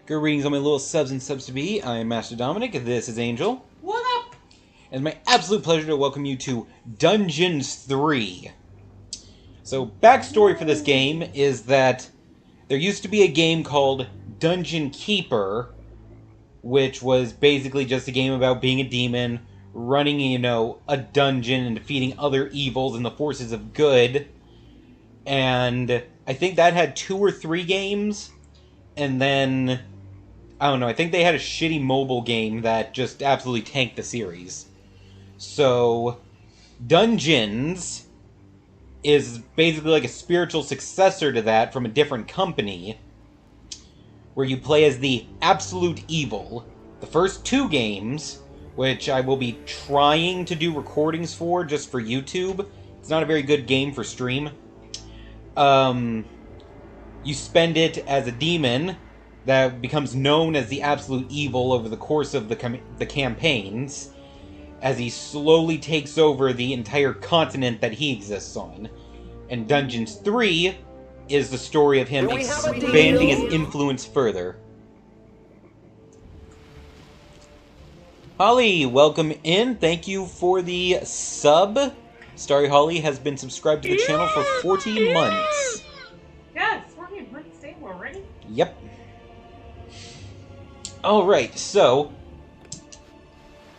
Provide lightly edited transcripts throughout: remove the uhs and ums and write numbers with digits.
Greetings, all my little subs and subs to be. I am Master Dominic. This is Angel. What up? And it's my absolute pleasure to welcome you to Dungeons 3. So, backstory for this game is that there used to be a game called Dungeon Keeper, which was basically just a game about being a demon, running, a dungeon and defeating other evils and the forces of good. And I think that had 2 or 3 games, and then I don't know, I think they had a shitty mobile game that just absolutely tanked the series. So, Dungeons is basically like a spiritual successor to that from a different company, where you play as the Absolute Evil. The first 2 games, which I will be trying to do recordings for just for YouTube. It's not a very good game for stream. You spend it as a demon that becomes known as the Absolute Evil over the course of the campaigns, as he slowly takes over the entire continent that he exists on. And Dungeons 3 is the story of him expanding his influence further. Holly, welcome in. Thank you for the sub. Starry Holly has been subscribed to the channel for 40 months. Yes, 14 months stable already? Yep. Alright, so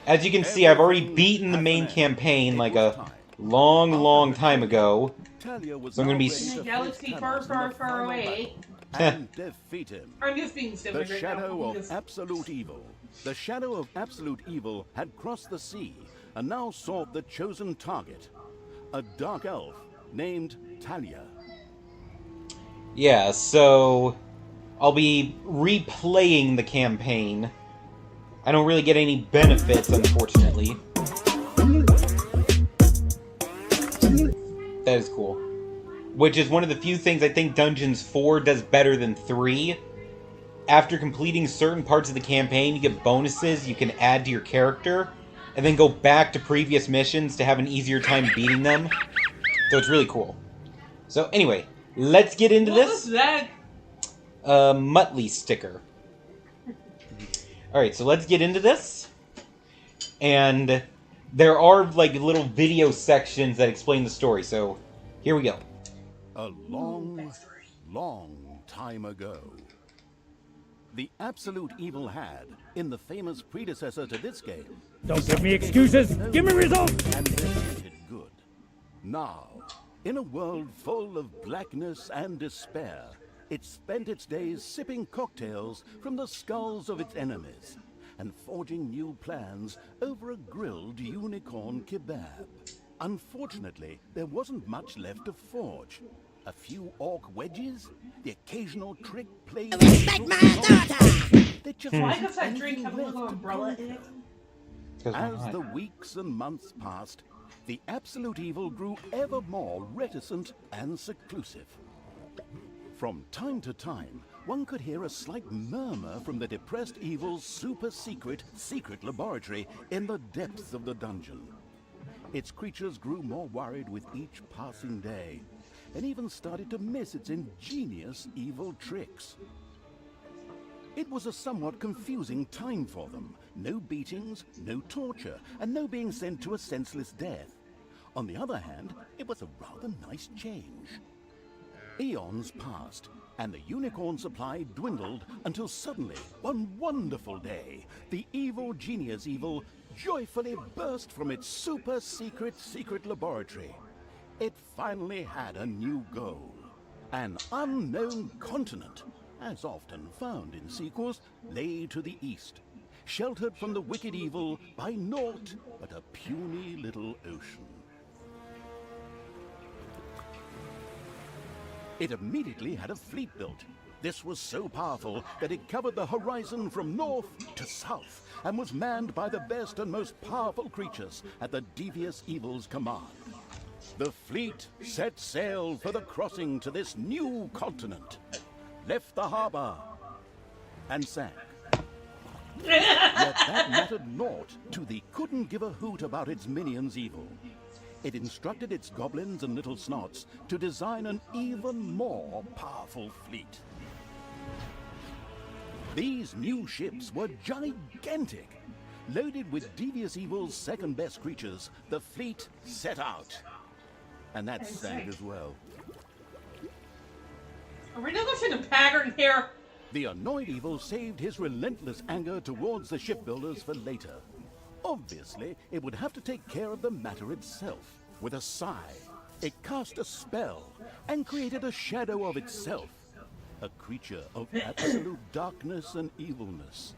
as you can see, I've already beaten the main campaign like a long time ago. So I'm gonna be In a galaxy far away. And defeat him. I'm just being The stupid right shadow now. of absolute evil. The shadow of absolute evil had crossed the sea and now sought the chosen target, a dark elf named Talia. Yeah, so I'll be replaying the campaign. I don't really get any benefits, unfortunately. That is cool. Which is one of the few things I think Dungeons 4 does better than 3. After completing certain parts of the campaign, you get bonuses you can add to your character, and then go back to previous missions to have an easier time beating them. So it's really cool. So anyway, let's get into What this. was that? Muttley sticker. Alright, so let's get into this. And there are like little video sections that explain the story, so here we go. A long time ago, the absolute evil had, in the famous predecessor to this game, Don't give me excuses. Give me results. and reputed good. Now, in a world full of blackness and despair, it spent its days sipping cocktails from the skulls of its enemies and forging new plans over a grilled unicorn kebab. Unfortunately, there wasn't much left to forge. A few orc wedges, the occasional trick played. Respect my daughter! Why does that drink have a little umbrella in it? As the weeks and months passed, the absolute evil grew ever more reticent and seclusive. From time to time, one could hear a slight murmur from the depressed evil's secret laboratory in the depths of the dungeon. Its creatures grew more worried with each passing day, and even started to miss its ingenious evil tricks. It was a somewhat confusing time for them. No beatings, no torture, and no being sent to a senseless death. On the other hand, it was a rather nice change. Eons passed, and the unicorn supply dwindled until suddenly, one wonderful day, the evil genius evil joyfully burst from its secret laboratory. It finally had a new goal. An unknown continent, as often found in sequels, lay to the east, sheltered from the wicked evil by naught but a puny little ocean. It immediately had a fleet built. This was so powerful that it covered the horizon from north to south and was manned by the best and most powerful creatures at the devious evil's command. The fleet set sail for the crossing to this new continent, left the harbor, and sank. Yet that mattered naught to the couldn't give a hoot about its minions' evil. It instructed its goblins and little snots to design an even more powerful fleet. These new ships were gigantic. Loaded with Devious Evil's second best creatures, the fleet set out. And that sank as well. Are we negotiating a pattern here? The annoyed Evil saved his relentless anger towards the shipbuilders for later. Obviously, it would have to take care of the matter itself. With a sigh, it cast a spell and created a shadow of itself. A creature of absolute darkness and evilness.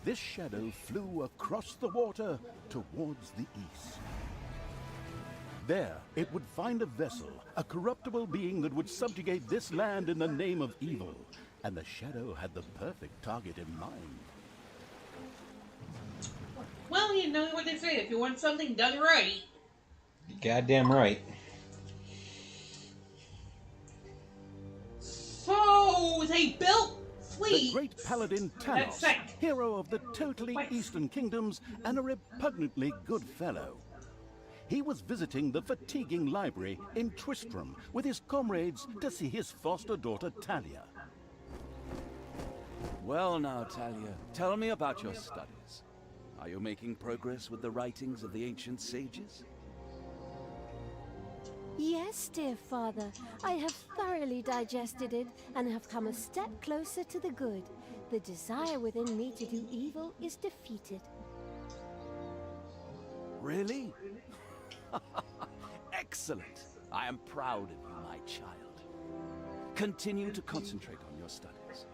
This shadow flew across the water towards the east. There, it would find a vessel, a corruptible being that would subjugate this land in the name of evil. And the shadow had the perfect target in mind. Well, you know what they say, if you want something done right. Goddamn right. So, they built fleet. The great paladin That's Tanos, sick. hero of the totally What? eastern kingdoms and a repugnantly good fellow. He was visiting the fatiguing library in Twistram with his comrades to see his foster daughter Talia. Well now, Talia, tell me about your studies. Are you making progress with the writings of the ancient sages? Yes, dear father. I have thoroughly digested it and have come a step closer to the good. The desire within me to do evil is defeated. Really? Excellent. I am proud of you, my child. Continue to concentrate on your studies.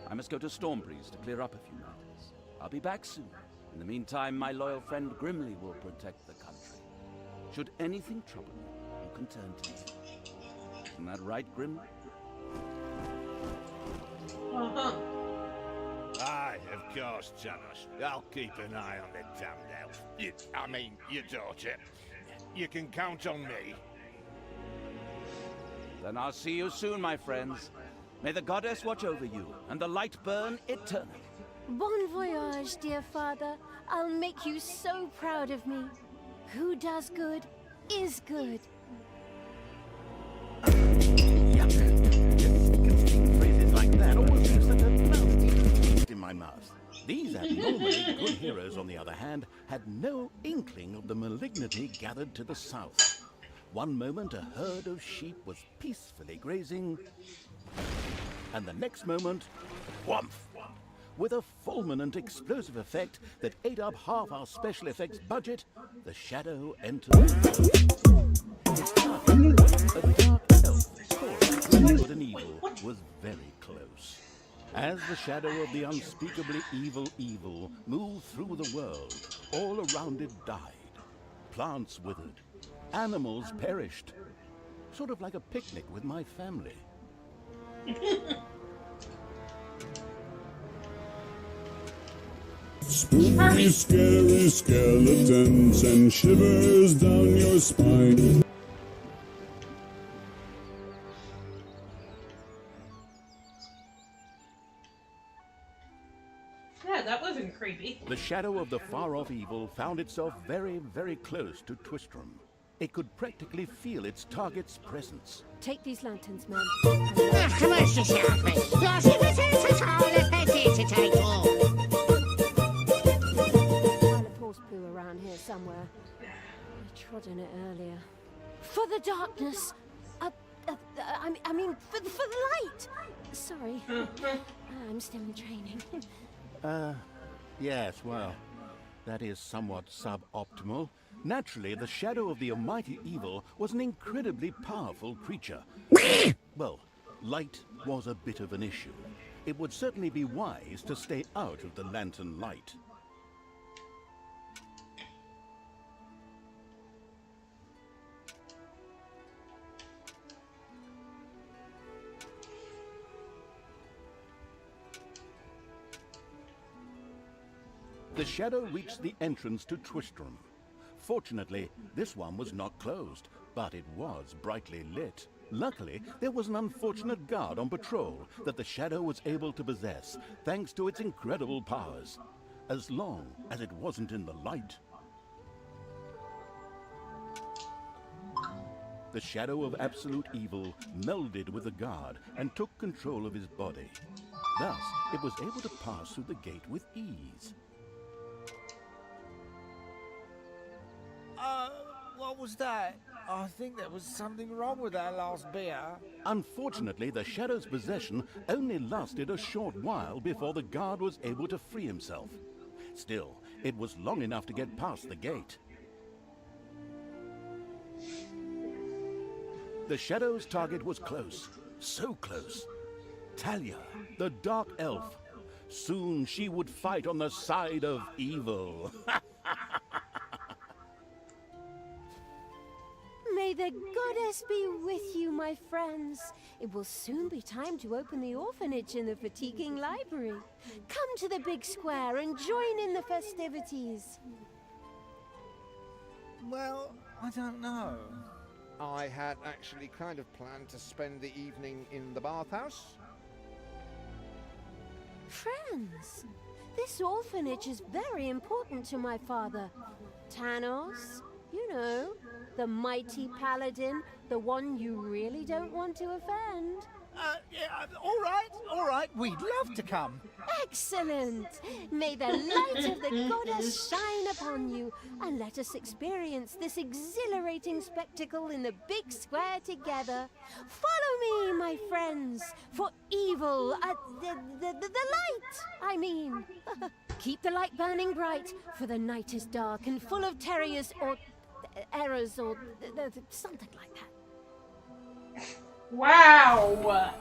I must go to Stormbreeze to clear up a few matters. I'll be back soon. In the meantime, my loyal friend Grimly will protect the country. Should anything trouble you, you can turn to me. Isn't that right, Grimly? Uh-huh. Aye, of course, Tanos. I'll keep an eye on the damned elf. Your daughter. You can count on me. Then I'll see you soon, my friends. May the goddess watch over you, and the light burn eternally. Bon voyage, dear father. I'll make you so proud of me. Who does good is good. Phrases like that almost gives such a nasty taste in my mouth. These abnormally good heroes, on the other hand, had no inkling of the malignity gathered to the south. One moment a herd of sheep was peacefully grazing, and the next moment, whomp! With a fulminant explosive effect that ate up half our special effects budget, the shadow entered. A dark elf, caught between good and evil, was very close. As the shadow of the unspeakably evil moved through the world, all around it died. Plants withered. Animals perished. Sort of like a picnic with my family. Spooky, scary skeletons and shivers down your spine. Yeah, that wasn't creepy. The shadow of the far-off evil found itself very, very close to Twistram. It could practically feel its target's presence. Take these lanterns, men. Commercial sharply. Yours is at all if they dare to take all. Pile of horse poo around here somewhere. I trod in it earlier. For the darkness! I mean, for the light! Sorry. I'm still in training. Yes, well, that is somewhat suboptimal. Naturally, the shadow of the almighty evil was an incredibly powerful creature. Well, light was a bit of an issue. It would certainly be wise to stay out of the lantern light. The shadow reached the entrance to Twistram. Fortunately, this one was not closed, but it was brightly lit. Luckily, there was an unfortunate guard on patrol that the shadow was able to possess, thanks to its incredible powers. As long as it wasn't in the light. The shadow of absolute evil melded with the guard and took control of his body. Thus, it was able to pass through the gate with ease. What was that? I think there was something wrong with that last beer. Unfortunately, the Shadow's possession only lasted a short while before the guard was able to free himself. Still, it was long enough to get past the gate. The Shadow's target was close, so close. Talia, the Dark Elf. Soon she would fight on the side of evil. May the goddess be with you, my friends. It will soon be time to open the orphanage in the fatiguing library. Come to the big square and join in the festivities. Well, I don't know. I had actually kind of planned to spend the evening in the bathhouse. Friends, this orphanage is very important to my father. Tanos, you know, the mighty paladin, the one you really don't want to offend. Yeah, all right, we'd love to come. Excellent! May the light of the goddess shine upon you, and let us experience this exhilarating spectacle in the big square together. Follow me, my friends, for evil, the light, I mean. Keep the light burning bright, for the night is dark and full of terrors or errors or something like that. Wow!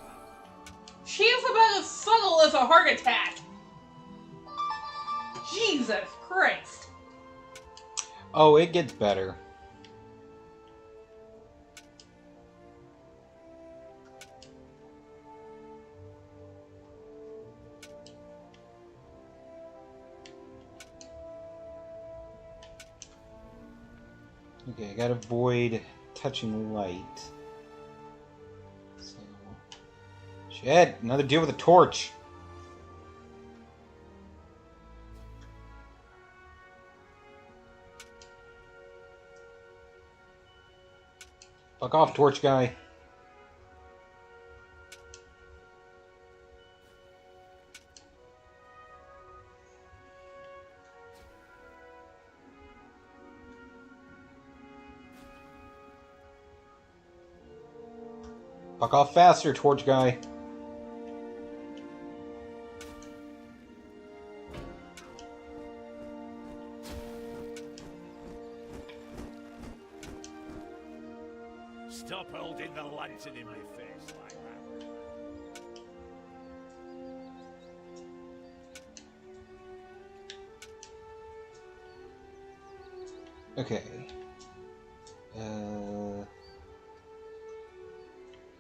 She's about as subtle as a heart attack. Jesus Christ. Oh, it gets better. Okay, I gotta avoid touching light. So, shit, another deal with a torch. Fuck off, torch guy. Fuck off faster, torch guy. Stop holding the lantern in my face like that. Okay.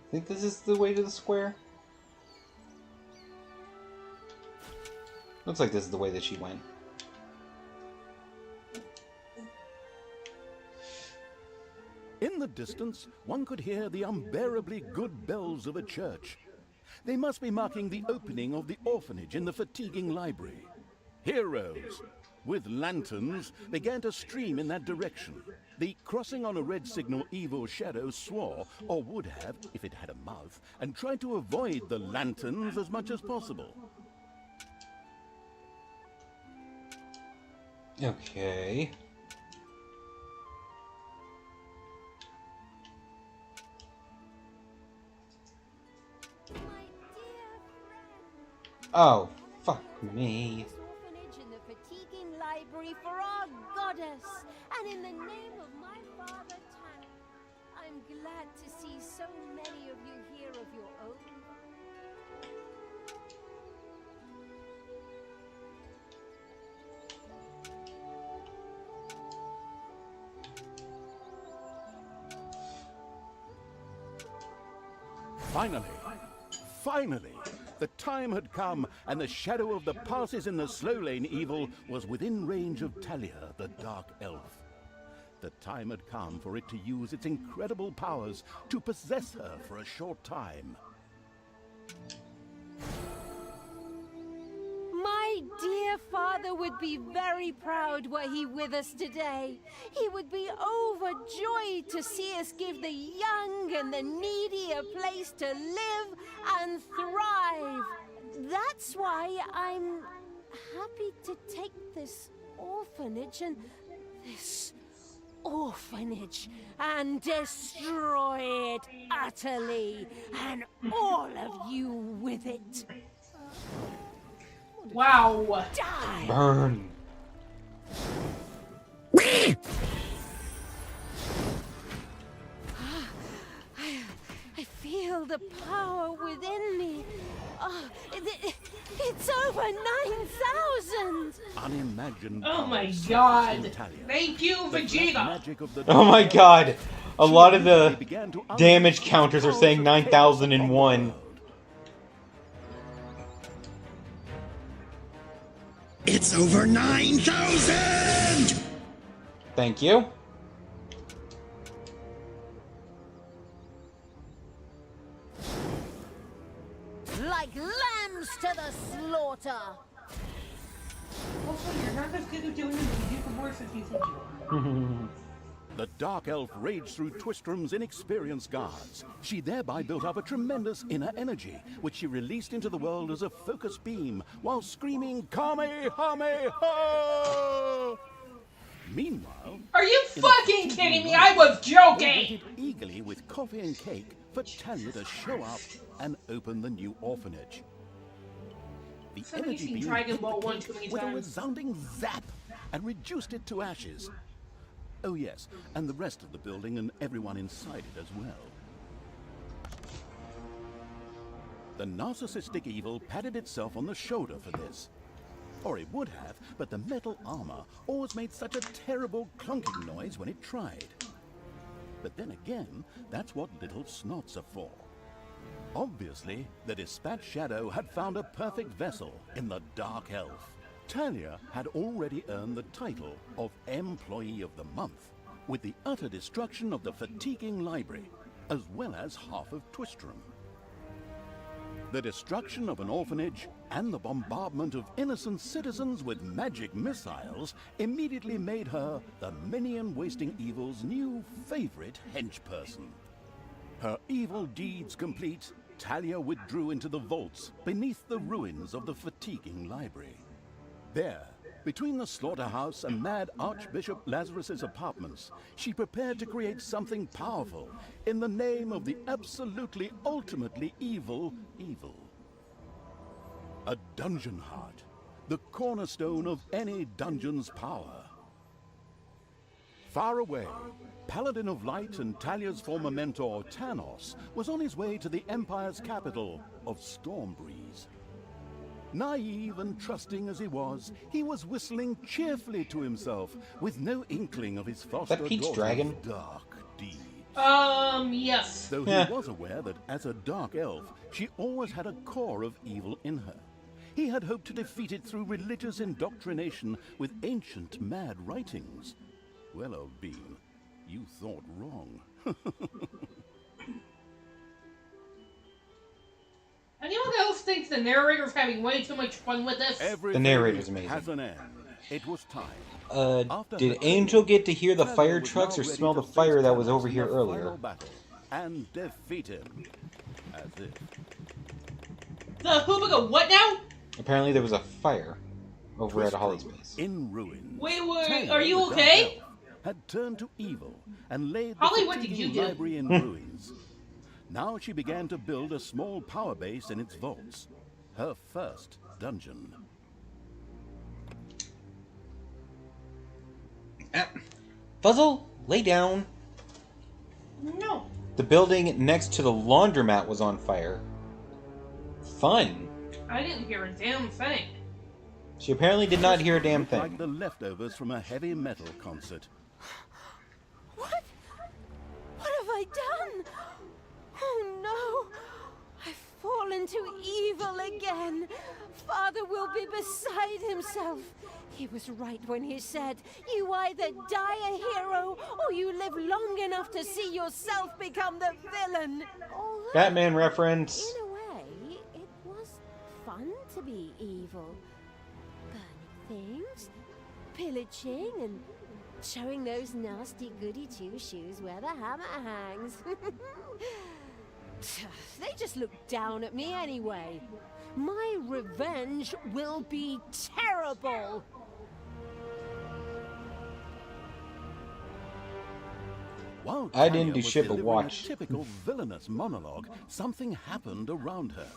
I think this is the way to the square. Looks like this is the way that she went. In the distance, one could hear the unbearably good bells of a church. They must be marking the opening of the orphanage in the fatiguing library. Heroes with lanterns began to stream in that direction. The crossing on a red signal evil shadow swore, or would have if it had a mouth, and tried to avoid the lanterns as much as possible. Okay. Oh, fuck me. Orphanage in the fatiguing library for our goddess, and in the name of my father Tan. I'm glad to see so many of you here of your own. Finally, the time had come, and the shadow of the passes in the slow lane evil was within range of Talia, the Dark Elf. The time had come for it to use its incredible powers to possess her for a short time. My dear father would be very proud were he with us today. He would be overjoyed to see us give the young and the needy a place to live and thrive. That's why I'm happy to take this orphanage and destroy it utterly, and all of you with it. Wow. Die! Burn. I feel the power within me. Oh, it's over 9,000! Unimagined Oh my powers god. in Talia. Thank you, The Vegeta. magic of the Oh my dark god. elves. A She lot of immediately the began to damage unleash counters the are powers saying of chaos 9,001. upon the world. It's over 9,000! Thank you. Like lambs to the slaughter! Also, you're not as good at doing it as you do worse as you think you are. The Dark Elf raged through Twistrom's inexperienced guards. She thereby built up a tremendous inner energy, which she released into the world as a focus beam, while screaming, Kamehameha! Meanwhile... Are you in the fucking fatiguing kidding me? light, I was they joking! waited eagerly with coffee and cake for Talia to show up and open the new orphanage. The Somebody's energy seen beam Dragon hit Ball the 1 cake too many with a times. resounding zap and reduced it to ashes. Oh yes, and the rest of the building and everyone inside it as well. The narcissistic evil patted itself on the shoulder for this. Or it would have, but the metal armor always made such a terrible clunking noise when it tried. But then again, that's what little snots are for. Obviously, the Dispatch Shadow had found a perfect vessel in the Dark Elf. Talia had already earned the title of Employee of the Month, with the utter destruction of the fatiguing library, as well as half of Twistrom. The destruction of an orphanage and the bombardment of innocent citizens with magic missiles immediately made her the minion-wasting evil's new favorite henchperson. Her evil deeds complete, Talia withdrew into the vaults beneath the ruins of the fatiguing library. There, between the slaughterhouse and Mad Archbishop Lazarus's apartments, she prepared to create something powerful in the name of the absolutely ultimately evil. A dungeon heart, the cornerstone of any dungeon's power. Far away, Paladin of Light and Talia's former mentor, Tanos, was on his way to the Empire's capital of Stormbreeze. Naive and trusting as he was whistling cheerfully to himself, with no inkling of his foster Pete's daughter's dragon? dark deeds. Yes. Though Yeah. he was aware that as a dark elf, she always had a core of evil in her. He had hoped to defeat it through religious indoctrination with ancient mad writings. Well, old bean, you thought wrong. Anyone else thinks the narrator's having way too much fun with this? Everything narrator's amazing. has an end. It was time. After Did her Angel get to hear the Talia fire was trucks now or ready smell to the fire face that was Thanos over in here the earlier? final battle and defeat him. As if. The Hoobaga what now? Apparently there was a fire over at Holly's base. In ruins. Wait, Talia, are you the Dark okay? Elf, had turned to evil and laid Holly, the what did you fatiguing do? library in ruins. Now she began to build a small power base in its vaults. Her first dungeon. Fuzzle, lay down. No. The building next to the laundromat was on fire. Fun. I didn't hear a damn thing. She apparently did not hear a damn Like thing. the leftovers from a heavy metal concert. What? What have I done? Oh no! I've fallen to evil again. Father will be beside himself. He was right when he said, you either die a hero or you live long enough to see yourself become the villain. Although, Batman reference. in a way, it was fun to be evil. Burning things, pillaging, and showing those nasty goody two-shoes where the hammer hangs. They just looked down at me anyway. My revenge will be terrible. While I Talia didn't do was shit but delivering watch. a typical villainous monologue, something happened around her.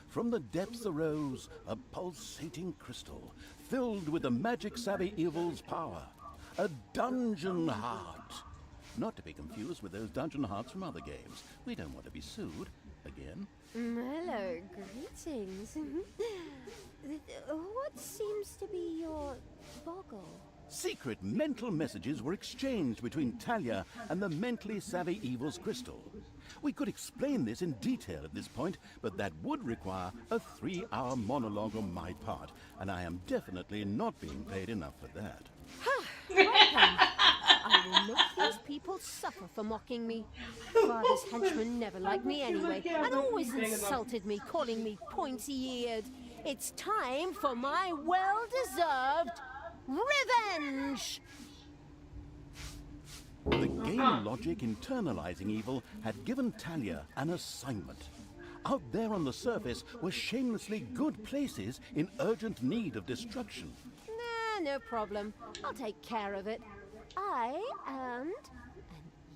From the depths arose a pulsating crystal, filled with the magic-savvy evil's power. A dungeon heart. Not to be confused with those dungeon hearts from other games. We don't want to be sued. Again. Hello, greetings. What seems to be your boggle? Secret mental messages were exchanged between Talia and the mentally savvy evil's crystal. We could explain this in detail at this point, but that would require a 3-hour monologue on my part, and I am definitely not being paid enough for that. I will make these people suffer for mocking me. Father's henchmen never liked me anyway, and always insulted me, calling me pointy-eared. It's time for my well-deserved revenge! The game logic internalizing evil had given Talia an assignment. Out there on the surface were shamelessly good places in urgent need of destruction. Nah, no problem. I'll take care of it. I and an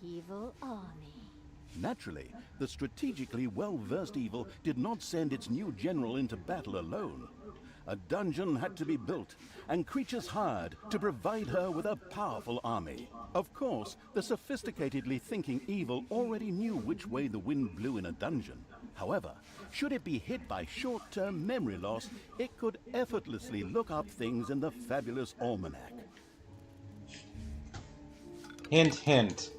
evil army. Naturally, the strategically well-versed evil did not send its new general into battle alone. A dungeon had to be built, and creatures hired to provide her with a powerful army. Of course, the sophisticatedly thinking evil already knew which way the wind blew in a dungeon. However, should it be hit by short-term memory loss, it could effortlessly look up things in the fabulous almanac. Hint, hint.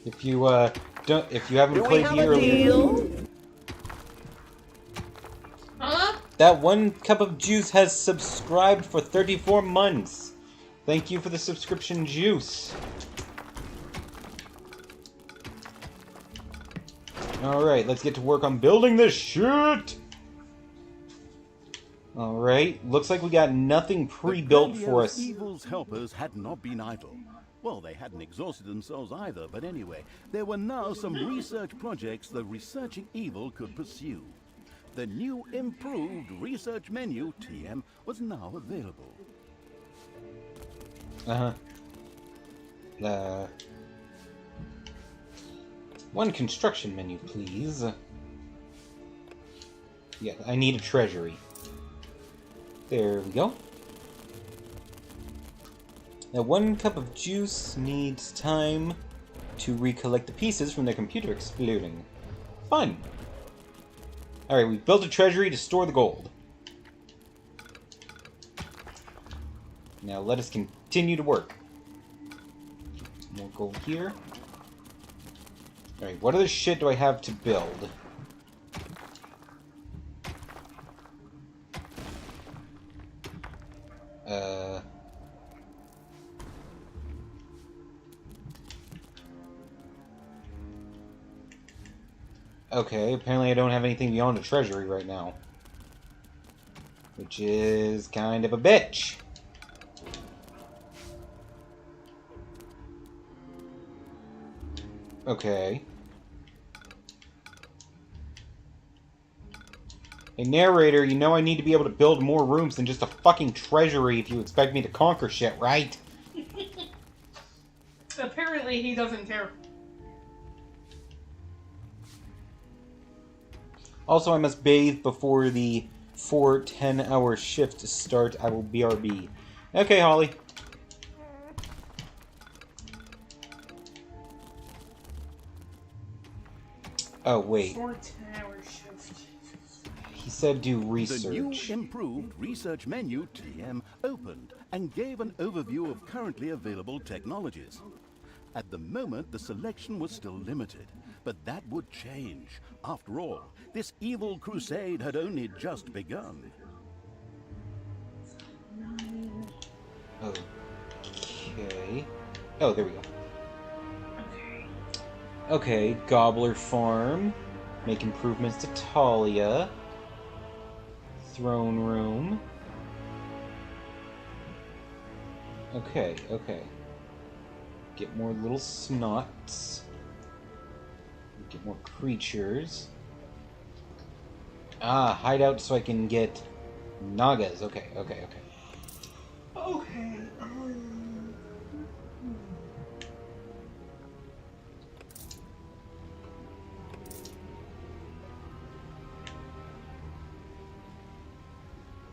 If you haven't played the earlier, that one cup of juice has subscribed for 34 months. Thank you for the subscription, Juice. Alright, let's get to work on building this shit! Alright, looks like we got nothing pre-built for us. Evil's helpers had not been idle. Well, they hadn't exhausted themselves either, but anyway, there were now some research projects the researching evil could pursue. The new improved research menu, TM, was now available. One construction menu, please. Yeah, I need a treasury. There we go. Now, one cup of juice needs time to recollect the pieces from their computer exploding. Fun! Alright, we've built a treasury to store the gold. Now let us continue to work. More gold here. Alright, what other shit do I have to build? Okay, apparently I don't have anything beyond a treasury right now. Which is kind of a bitch. Okay. Hey, narrator, you know I need to be able to build more rooms than just a fucking treasury if you expect me to conquer shit, right? Apparently he doesn't care. Also, I must bathe before the 4 10-hour shift start. I will BRB. Okay, Holly. Oh, wait. 4 10-hour shift. He said do research. The new improved research menu, TM, opened and gave an overview of currently available technologies. At the moment, the selection was still limited, but that would change. After all, this evil crusade had only just begun. Okay. Oh, there we go. Okay, Gobbler Farm. Make improvements to Talia. Throne Room. Okay, okay. Get more little snots. Get more creatures. Ah, hideout so I can get Nagas. Okay. Okay.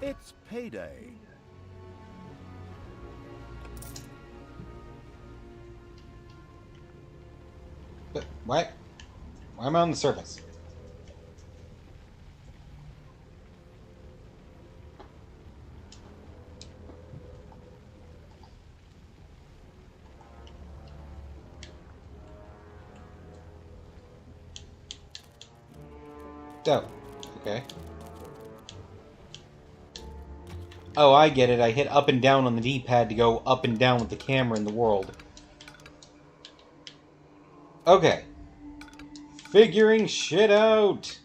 It's payday. But why? Why am I on the surface? Oh, okay. Oh, I get it. I hit up and down on the D-pad to go up and down with the camera in the world. Okay. Figuring shit out.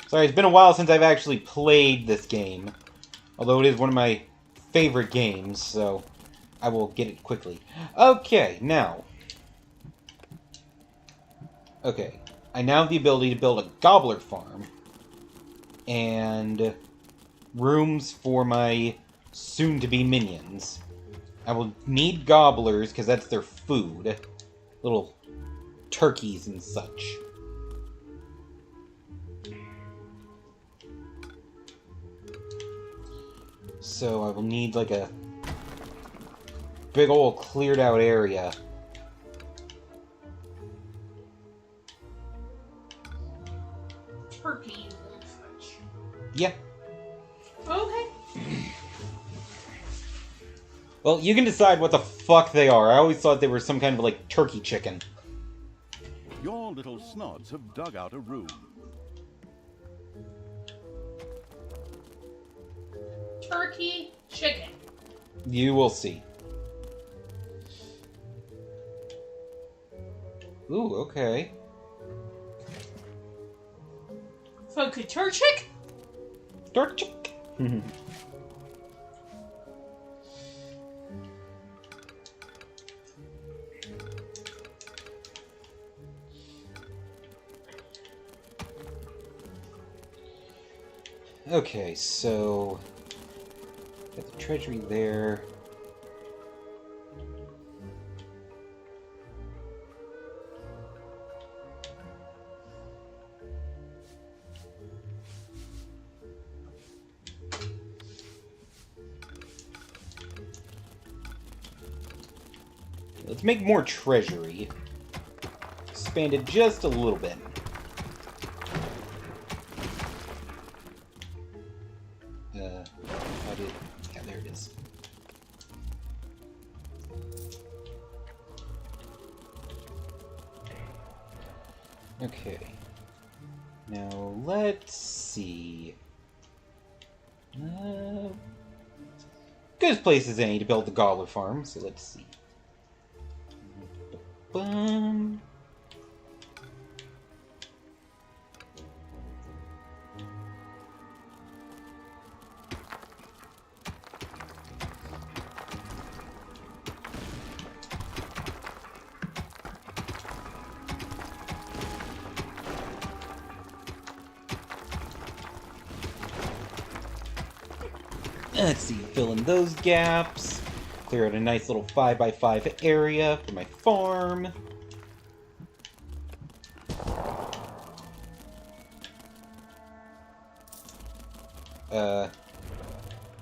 Sorry, it's been a while since I've actually played this game. Although it is one of my favorite games, so I will get it quickly. Okay, now. Okay, I now have the ability to build a gobbler farm. And rooms for my soon-to-be minions. I will need gobblers, because that's their food. Little turkeys and such. So I will need, like, a big old cleared out area. Turkeys and such. Yeah. Okay. Well, you can decide what the fuck they are. I always thought they were some kind of, like, turkey chicken. Your little snods have dug out a room. Turkey chicken. You will see. Ooh, okay. So, Turchik? Turchik. Okay, so got the treasury there. Let's make more treasury. Expand it just a little bit. Yeah, there it is. Okay. Now, let's see. Good place as any to build the gobbler farm, so let's see. Boom. Let's see, fill in those gaps. Clear out a nice little 5x5 area for my farm.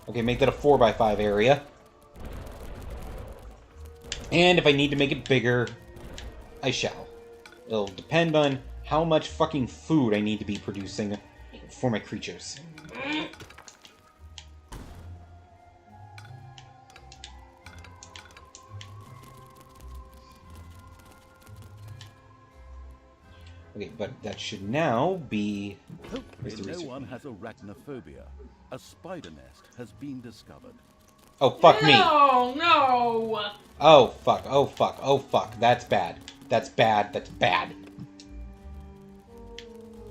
Okay, make that a 4x5 area. And if I need to make it bigger, I shall. It'll depend on how much fucking food I need to be producing for my creatures. Okay, but that should now be... Hopefully no one has arachnophobia. A spider nest has been discovered. Oh, fuck me. No. Oh, fuck. Oh, fuck. Oh, fuck. That's bad. That's bad. That's bad.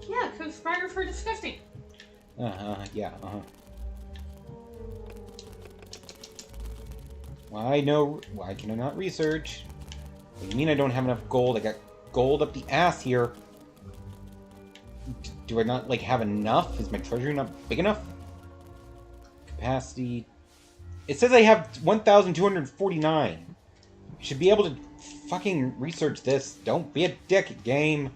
Yeah, because spiders are disgusting. Yeah, Why can I not research? What do you mean I don't have enough gold? I got gold up the ass here. Do I not, like, have enough? Is my treasury not big enough? Capacity... It says I have 1,249. Should be able to fucking research this. Don't be a dick, game.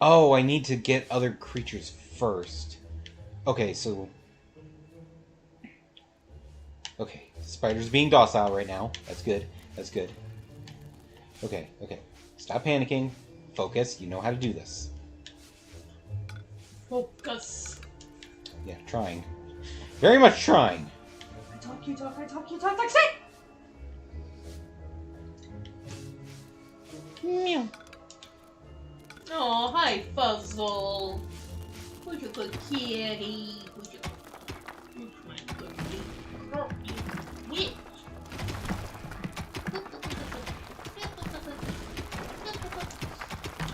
Oh, I need to get other creatures first. Okay, so... Okay, spider's being docile right now. That's good. That's good. Okay, okay. Stop panicking. Focus. You know how to do this. Focus. Yeah, trying. Very much trying. I talk, you talk, I talk, you talk, that's it! Meow. Oh, hi, Fuzzle. Who's your good kitty? Who's my good kitty? Oh, you witch.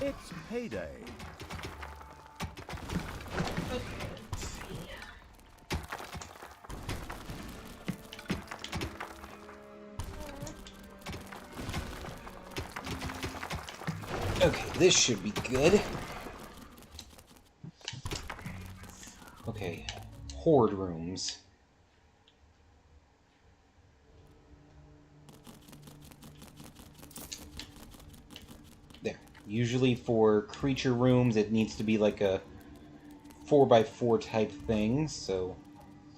It's payday. Okay, let's see. Okay, this should be good. Okay, hoard rooms. There. Usually for creature rooms, it needs to be like a 4x4 type thing, so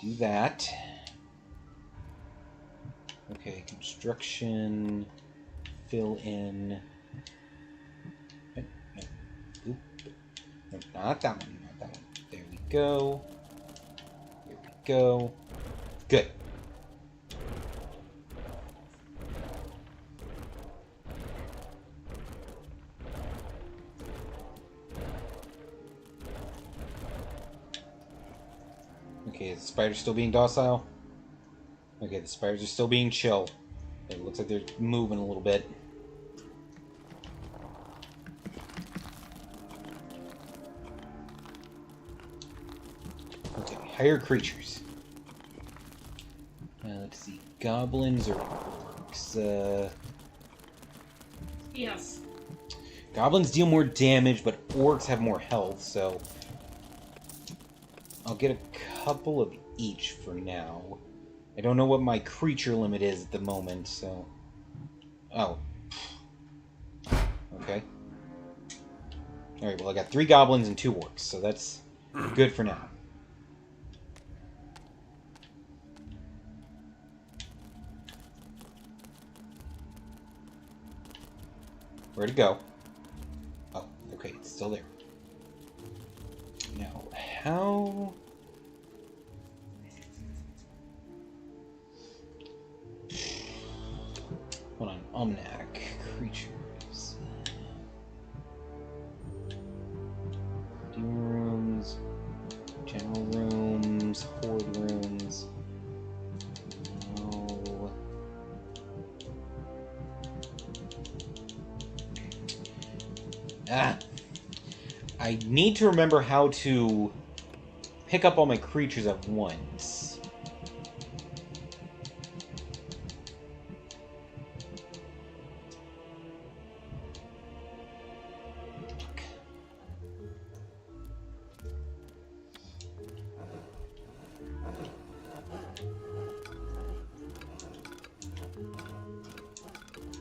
do that. Okay, construction, fill in. No, not that one, not that one. There we go. Here we go. Good. Okay, is the spider still being docile? Okay, the spiders are still being chill. It looks like they're moving a little bit. Okay, higher creatures. Let's see, goblins or orcs? Yes. Goblins deal more damage, but orcs have more health, so I'll get a couple of each for now. I don't know what my creature limit is at the moment, so... Oh. Okay. Alright, well I got 3 goblins and 2 orcs, so that's good for now. Where'd it go? Oh, okay, it's still there. Now, how... Hold on, Almanac, creatures. Demon rooms, general rooms, horde rooms. No. Ah! I need to remember how to pick up all my creatures at once.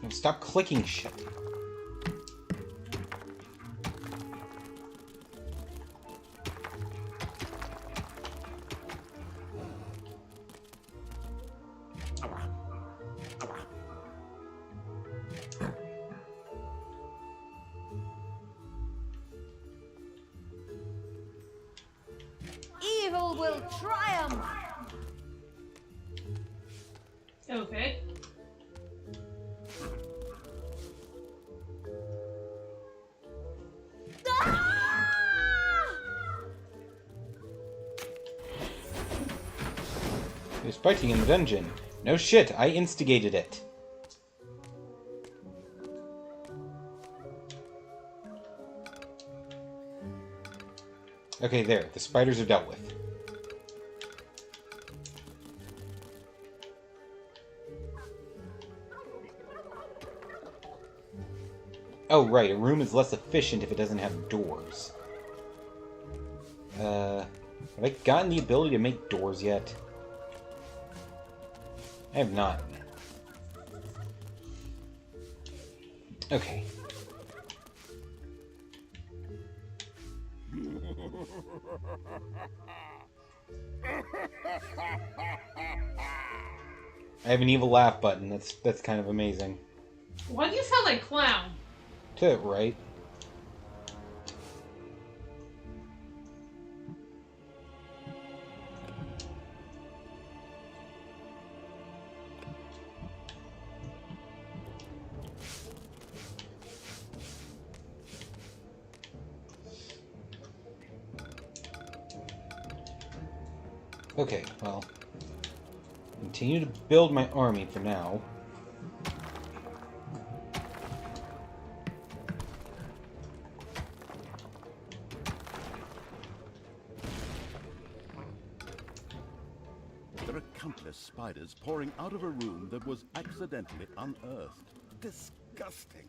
Stop clicking shit. Evil will triumph! Okay. There's fighting in the dungeon. No shit, I instigated it. Okay, there. The spiders are dealt with. Oh, right. A room is less efficient if it doesn't have doors. Have I gotten the ability to make doors yet? I have not. Okay. I have an evil laugh button. That's kind of amazing. Why do you sound like clown? To it, right? Okay, well, continue to build my army for now. There are countless spiders pouring out of a room that was accidentally unearthed. Disgusting.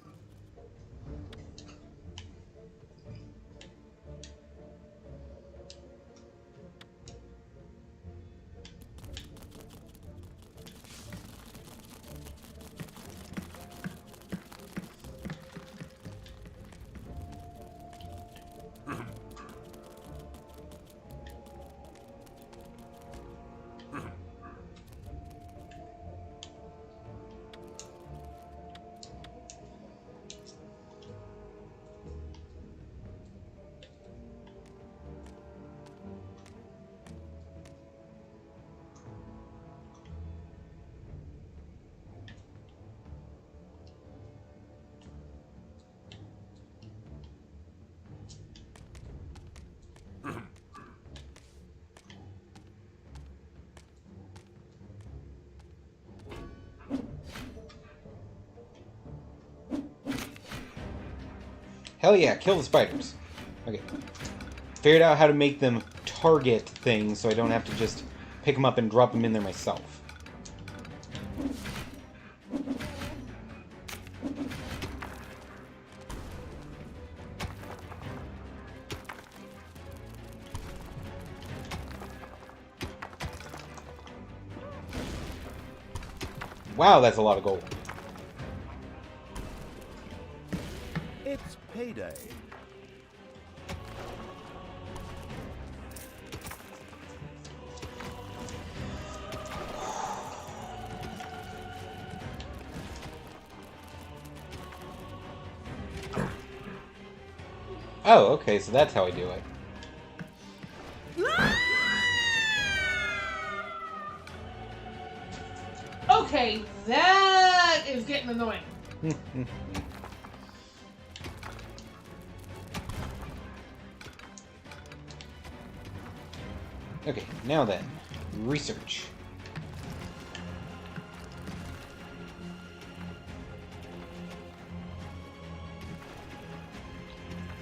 Hell yeah, kill the spiders. Okay. Figured out how to make them target things so I don't have to just pick them up and drop them in there myself. Wow, that's a lot of gold. It's payday. Oh, okay, so that's how I do it. Okay, that is getting annoying. Okay, now then, research.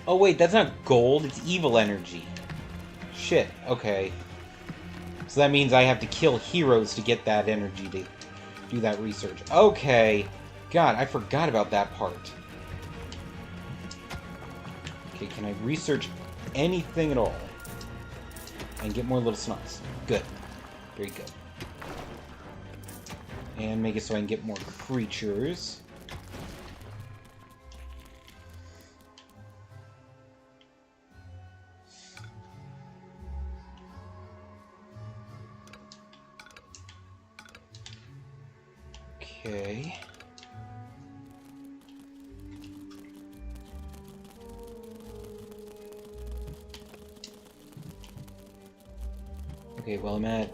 Oh wait, that's not gold, it's evil energy. Shit, okay. So that means I have to kill heroes to get that energy to do that research. Okay. God, I forgot about that part. Okay, can I research anything at all? And get more little snots. Good. Very good. And make it so I can get more creatures. Okay. Okay, well I'm at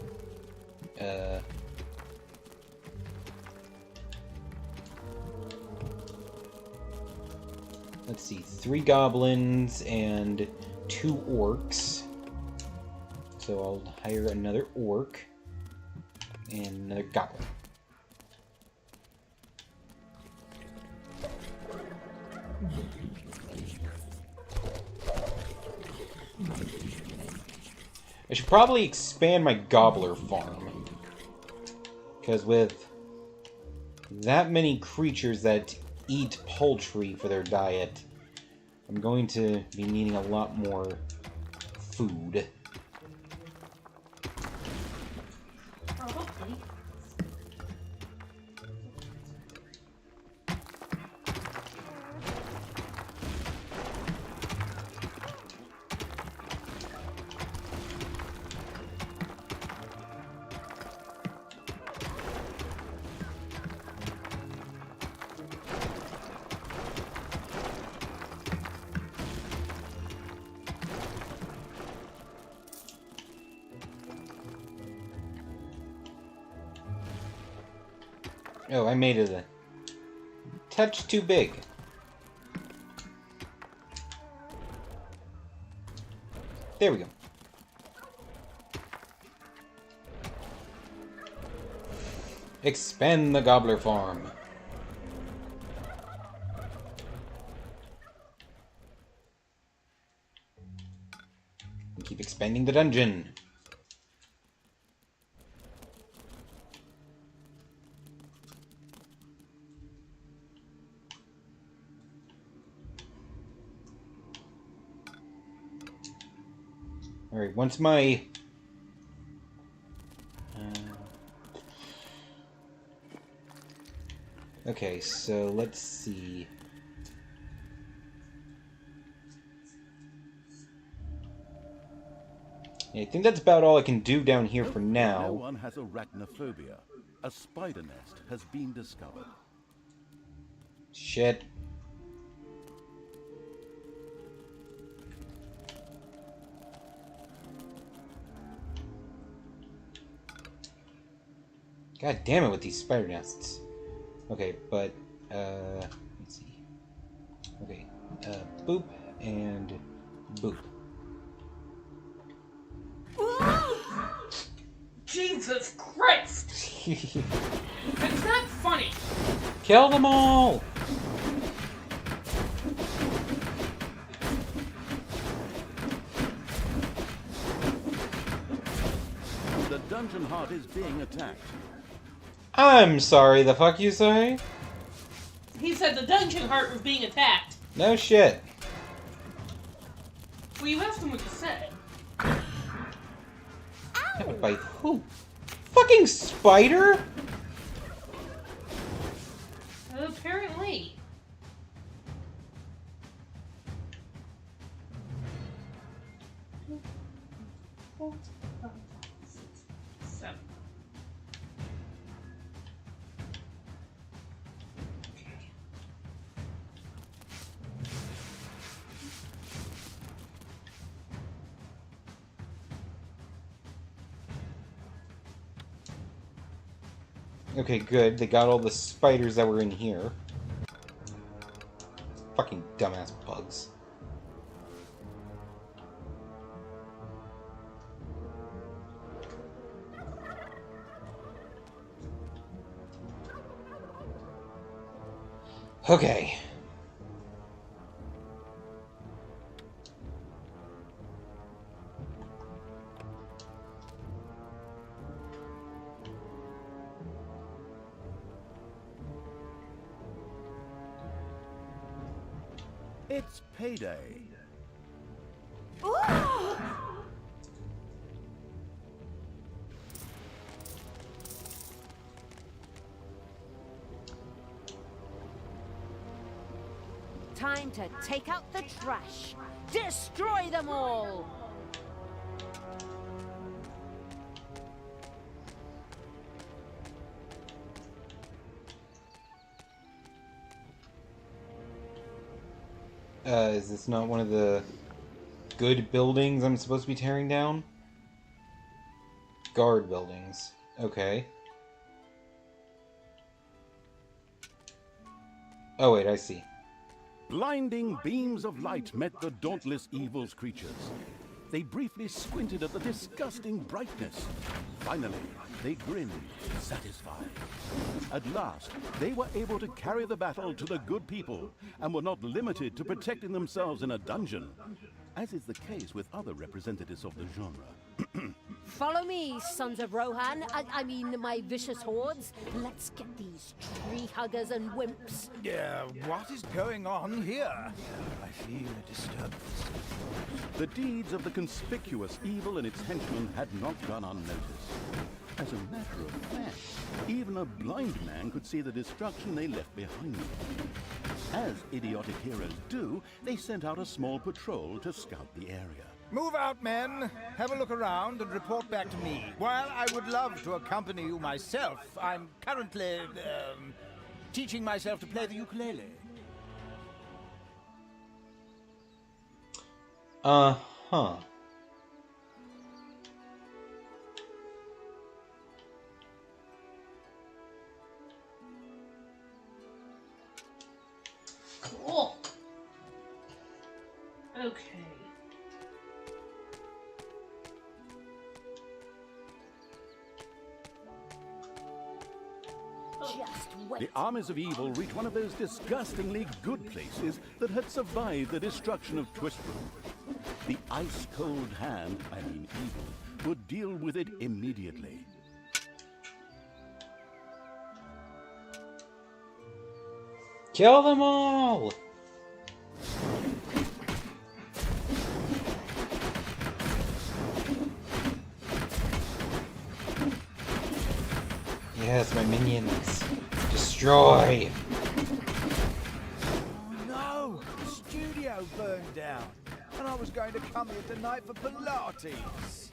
let's see, 3 goblins and 2 orcs. So I'll hire another orc and another goblin. I should probably expand my gobbler farm. Because with that many creatures that eat poultry for their diet, I'm going to be needing a lot more food. Oh, I made it a touch too big. There we go. Expand the gobbler farm. And keep expanding the dungeon. Alright, once my... okay, so let's see. Yeah, I think that's about all I can do down here for No now. one has arachnophobia. A spider nest has been discovered. Shit. God damn it with these spider nests. Okay, but, let's see. Okay, boop and boop. Jesus Christ! It's not funny. Kill them all! The dungeon heart is being attacked. I'm sorry, the fuck you say? He said the dungeon heart was being attacked. No shit. Well, you asked him what he said. Yeah, but by who? Fucking spider? Apparently. Seven. Okay, good. They got all the spiders that were in here. Fucking dumbass bugs. Okay. It's payday. Time to take out the trash. Destroy them all! Is this not one of the good buildings I'm supposed to be tearing down? Guard buildings. Okay. Oh wait, I see. Blinding beams of light met the dauntless evil's creatures. They briefly squinted at the disgusting brightness. Finally, they grinned, satisfied. At last, they were able to carry the battle to the good people and were not limited to protecting themselves in a dungeon, as is the case with other representatives of the genre. Follow me, sons of Rohan. I mean, my vicious hordes. Let's get these tree huggers and wimps. What is going on here? I feel a disturbance. The deeds of the conspicuous evil and its henchmen had not gone unnoticed. As a matter of fact, even a blind man could see the destruction they left behind them. As idiotic heroes do, they sent out a small patrol to scout the area. Move out, men. Have a look around and report back to me. While I would love to accompany you myself, I'm currently, teaching myself to play the ukulele. Uh-huh. Cool. Okay. Just wait. The armies of evil reached one of those disgustingly good places that had survived the destruction of Twistbrook. The ice-cold hand, I mean evil, would deal with it immediately. Kill them all! Yes, my minions. Destroy! Oh no! The studio burned down. And I was going to come here tonight for Pilates.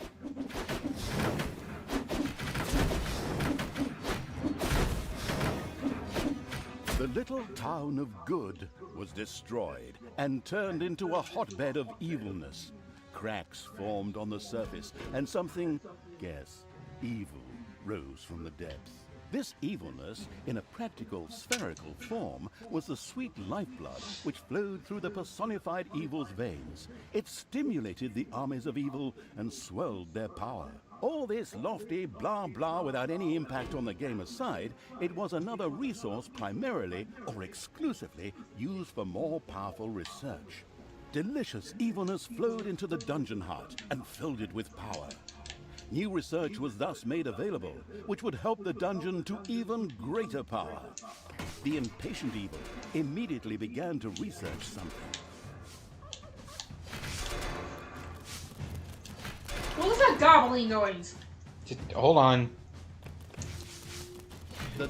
The little town of Good was destroyed and turned into a hotbed of evilness. Cracks formed on the surface, and something, guess, evil rose from the depths. This evilness, in a practical spherical form, was the sweet lifeblood which flowed through the personified evil's veins. It stimulated the armies of evil and swelled their power. All this lofty blah blah without any impact on the game aside, it was another resource primarily or exclusively used for more powerful research. Delicious evilness flowed into the dungeon heart and filled it with power. New research was thus made available, which would help the dungeon to even greater power. The impatient evil immediately began to research something. What was that gobbling noise? Just hold on.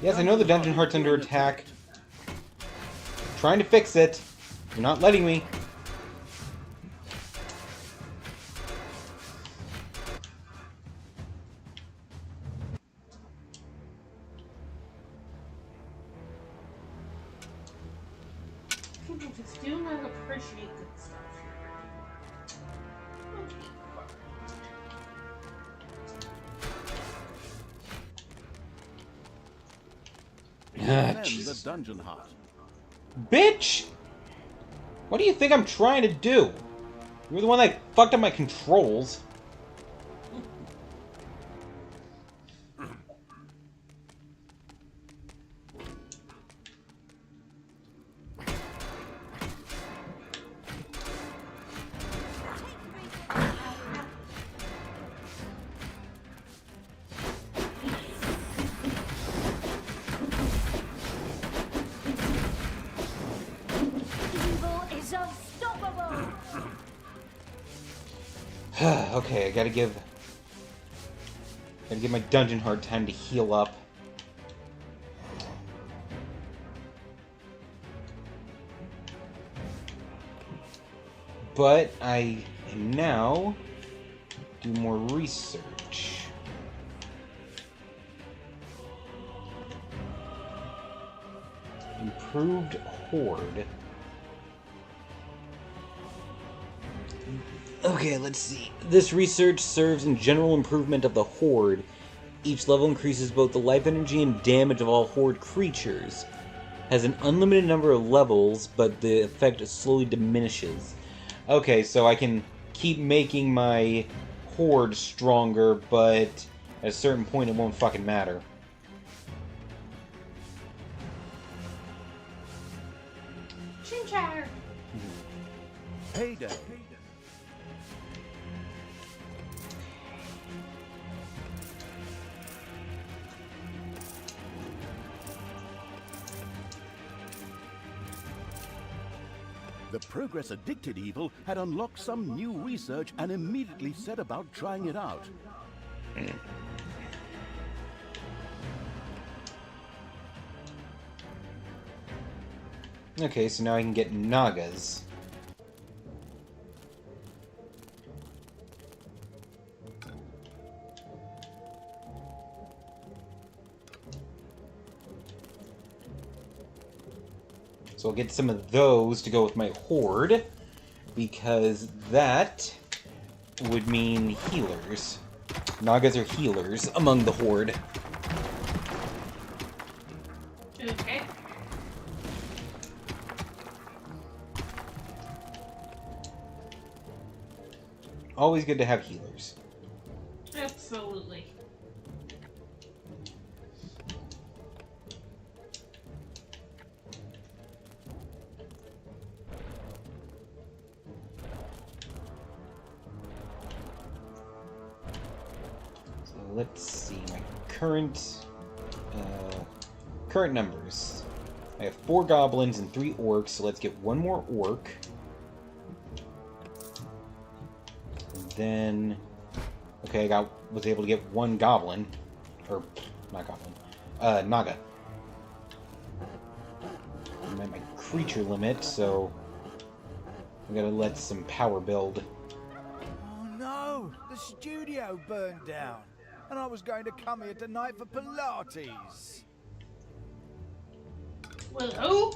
Yes, I know the dungeon heart's under attack. Trying to fix it. You're not letting me. People just do not appreciate good stuff here. Then the dungeon heart. Bitch! What do you think I'm trying to do? You're the one that fucked up my controls. Okay, I gotta give my dungeon heart time to heal up. But I can now do more research. Improved horde. Okay, let's see. This research serves in general improvement of the Horde. Each level increases both the life energy and damage of all Horde creatures. Has an unlimited number of levels, but the effect slowly diminishes. Okay, so I can keep making my Horde stronger, but at a certain point it won't fucking matter. Chin-chatter! Payday. The progress-addicted evil had unlocked some new research and immediately set about trying it out. Okay, so now I can get Nagas. So I'll get some of those to go with my horde, because that would mean healers. Nagas are healers among the horde. Okay. Always good to have healers. Absolutely. So let's see my current numbers. I have 4 goblins and 3 orcs, so let's get one more orc. And then, okay, was able to get 1 goblin, or not goblin, Naga. I'm at my creature limit, so I gotta let some power build. Oh no! The studio burned down, and I was going to come here tonight for Pilates. Well, who?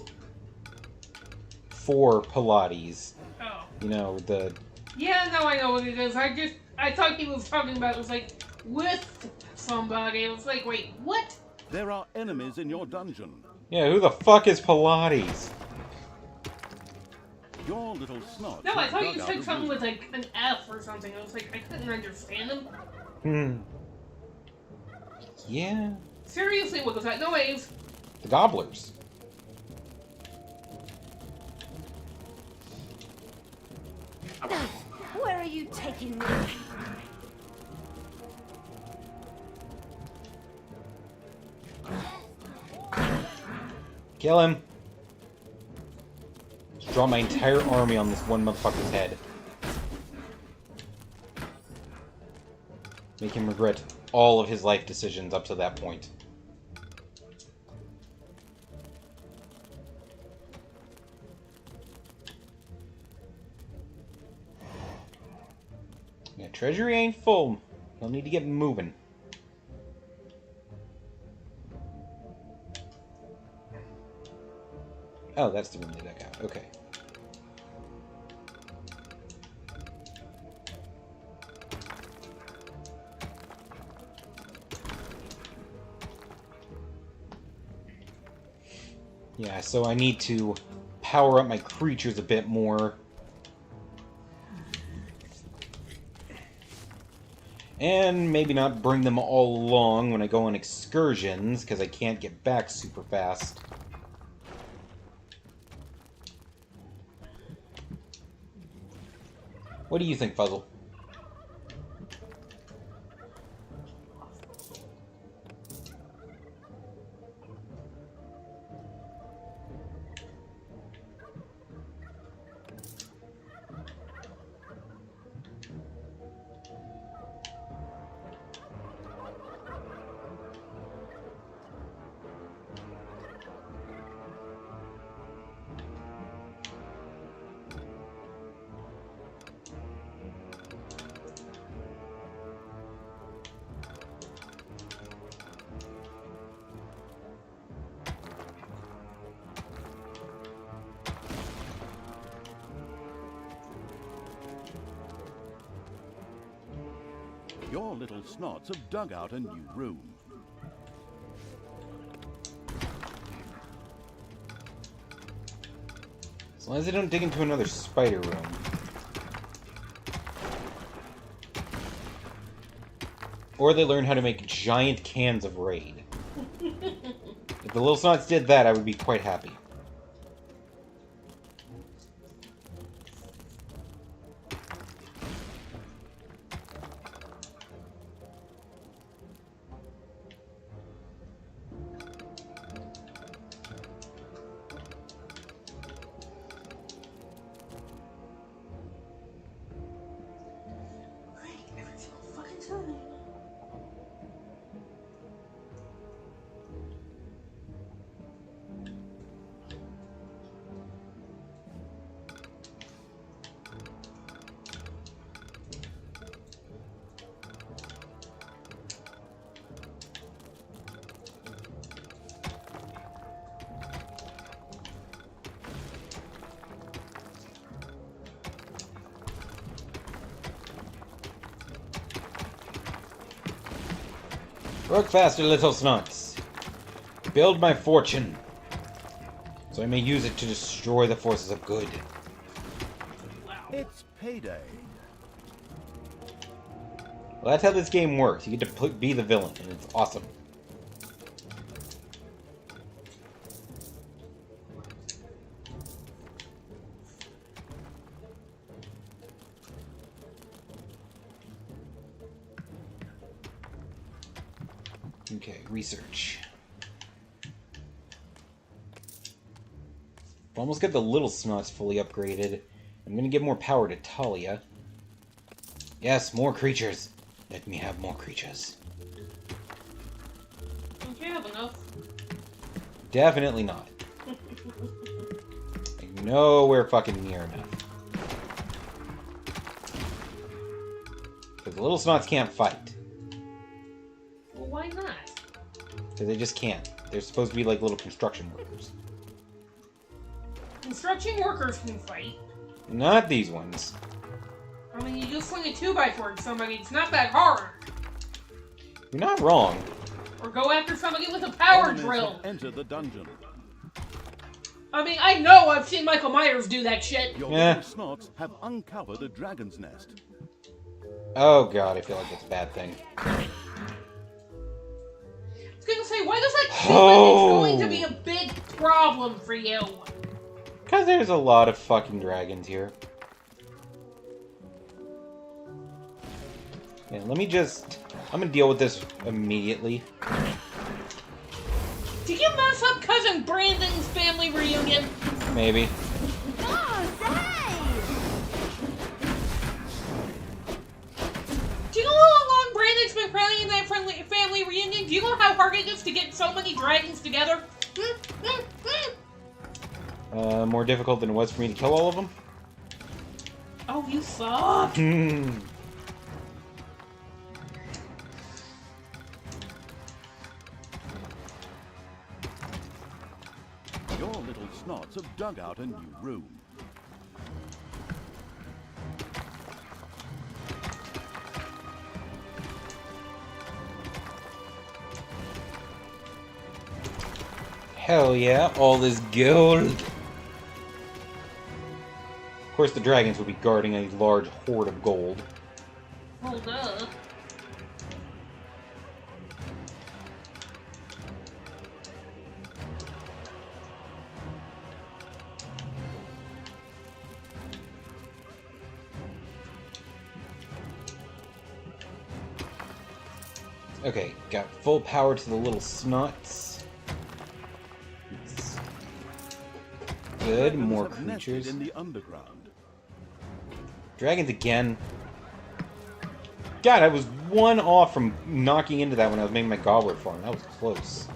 For Pilates. Oh. You know, the... Yeah, now I know what it is. I thought he was talking about it was like with somebody. I was like, wait, what? There are enemies in your dungeon. Yeah, who the fuck is Pilates? Your little snot. No, I thought you said something with like an F or something. I was like, I couldn't understand him. Yeah. Seriously, what was that noise? The gobblers. Where are you taking me? Kill him. Just draw my entire army on this one motherfucker's head. Make him regret all of his life decisions up to that point. Yeah, treasury ain't full. You'll need to get moving. Oh, that's the room they dug out. Okay. Yeah, so I need to power up my creatures a bit more. And maybe not bring them all along when I go on excursions, because I can't get back super fast. What do you think, Fuzzle? Your little snots have dug out a new room. As long as they don't dig into another spider room. Or they learn how to make giant cans of Raid. If the little snots did that, I would be quite happy. Work faster, little snots. Build my fortune, so I may use it to destroy the forces of good. It's payday. Well, that's how this game works. You get to be the villain, and it's awesome. Okay, research. Almost got the little snots fully upgraded. I'm gonna give more power to Talia. Yes, more creatures. Let me have more creatures. Don't you have enough? Definitely not. Like, nowhere fucking near enough. Because the little snots can't fight. Well, why not? Because they just can't. They're supposed to be like little construction workers. Construction workers can fight. Not these ones. I mean, you just swing a 2x4 at somebody, it's not that hard. You're not wrong. Or go after somebody with a power Enemies drill. have entered the dungeon. I mean, I know I've seen Michael Myers do that shit. Your Yeah. little snots have uncovered a dragon's nest. Oh god, I feel like it's a bad thing. I was gonna say, why does that seem like it's going to be a big problem for you? Because there's a lot of fucking dragons here. Yeah, let me just... I'm gonna deal with this immediately. Did you mess up Cousin Brandon's family reunion? Maybe. Do you know how long Brandon's been planning that family reunion? Do you know how hard it is to get so many dragons together? More difficult than it was for me to kill all of them? Oh, you suck! Your little snots have dug out a new room. Hell yeah, all this gold! Of course the dragons would be guarding a large hoard of gold. Hold up. Okay, got full power to the little snots. Good, more Dragons have nested creatures. in the underground. Dragons again. God, I was one off from knocking into that when I was making my goblet farm. That was close.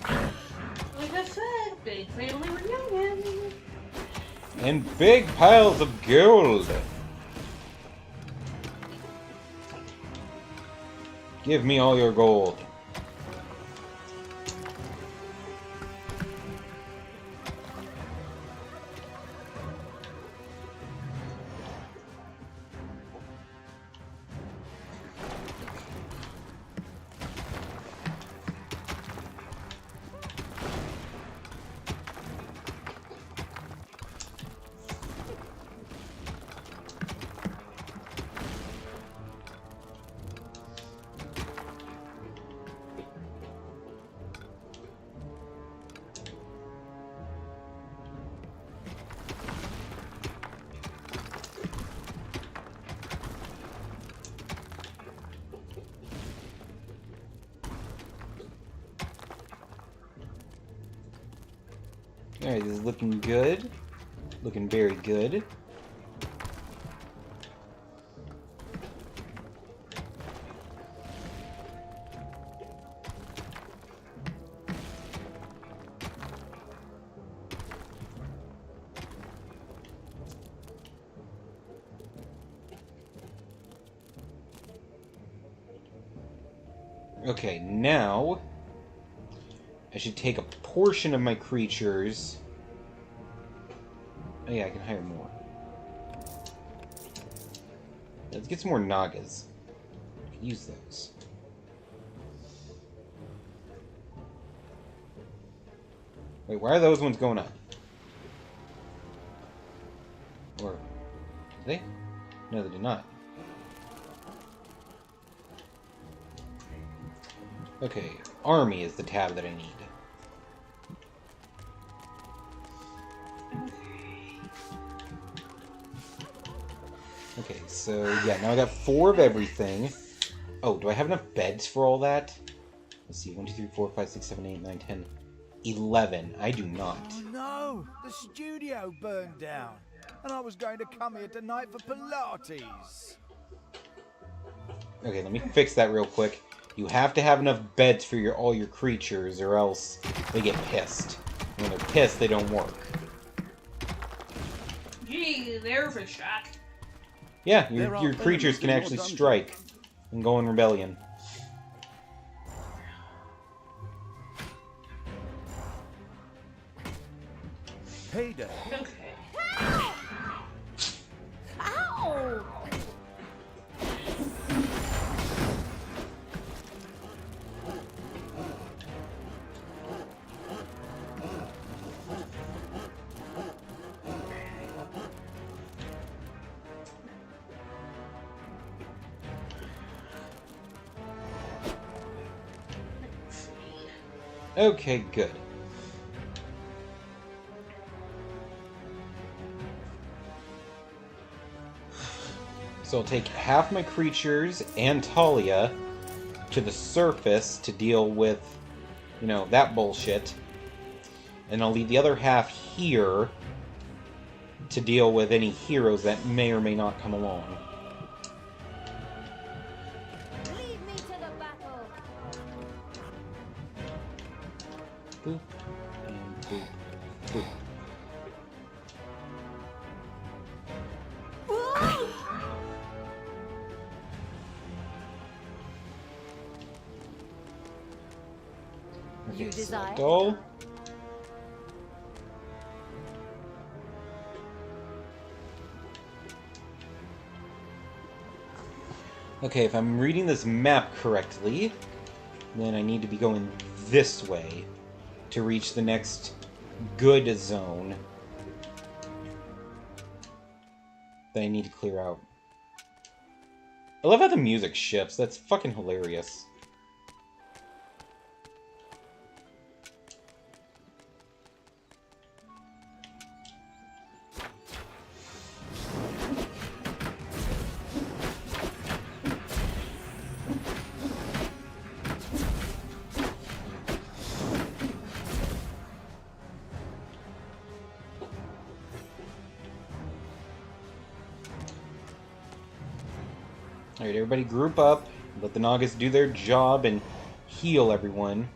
Like I said, big family reunion. And big piles of gold. Give me all your gold. Alright, this is looking good. Looking very good. Okay, now I should take a portion of my creatures. Oh yeah, I can hire more. Let's get some more Nagas. Could use those. Wait, why are those ones going up? Or did they? No, they did not. Okay, Army is the tab that I need. Okay, so yeah, now I got 4 of everything. Oh, do I have enough beds for all that? Let's see, 1, 2, 3, 4, 5, 6, 7, 8, 9, 10, 11. I do not. Oh no! The studio burned down. And I was going to come here tonight for Pilates. Okay, let me fix that real quick. You have to have enough beds for all your creatures, or else they get pissed. And when they're pissed, they don't work. Gee, there's a shock. Yeah, your creatures can actually strike and go in rebellion. Payday. Okay. Ow! Okay, good. So I'll take half my creatures and Talia to the surface to deal with, you know, that bullshit. And I'll leave the other half here to deal with any heroes that may or may not come along. Lead me to the battle. Boop. And boop. Boop. You desire? Doll. Okay, if I'm reading this map correctly, then I need to be going this way to reach the next good zone that I need to clear out. I love how the music shifts. That's fucking hilarious. Alright, everybody group up, let the Nagas do their job, and heal everyone.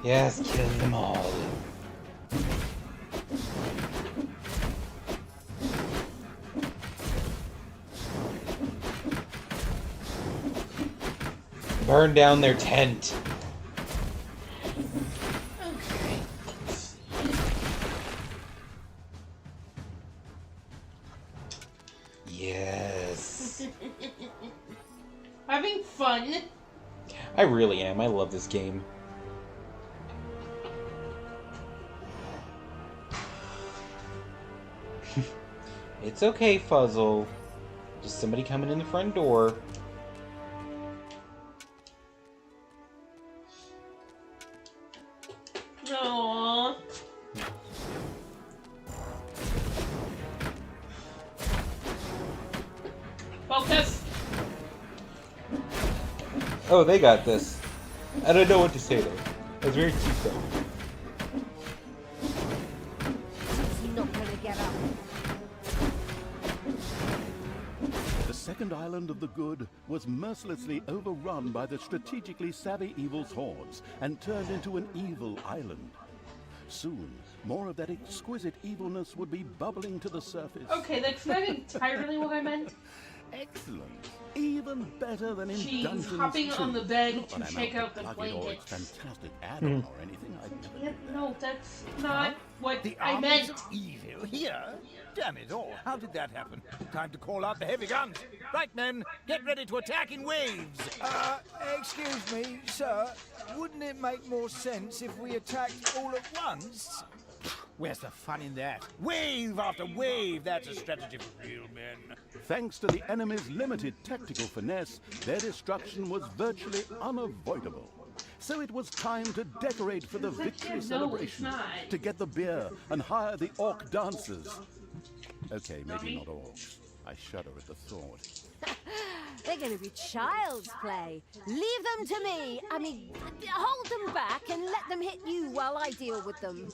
Yes, kill them all. Burn down their tent. Okay. Yes. Having fun. I really am. I love this game. It's okay, Fuzzle. Just somebody coming in the front door. Aww. Focus. Oh, they got this. I don't know what to say there. That's very cute though. He's not gonna get up. The second island of the good was mercilessly overrun by the strategically savvy evil's hordes and turned into an evil island. Soon, more of that exquisite evilness would be bubbling to the surface. Okay, that's not entirely what I meant. Excellent. Even better than in She's Dungeons hopping 2. on the bed Not to that I'm shake out the plug it or its blankets. fantastic add-on or anything. I'd never Yeah, do that. no, that's not what The I armies meant. of evil here? Damn it all, how did that happen? Time to call out the heavy guns. Right, men, get ready to attack in waves. Excuse me, sir. Wouldn't it make more sense if we attacked all at once? Where's the fun in that? Wave after wave, that's a strategy for real men. Thanks to the enemy's limited tactical finesse, their destruction was virtually unavoidable. So it was time to decorate for the victory celebration, to get the beer and hire the orc dancers. Okay, maybe not orcs. I shudder at the thought. They're going to be child's play. Leave them to me. I mean, hold them back and let them hit you while I deal with them.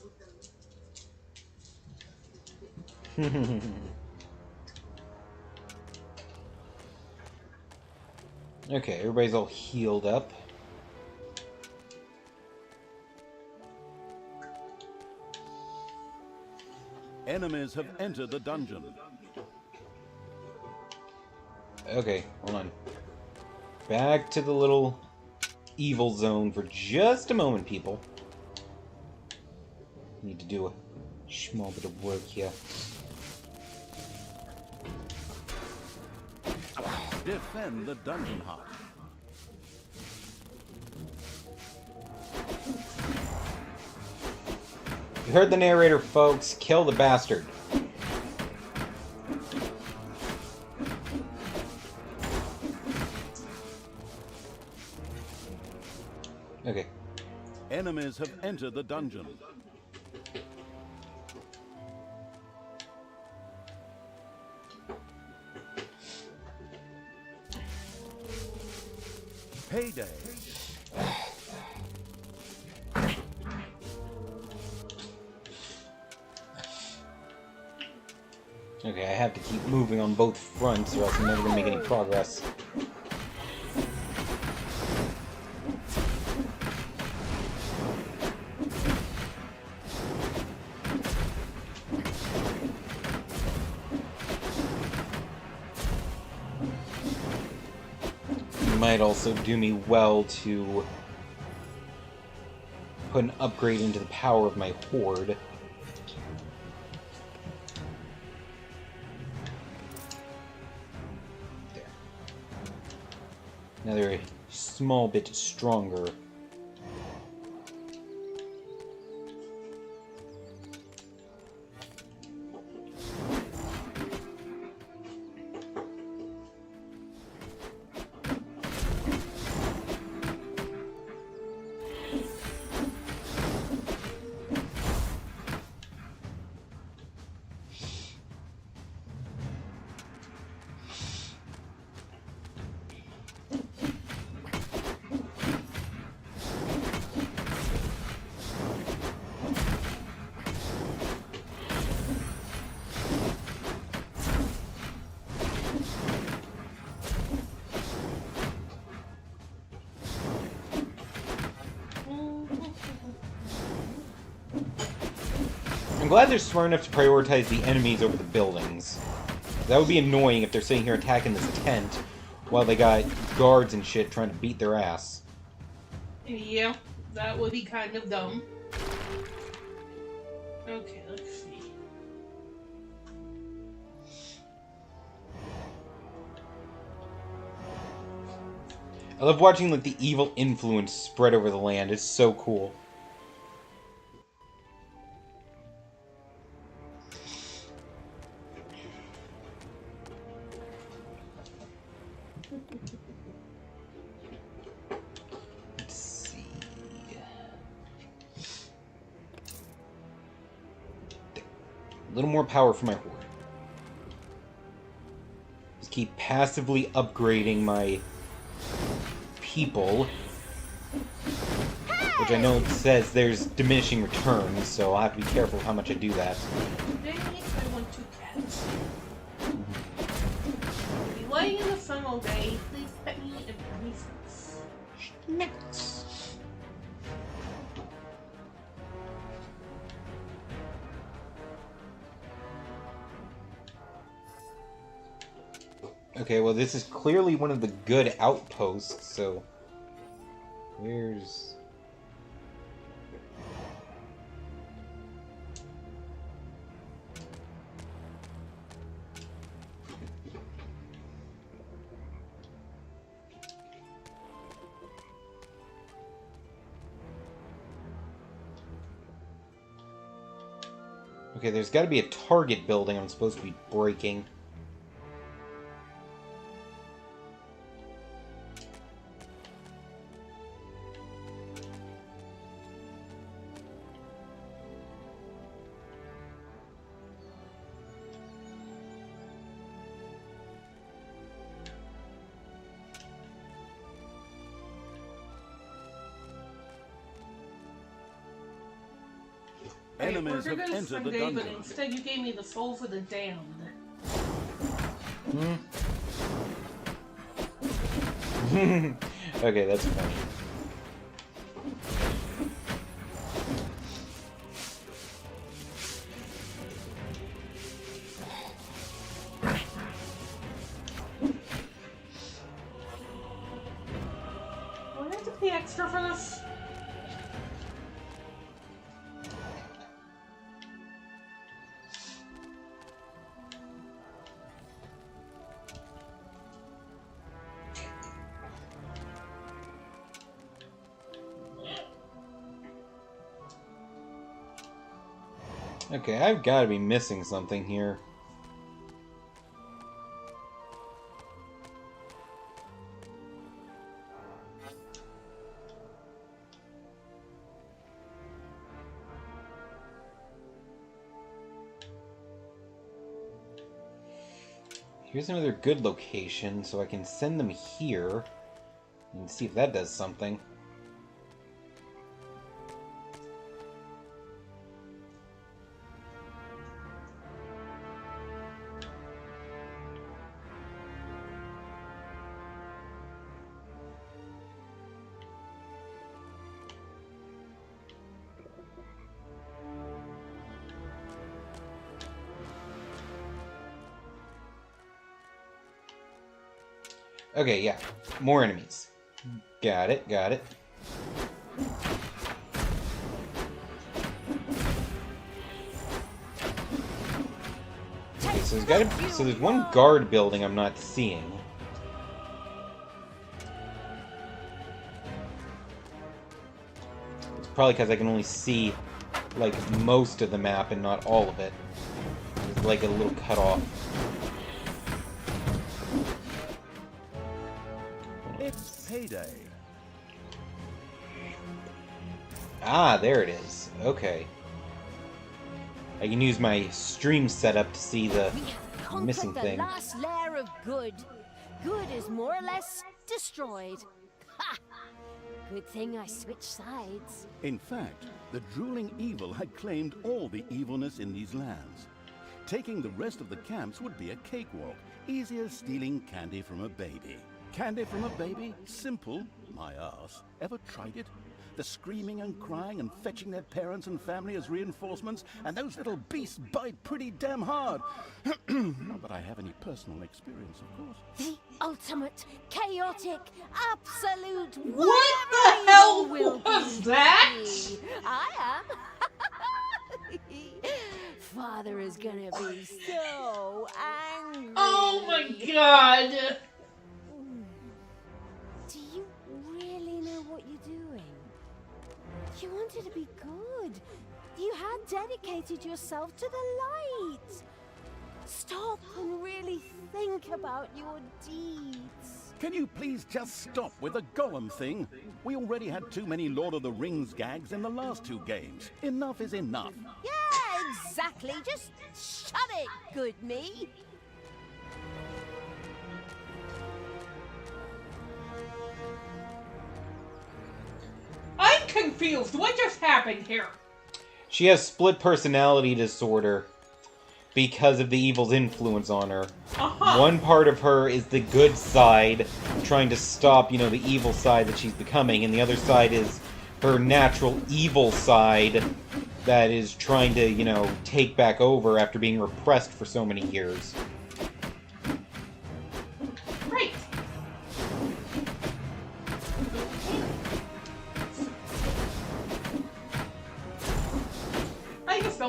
Okay, everybody's all healed up. Enemies have entered the dungeon. Okay, hold on. Back to the little evil zone for just a moment, people. Need to do a small bit of work here. Defend the dungeon heart. You heard the narrator, folks. Kill the bastard. Okay. Enemies have entered the dungeon. Payday. Okay, I have to keep moving on both fronts or else I'm never gonna make any progress. It might also do me well to put an upgrade into the power of my horde. Now they're a small bit stronger. I'm glad they're smart enough to prioritize the enemies over the buildings. That would be annoying if they're sitting here attacking this tent while they got guards and shit trying to beat their ass. Yeah, that would be kind of dumb. Okay, let's see. I love watching like the evil influence spread over the land. It's so cool. Let's see. A little more power for my horde. Just keep passively upgrading my people, which I know it says there's diminishing returns, so I'll have to be careful how much I do that. Today I want 2 cats. Be laying in the sun all day. Please pet me and bring me fruits. Schnicks. Okay, well this is clearly one of the good outposts, so... Where's... Okay, there's got to be a target building I'm supposed to be breaking. Enemies We're have gonna entered spend the day, but dungeon. instead you gave me the soul for the damned. Okay, that's funny. Do I have to pay extra for this? Okay, I've got to be missing something here. Here's another good location, so I can send them here and see if that does something. Okay, yeah. More enemies. Got it, got it. Okay, so there's one guard building I'm not seeing. It's probably because I can only see, like, most of the map and not all of it. There's, like, a little cutoff. It's payday. Ah, there it is. Okay. I can use my stream setup to see the missing the thing. last layer of good. Good is more or less destroyed. Ha! Good thing I switched sides. In fact, the drooling evil had claimed all the evilness in these lands. Taking the rest of the camps would be a cakewalk, easy as stealing candy from a baby. Candy from a baby? Simple. My ass. Ever tried it? The screaming and crying and fetching their parents and family as reinforcements, and those little beasts bite pretty damn hard. Not that I have any personal experience, of course. The ultimate, chaotic, absolute. What the hell will was that? I am. Father is gonna be so angry. Oh my god! Do you really know what you're doing? You wanted to be good. You had dedicated yourself to the light. Stop and really think about your deeds. Can you please just stop with the golem thing? We already had too many Lord of the Rings gags in the last two games. Enough is enough. Yeah, exactly. Just shut it, good me. I'm confused. What just happened here? She has split personality disorder because of the evil's influence on her. One part of her is the good side, trying to stop, the evil side that she's becoming, and the other side is her natural evil side that is trying to, take back over after being repressed for so many years.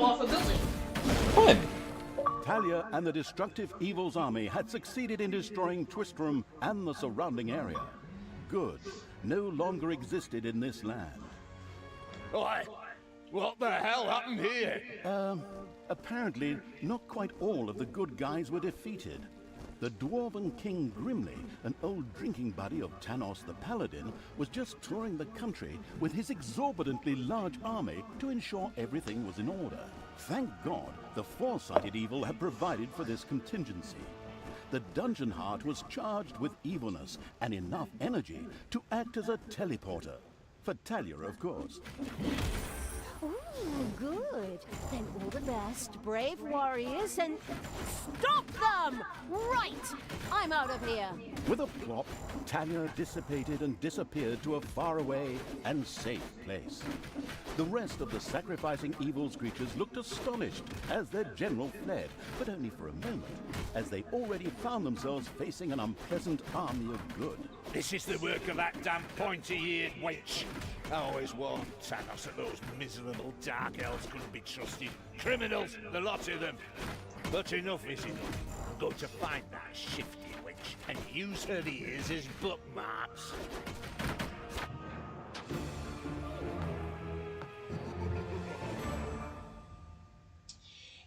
fell off a building. Fun. Talia and the destructive Evil's army had succeeded in destroying Twistrum and the surrounding area. Good no longer existed in this land. Oi, what the hell happened here? Apparently, not quite all of the good guys were defeated. The Dwarven King Grimly, an old drinking buddy of Tanos the Paladin, was just touring the country with his exorbitantly large army to ensure everything was in order. Thank God, the Foresighted Evil had provided for this contingency. The Dungeon Heart was charged with evilness and enough energy to act as a teleporter. For Talia, of course. Ooh, good. Then all the best, brave warriors, and stop them! Right! I'm out of here. With a plop, Talia dissipated and disappeared to a faraway and safe place. The rest of the sacrificing Evil's creatures looked astonished as their general fled, but only for a moment, as they already found themselves facing an unpleasant army of good. This is the work of that damn pointy-eared wench. I always warned Tanos that those miserable dark elves couldn't be trusted. Criminals, the lot of them. But enough is enough. I'm going to find that shifty wench and use her ears as bookmarks.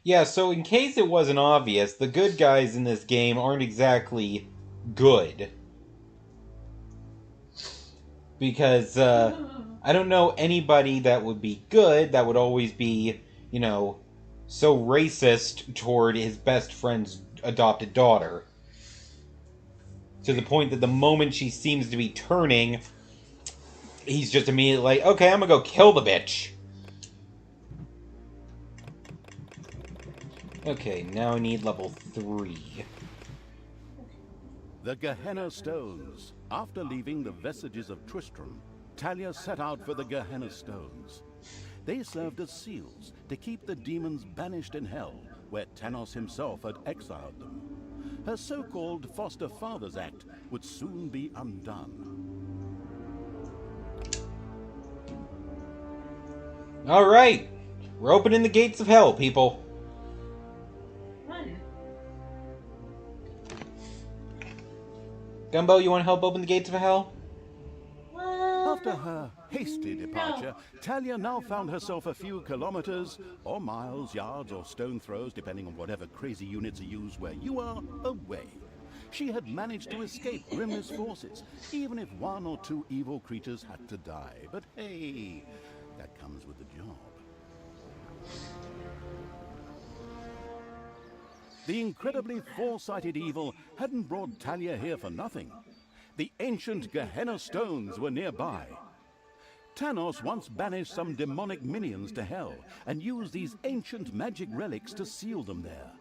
Yeah, so in case it wasn't obvious, the good guys in this game aren't exactly good. Because, I don't know anybody that would be good that would always be, you know, so racist toward his best friend's adopted daughter. To the point that the moment she seems to be turning, he's just immediately like, okay, I'm gonna go kill the bitch. Okay, now I need level 3. The Gehenna Stones. After leaving the vestiges of Tristram, Talia set out for the Gehenna Stones. They served as seals to keep the demons banished in hell, where Tanos himself had exiled them. Her so-called Foster Fathers Act would soon be undone. Alright, we're opening the gates of hell, people. Gumbo, you want to help open the gates of hell? After her hasty departure, Talia now found herself a few kilometers, or miles, yards, or stone throws, depending on whatever crazy units are used where you are, away. She had managed to escape Grimly's forces, even if 1 or 2 evil creatures had to die. But hey, that comes with the job. The incredibly foresighted Evil hadn't brought Talia here for nothing. The ancient Gehenna Stones were nearby. Tanos once banished some demonic minions to hell and used these ancient magic relics to seal them there.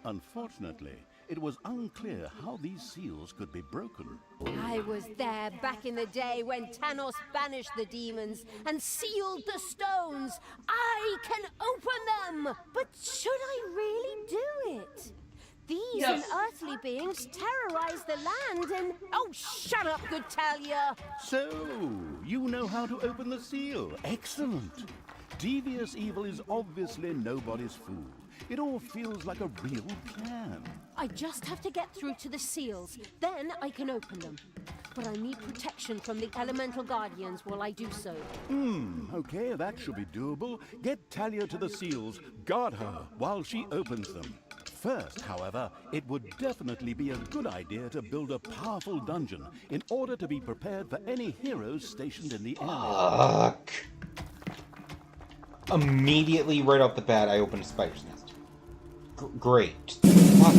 Unfortunately, it was unclear how these seals could be broken. I was there back in the day when Tanos banished the demons and sealed the stones. I can open them! But should I really do it? These unearthly beings terrorize the land and... Oh, shut up, good Talia! So, you know how to open the seal. Excellent. Devious Evil is obviously nobody's fool. It all feels like a real plan. I just have to get through to the seals. Then I can open them. But I need protection from the elemental guardians while I do so. Okay, that should be doable. Get Talia to the seals. Guard her while she opens them. First, however, it would definitely be a good idea to build a powerful dungeon in order to be prepared for any heroes stationed in the area. Fuck. Immediately, right off the bat, I opened a spider's nest. Great. Fuck.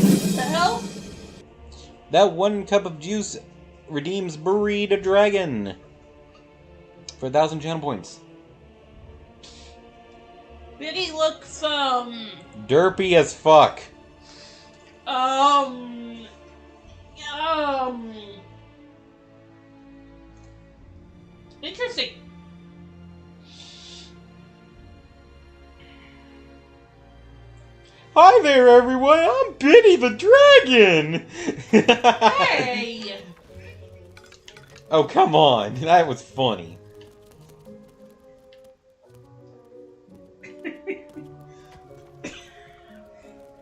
What the hell? That 1 cup of juice redeems Buried a Dragon for 1,000 channel points. Biddy looks, derpy as fuck. Interesting. Hi there, everyone. I'm Biddy the Dragon. Hey. Oh, come on. That was funny.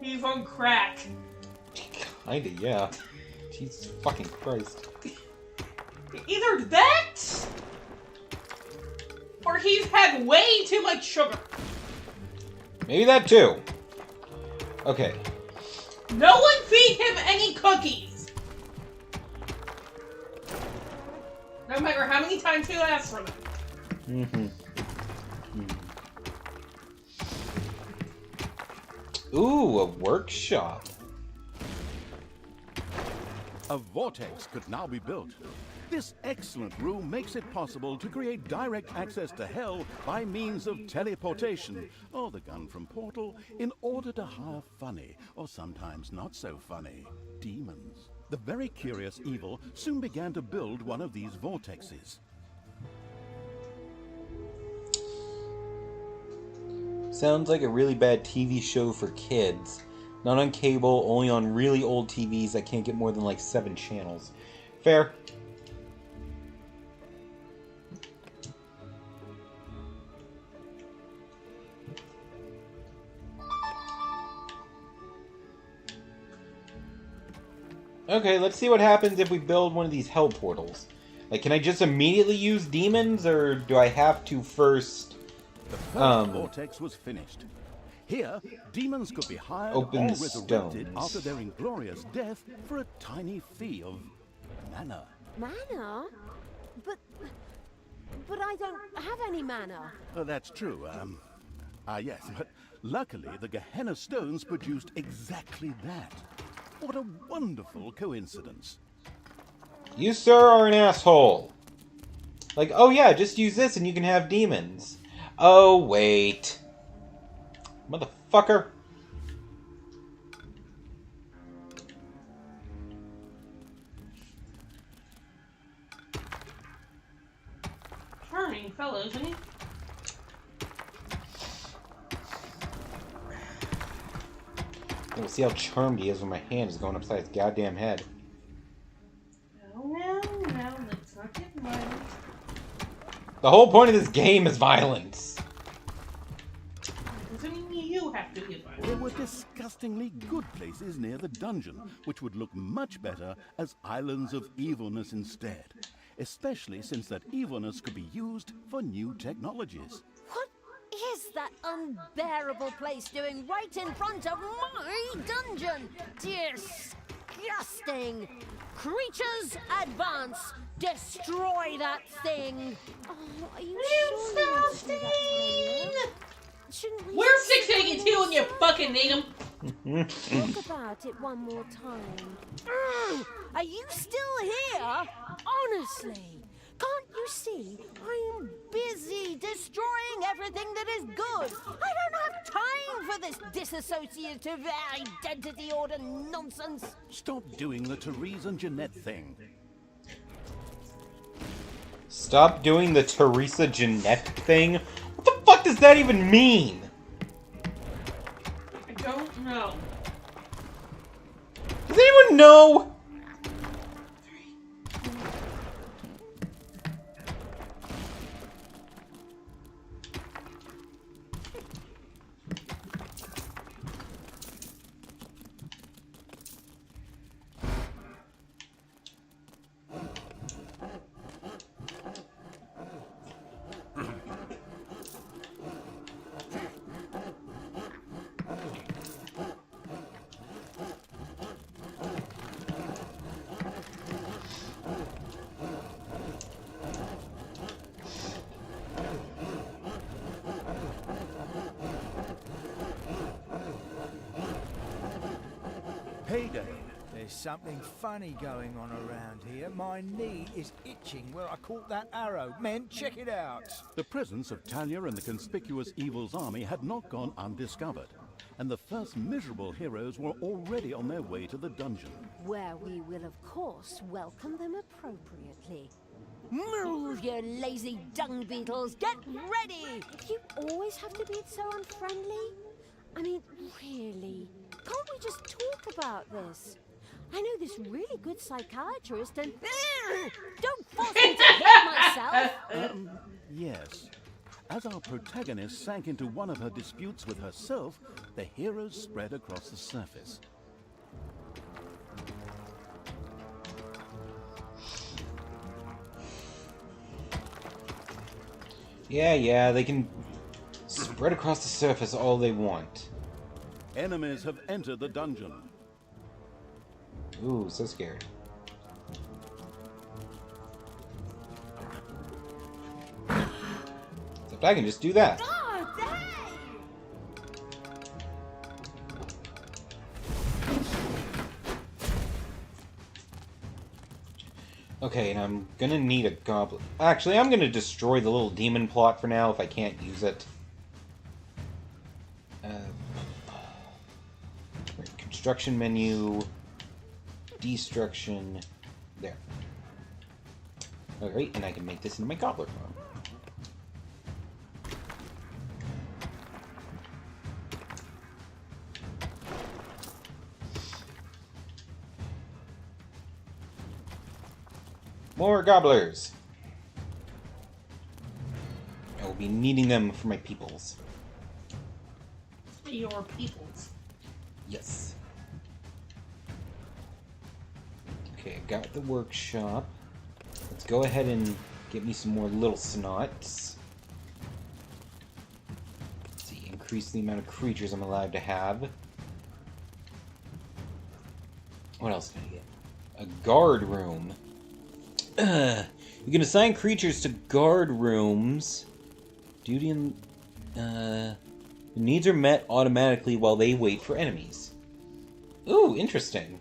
He's on crack. Kinda, yeah. Jesus fucking Christ. Either that, or he's had way too much sugar. Maybe that too. Okay. No one feed him any cookies. No matter how many times he asks for them. Mm-hmm. Ooh, a workshop. A vortex could now be built. This excellent room makes it possible to create direct access to Hell by means of teleportation, or the gun from Portal, in order to hire funny, or sometimes not so funny, demons. The very curious Evil soon began to build one of these vortexes. Sounds like a really bad TV show for kids. Not on cable, only on really old TVs that can't get more than like 7 channels. Fair. Okay, let's see what happens if we build one of these hell portals. Like, can I just immediately use demons, or do I have to first... The first vortex was finished. Here, demons could be hired or Open resurrected stones. after their inglorious death for a tiny fee of mana. Mana? But I don't have any mana. That's true. Yes, but luckily the Gehenna stones produced exactly that. What a wonderful coincidence. You, sir, are an asshole. Like, oh yeah, just use this and you can have demons. Oh, wait. Motherfucker. Charming fellow, isn't he? We'll see how charmed he is when my hand is going upside his goddamn head. No, let's not get violent. The whole point of this game is violence. Doesn't mean you have to get violent. There were disgustingly good places near the dungeon, which would look much better as islands of evilness instead. Especially since that evilness could be used for new technologies. What is that unbearable place doing right in front of my dungeon? Disgusting! Creatures, advance! Destroy that thing! Oh, are you sure you want to do that, Shouldn't we We're fixating it too, and you fucking need him. talk about it one more time? Are you still here? Honestly, can't you see I'm busy destroying everything that is good? I don't have time for this dissociative identity order nonsense. Stop doing the Therese and Jeanette thing. Stop doing the Teresa Jeanette thing? What the fuck does that even mean? I don't know. Does anyone know? Payday. There's something funny going on around here. My knee is itching where I caught that arrow. Men, check it out. The presence of Talia and the conspicuous Evil's army had not gone undiscovered, and the first miserable heroes were already on their way to the dungeon. Where we will, of course, welcome them appropriately. Move, you lazy dung beetles! Get ready! You always have to be so unfriendly? I mean, really? Can't we just talk about this? I know this really good psychiatrist and... Don't force me to hurt myself! Yes. As our protagonist sank into one of her disputes with herself, the heroes spread across the surface. Yeah, they can spread across the surface all they want. Enemies have entered the dungeon. Ooh, so scared. Except I can just do that. Okay, and I'm gonna need a goblin. Actually, I'm gonna destroy the little demon plot for now if I can't use it. Construction menu, destruction, there. Alright, and I can make this into my gobbler farm. More gobblers! I will be needing them for my peoples. Your peoples. Yes. Okay, I got the workshop. Let's go ahead and get me some more little snots. Let's see, increase the amount of creatures I'm allowed to have. What else can I get? A guard room. You can assign creatures to guard rooms. Duty and the needs are met automatically while they wait for enemies. Ooh, interesting.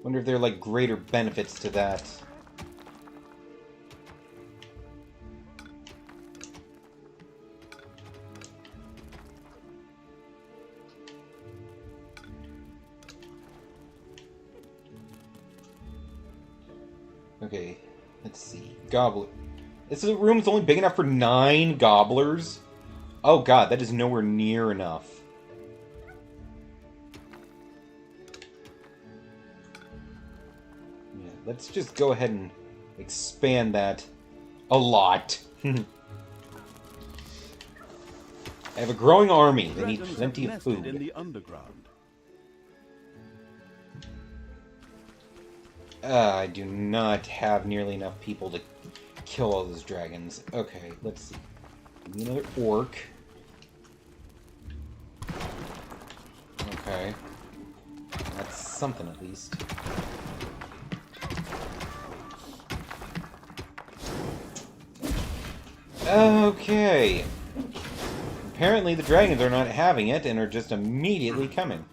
Wonder if there are like greater benefits to that. Okay, let's see. Gobbler. This room's only big enough for 9 gobblers? Oh god, that is nowhere near enough. Yeah, let's just go ahead and expand that a lot. I have a growing army. They need plenty of food. In the underground. I do not have nearly enough people to kill all those dragons. Okay, let's see. Give me another orc. Okay. That's something at least. Okay. Apparently the dragons are not having it and are just immediately coming.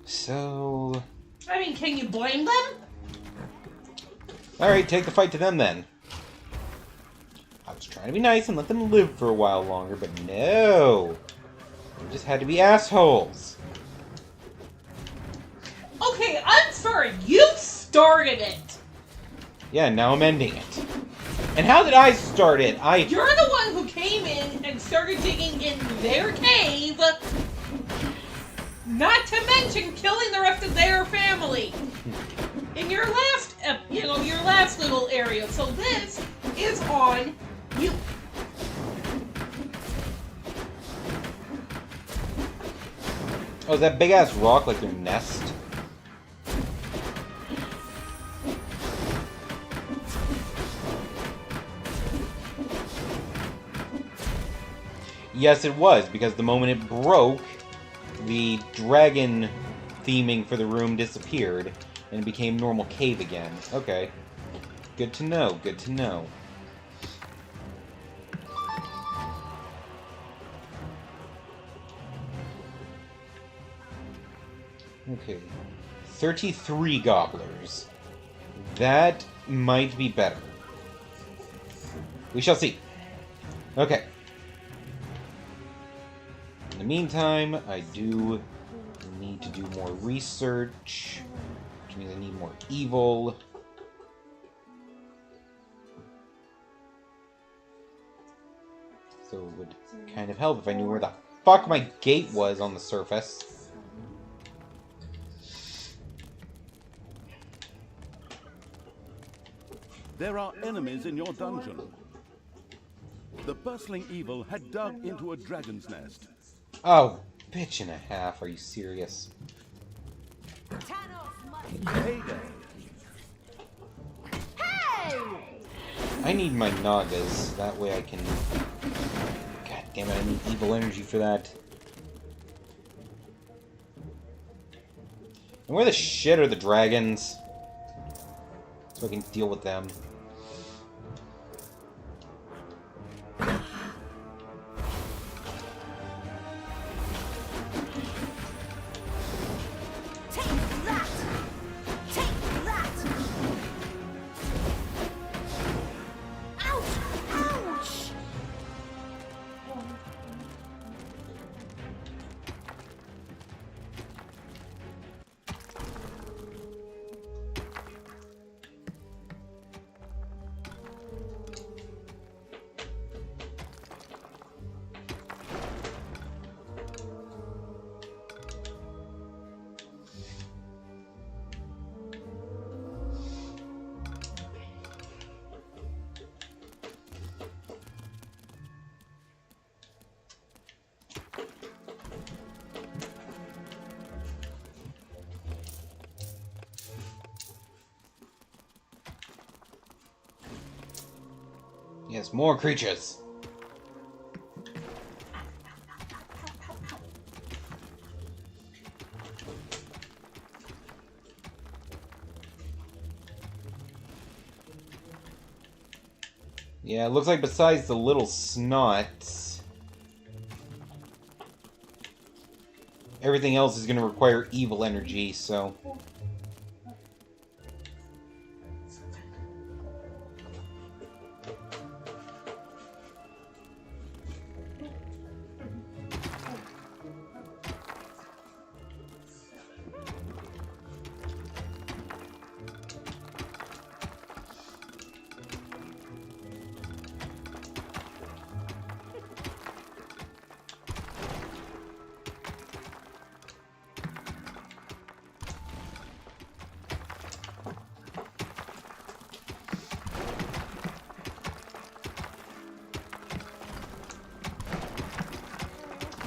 So... I mean, can you blame them? Alright, take the fight to them then. I was trying to be nice and let them live for a while longer, but no! They just had to be assholes. Okay, I'm sorry. You started it. Yeah, now I'm ending it. And how did I start it? You're the one who came in and started digging in their cave. Not to mention killing the rest of their family. In your last, your last little area. So this is on you. Oh, is that big-ass rock like their nest? Yes, it was, because the moment it broke, the dragon theming for the room disappeared, and it became normal cave again. Okay. Good to know, good to know. Okay. 33 gobblers. That might be better. We shall see. Okay. In the meantime, I do need to do more research, which means I need more evil. So it would kind of help if I knew where the fuck my gate was on the surface. There are enemies in your dungeon. The bustling evil had dug into a dragon's nest. Oh, bitch and a half. Are you serious? Hey! I need my Nagas. That way I can... God damn it, I need evil energy for that. And where the shit are the dragons? So I can deal with them. Yes, more creatures. Yeah, it looks like besides the little snot, everything else is going to require evil energy, so...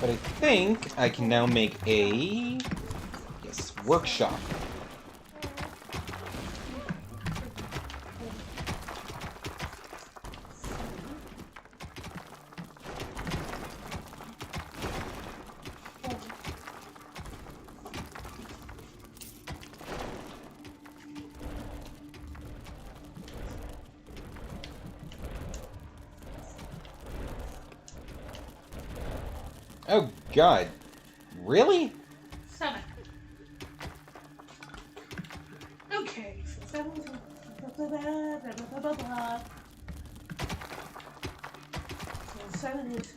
But I think I can now make a... yes, workshop. Oh, God. Really? 7. Okay, so 7. So 7 is...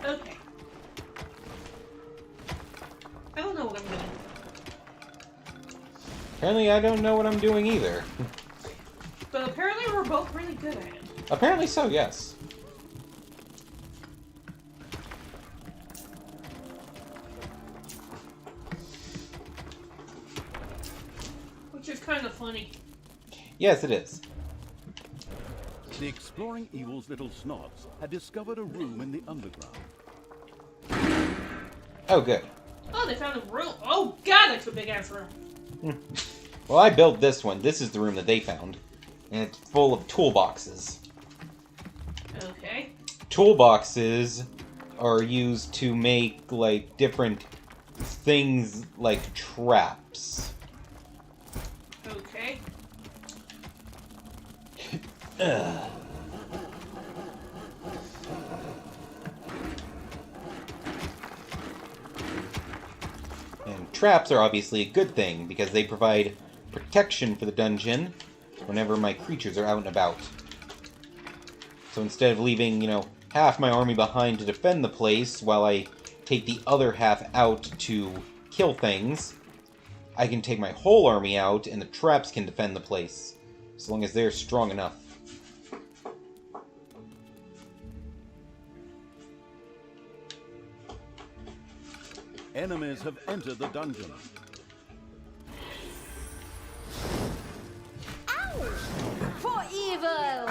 Okay. I don't know what I'm doing. Apparently I don't know what I'm doing either. But apparently we're both really good at it. Apparently so, yes. Which is kind of funny. Yes, it is. The exploring evil's little snots had discovered a room in the underground. Oh, good. Oh, they found a room. Oh, God, that's a big-ass room. Well, I built this one. This is the room that they found. And it's full of toolboxes. Okay. Toolboxes are used to make, like, different things like traps. Okay. And traps are obviously a good thing, because they provide protection for the dungeon whenever my creatures are out and about. So instead of leaving, you know, half my army behind to defend the place while I take the other half out to kill things, I can take my whole army out and the traps can defend the place, as long as they're strong enough. Enemies have entered the dungeon. Ow! For evil!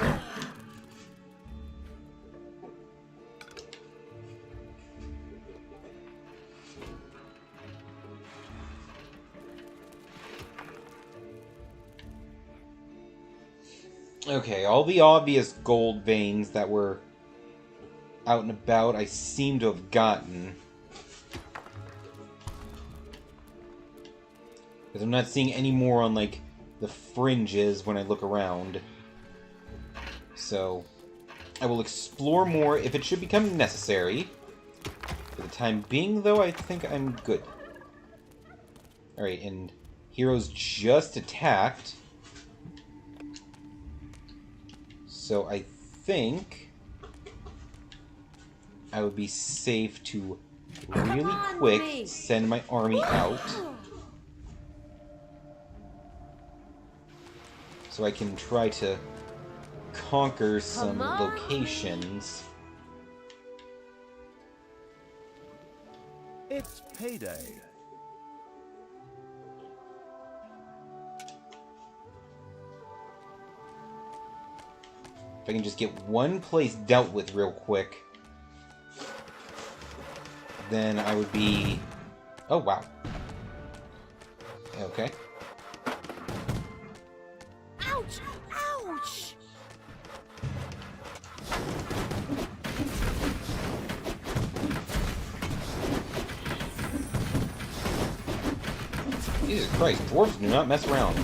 Okay, all the obvious gold veins that were out and about, I seem to have gotten. Because I'm not seeing any more on, like, the fringes when I look around. So, I will explore more if it should become necessary. For the time being, though, I think I'm good. Alright, and heroes just attacked. So I think I would be safe to really quick send my army out. So I can try to conquer some locations. It's payday. If I can just get one place dealt with real quick, then I would be... Oh, wow. Okay. Ouch! Ouch! Jesus Christ, dwarves do not mess around.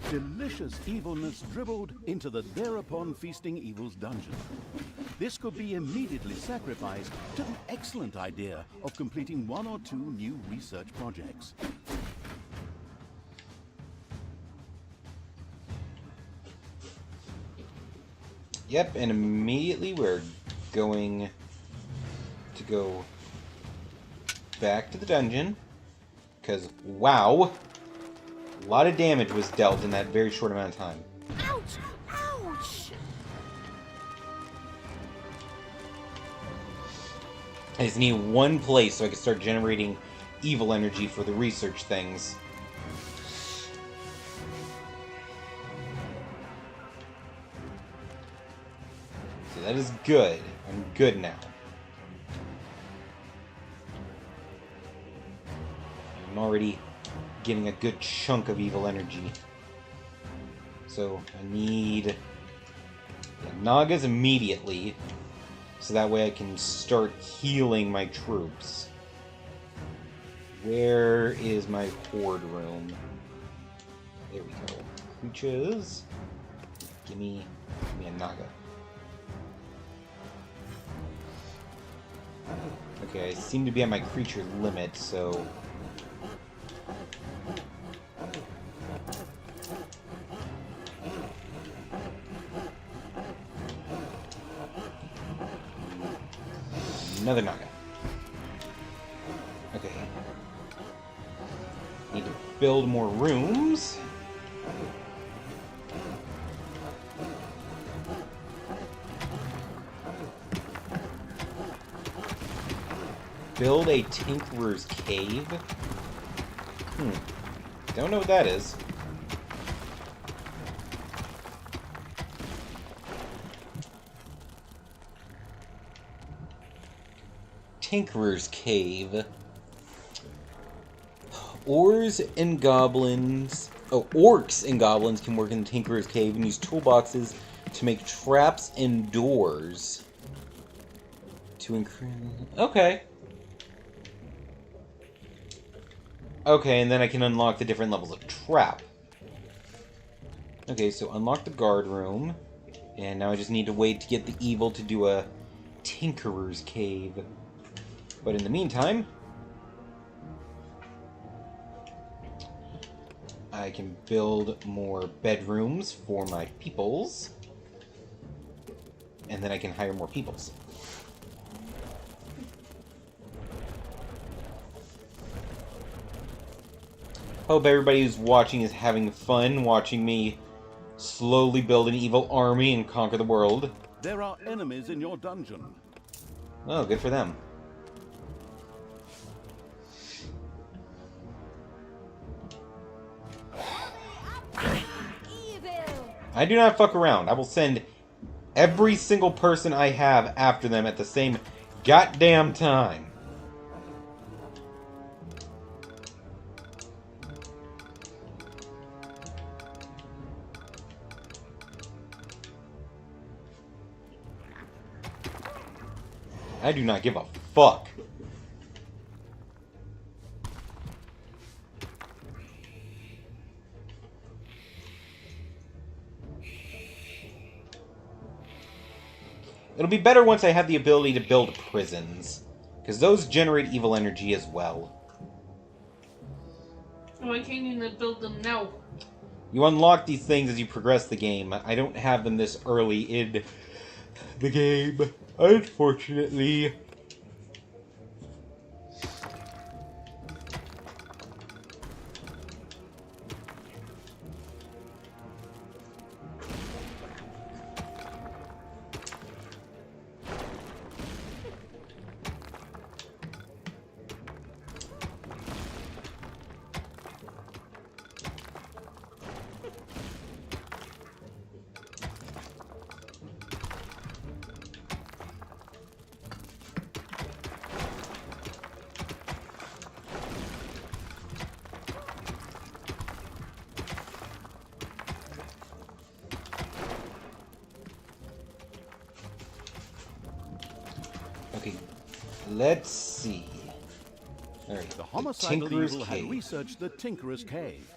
Delicious evilness dribbled into the thereupon feasting evil's dungeon. This could be immediately sacrificed to the excellent idea of completing 1 or 2 new research projects. Yep, and immediately we're going to go back to the dungeon. Because, wow, a lot of damage was dealt in that very short amount of time. Ouch! Ouch! I just need one place so I can start generating evil energy for the research things. So that is good. I'm good now. I'm already getting a good chunk of evil energy. So I need Nagas immediately, so that way I can start healing my troops. Where is my horde room? There we go. Creatures. Give me a Naga. Okay, I seem to be at my creature limit, so... Another Naga. Okay. Need to build more rooms. Build a Tinkerer's Cave. Don't know what that is. Tinkerer's Cave. Orcs and goblins can work in the Tinkerer's Cave and use toolboxes to make traps and doors. To increase... Okay. Okay, and then I can unlock the different levels of trap. Okay, so unlock the guard room. And now I just need to wait to get the evil to do a Tinkerer's Cave. But in the meantime, I can build more bedrooms for my peoples. And then I can hire more peoples. Hope everybody who's watching is having fun watching me slowly build an evil army and conquer the world. There are enemies in your dungeon. Oh, good for them. I do not fuck around. I will send every single person I have after them at the same goddamn time. I do not give a fuck. It'll be better once I have the ability to build prisons, because those generate evil energy as well. Why can't you build them now? You unlock these things as you progress the game. I don't have them this early in the game, unfortunately. Okay, let's see. Alright, The homicidal Tinkerer's evil had Cave. researched the Tinkerer's Cave.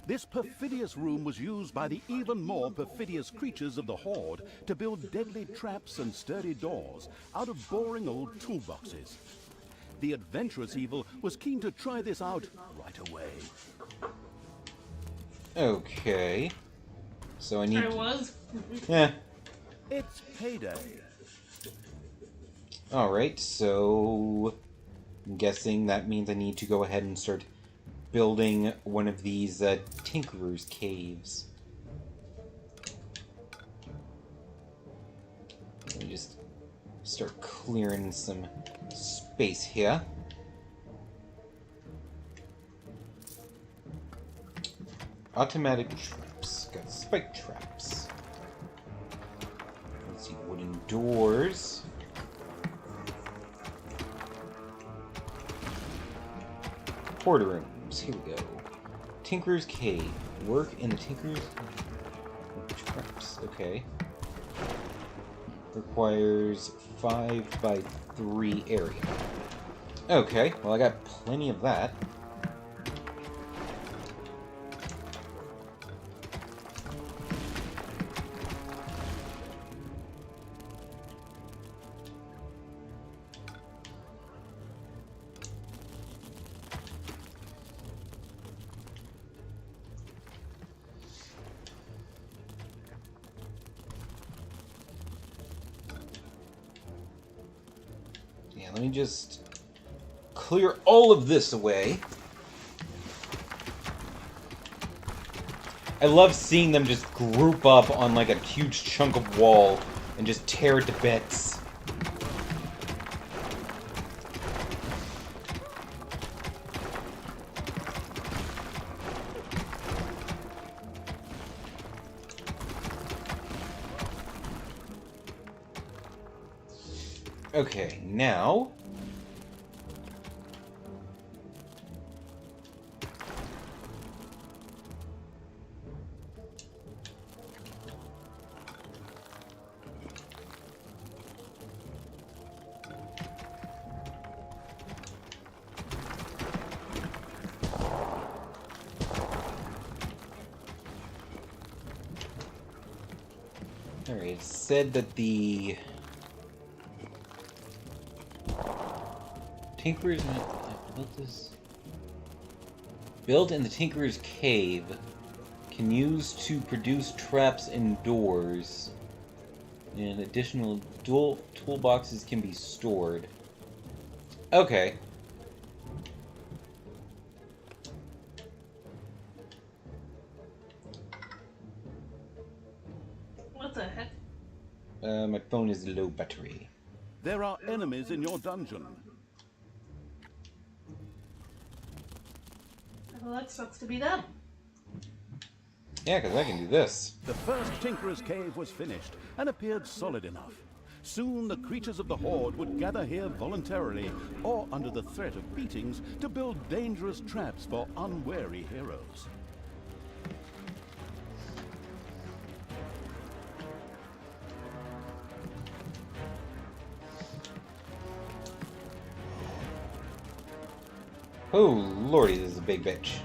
This perfidious room was used by the even more perfidious creatures of the Horde to build deadly traps and sturdy doors out of boring old toolboxes. The adventurous evil was keen to try this out right away. Okay. So I need... I was. Yeah. It's payday. Alright, so... I'm guessing that means I need to go ahead and start building one of these Tinkerer's Caves. Let me just start clearing some space here. Automatic traps. Got spike traps. Let's see, wooden doors. Hoarder rooms. Here we go. Tinkerer's Cave. Work in the Tinkerer's traps. Okay. Requires 5 by 3 area. Okay, well I got plenty of that. Yeah, let me just clear all of this away. I love seeing them just group up on like a huge chunk of wall and just tear it to bits. Okay, now... Alright, it said that the... Tinkerer's... Built in the Tinkerer's Cave can use to produce traps indoors, and additional dual toolboxes can be stored. Okay. What the heck? My phone is low battery. There are enemies in your dungeon. Well, that sucks to be them. Yeah, because I can do this. The first Tinkerer's Cave was finished and appeared solid enough. Soon the creatures of the Horde would gather here voluntarily or under the threat of beatings to build dangerous traps for unwary heroes. Oh, lordy, this is a big bitch.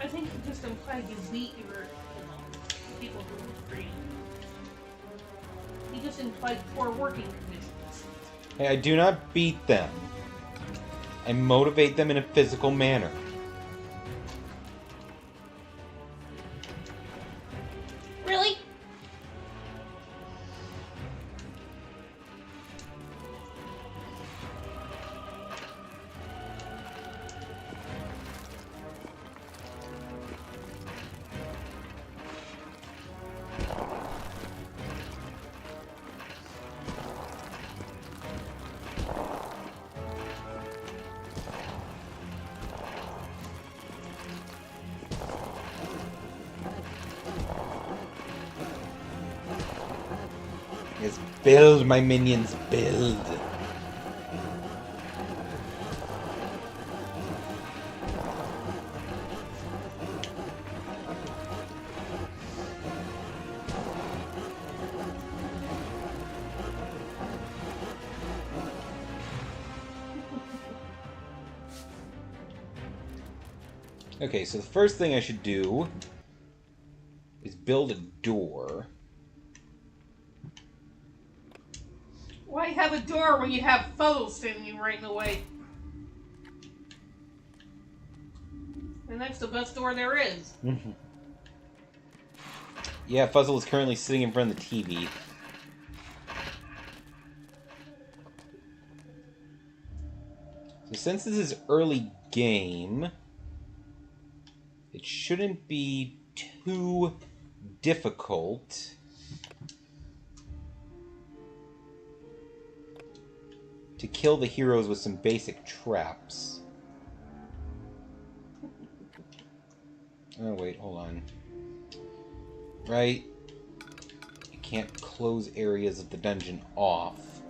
I think you just implied you beat your people who were free. You just implied poor working conditions. Hey, I do not beat them. I motivate them in a physical manner. Really? Yes, build, my minions, build. Okay, so the first thing I should do is build a door. Why have a door when you have foes standing right in the way? And that's the best door there is. Yeah, Fuzzle is currently sitting in front of the TV. So since this is early game, it shouldn't be too difficult to kill the heroes with some basic traps. Oh wait, hold on. Right? You can't close areas of the dungeon off.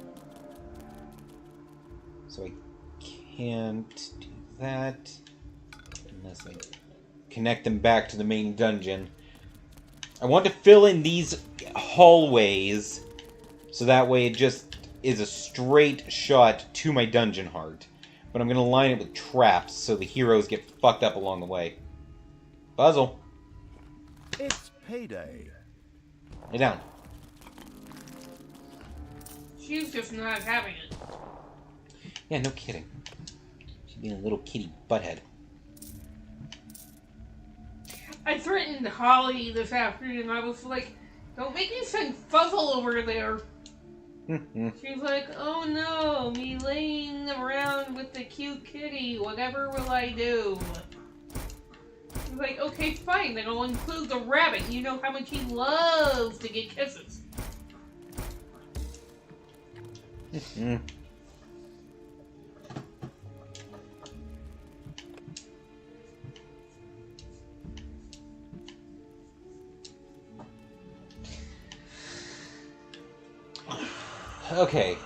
So I can't do that unless I connect them back to the main dungeon. I want to fill in these hallways so that way it just is a straight shot to my dungeon heart. But I'm going to line it with traps so the heroes get fucked up along the way. Puzzle. It's payday. Lay down. She's just not having it. Yeah, no kidding. She's being a little kitty butthead. I threatened Holly this afternoon. I was like, don't make me send Fuzzle over there. She's like, oh no, me laying around with the cute kitty. Whatever will I do? I was like, okay, fine. Then I'll include the rabbit. You know how much he loves to get kisses. Okay,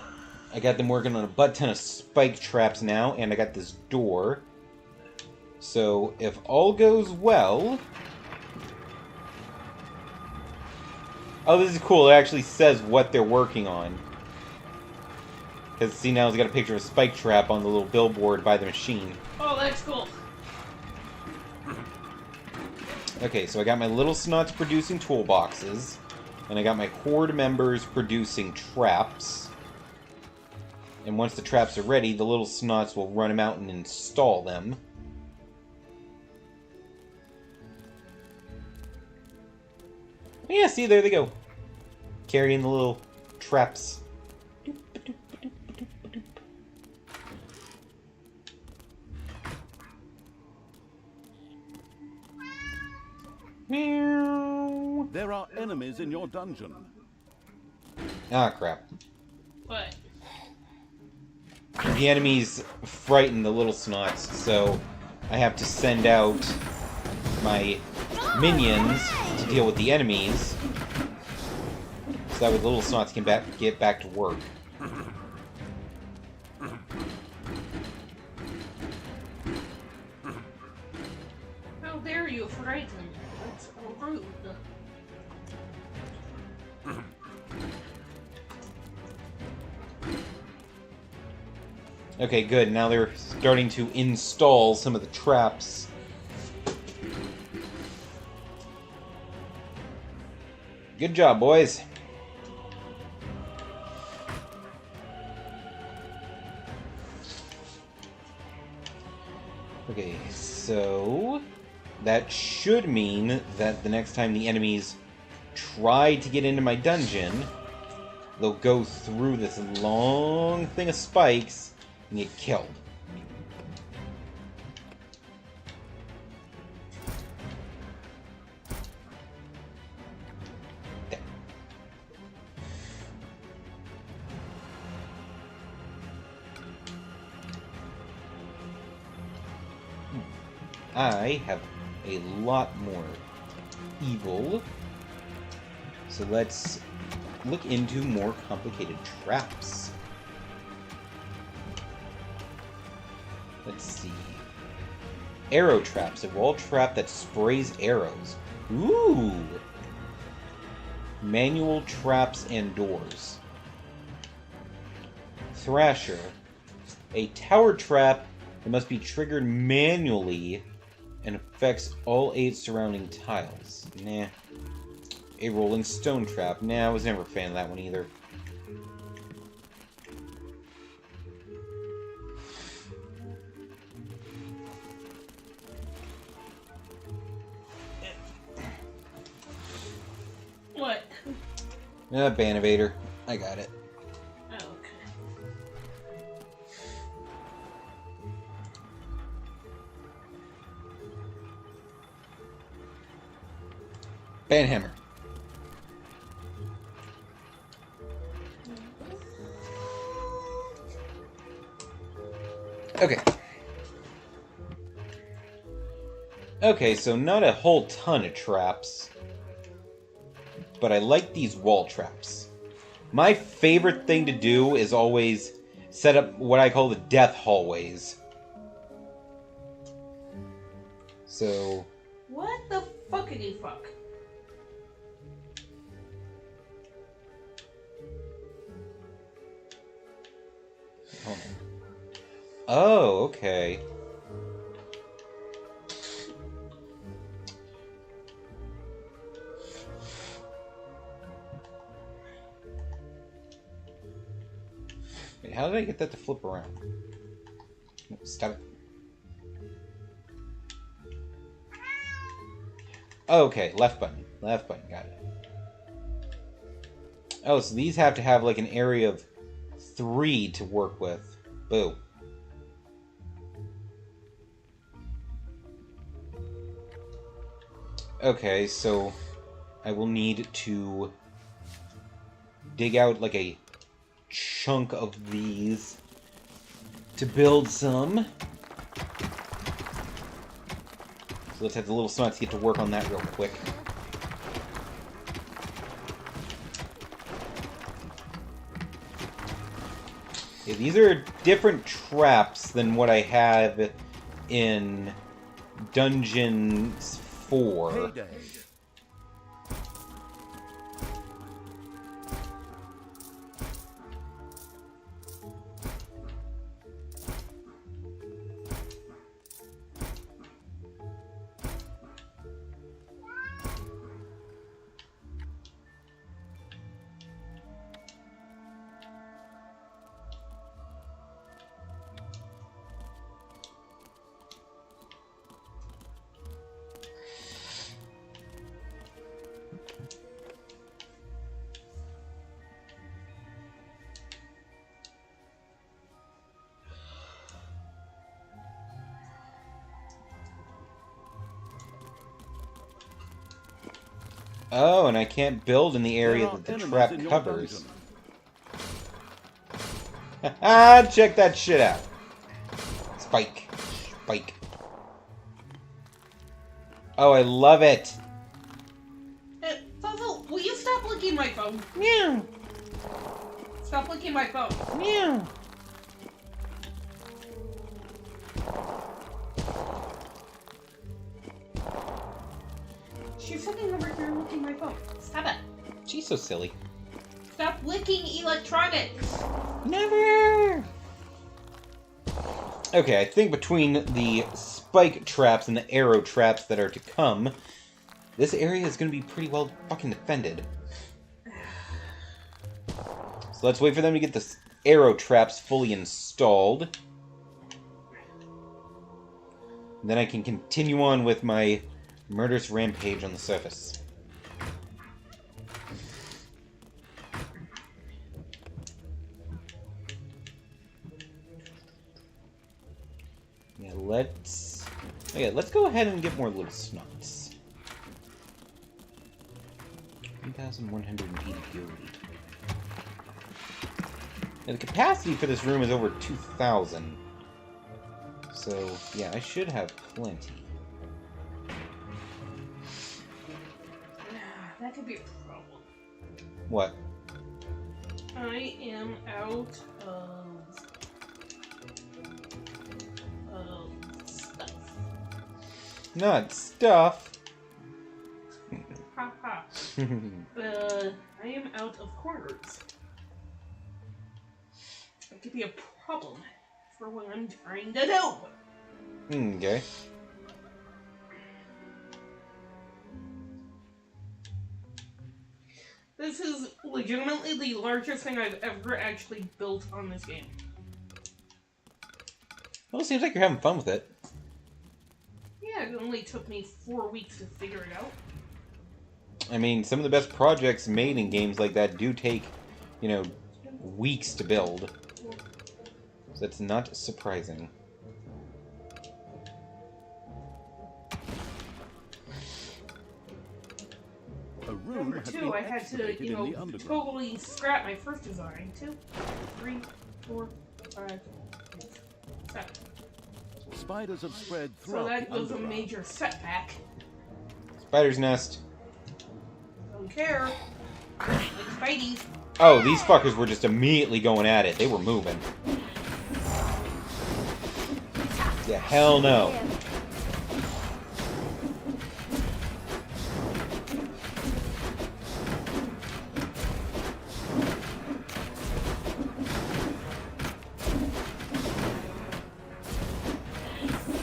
I got them working on a butt ton of spike traps now, and I got this door. So, if all goes well... Oh, this is cool. It actually says what they're working on. Because, see, now it's got a picture of a spike trap on the little billboard by the machine. Oh, that's cool. Okay, so I got my little snots producing toolboxes. And I got my Horde members producing traps. And once the traps are ready, the little snots will run them out and install them. Yeah, see, there they go. Carrying the little traps. There are enemies in your dungeon. Ah, crap. What? The enemies frighten the little snots, so I have to send out my minions to deal with the enemies, so that way the little snots can get back to work. How dare you frighten? That's rude. Okay, good. Now they're starting to install some of the traps. Good job, boys. Okay, so that should mean that the next time the enemies try to get into my dungeon, they'll go through this long thing of spikes and get killed. There. I have a lot more evil, so let's look into more complicated traps. Let's see. Arrow traps. A wall trap that sprays arrows. Ooh! Manual traps and doors. Thrasher. A tower trap that must be triggered manually and affects all 8 surrounding tiles. Nah. A rolling stone trap. Nah, I was never a fan of that one either. What? Banivator. I got it. Oh, okay. Banhammer. Okay. Okay, so not a whole ton of traps. But I like these wall traps. My favorite thing to do is always set up what I call the death hallways. So... What the fuckity fuck? Hold on. Oh, okay. Wait, how did I get that to flip around? Stop it. Okay, left button. Left button, got it. Oh, so these have to have like an area of 3 to work with. Boo. Okay, so I will need to dig out like a chunk of these to build some. So let's have the little snots get to work on that real quick. Yeah, these are different traps than what I have in Dungeons 4. Payday. Oh, and I can't build in the area that the enemies trap in your covers. dungeon. Ah, check that shit out. Spike. Spike. Oh, I love it. Fuzzle, will you stop licking my phone? Meow. Stop licking my phone. Meow. She's sitting over here licking my phone. Stop it. She's so silly. Stop licking electronics. Never! Okay, I think between the spike traps and the arrow traps that are to come, this area is going to be pretty well fucking defended. So let's wait for them to get the arrow traps fully installed. And then I can continue on with my murderous rampage on the surface. Yeah, let's go ahead and get more little snots. 1,180 gold. Now, the capacity for this room is over 2,000. So, yeah, I should have plenty. That could be a problem. What? I am out of stuff. Not stuff. Ha ha. I am out of corners. That could be a problem for what I'm trying to do. Okay. This is legitimately the largest thing I've ever actually built on this game. Well, it seems like you're having fun with it. Yeah, it only took me 4 weeks to figure it out. I mean, some of the best projects made in games like that do take, you know, weeks to build. So that's not surprising. A room Number has 2, been I had to, excavated you in the know, underground. totally scrap my first design. 2, 3, 4, 5, 6, 7. Spiders have spread So throughout that the was a underground. major setback. Spider's nest. Don't care. Like Spidey. Oh, these fuckers were just immediately going at it. They were moving. Yeah, hell no.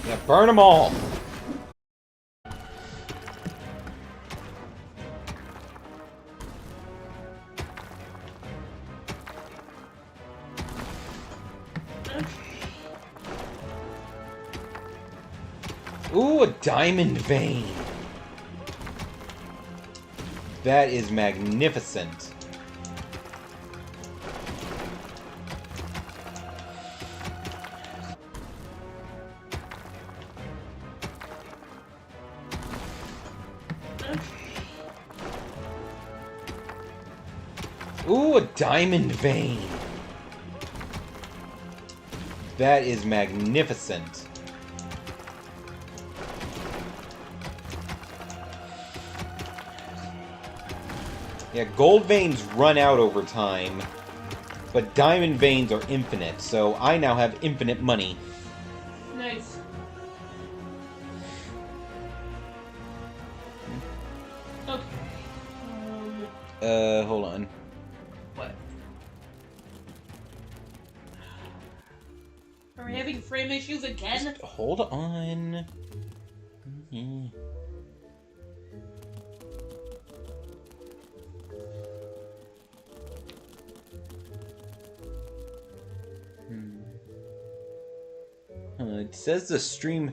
Yeah, burn them all. Ooh, a diamond vein. That is magnificent. Ooh, a diamond vein. That is magnificent. Yeah, gold veins run out over time, but diamond veins are infinite, so I now have infinite money. Nice. Okay. Hold on. What? Are we having frame issues again? Just hold on. It says the stream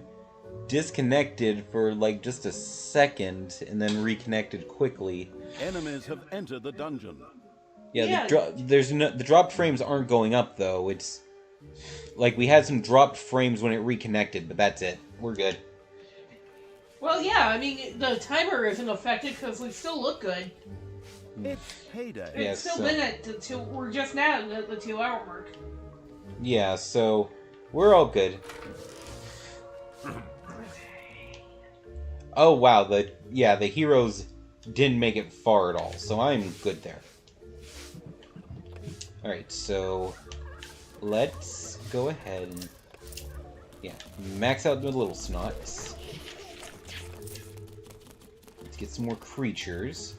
disconnected for like just a second and then reconnected quickly. Enemies have entered the dungeon. Yeah, the dropped frames aren't going up though. It's like we had some dropped frames when it reconnected, but that's it. We're good. Well, yeah, I mean, the timer isn't affected because we still look good. It's payday. It's still been at the 2, we're just now at the 2-hour mark. Yeah, so we're all good. Oh wow, the heroes didn't make it far at all, so I'm good there. Alright, so let's go ahead and max out the little snots. Let's get some more creatures.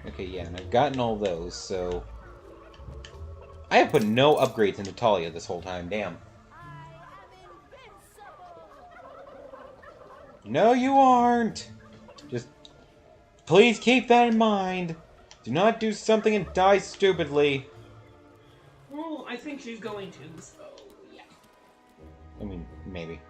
Okay, yeah, and I've gotten all those, so I have put no upgrades into Talia this whole time, damn. No, you aren't! Just please keep that in mind. Do not do something and die stupidly. Well, I think she's going to, so yeah. I mean, maybe.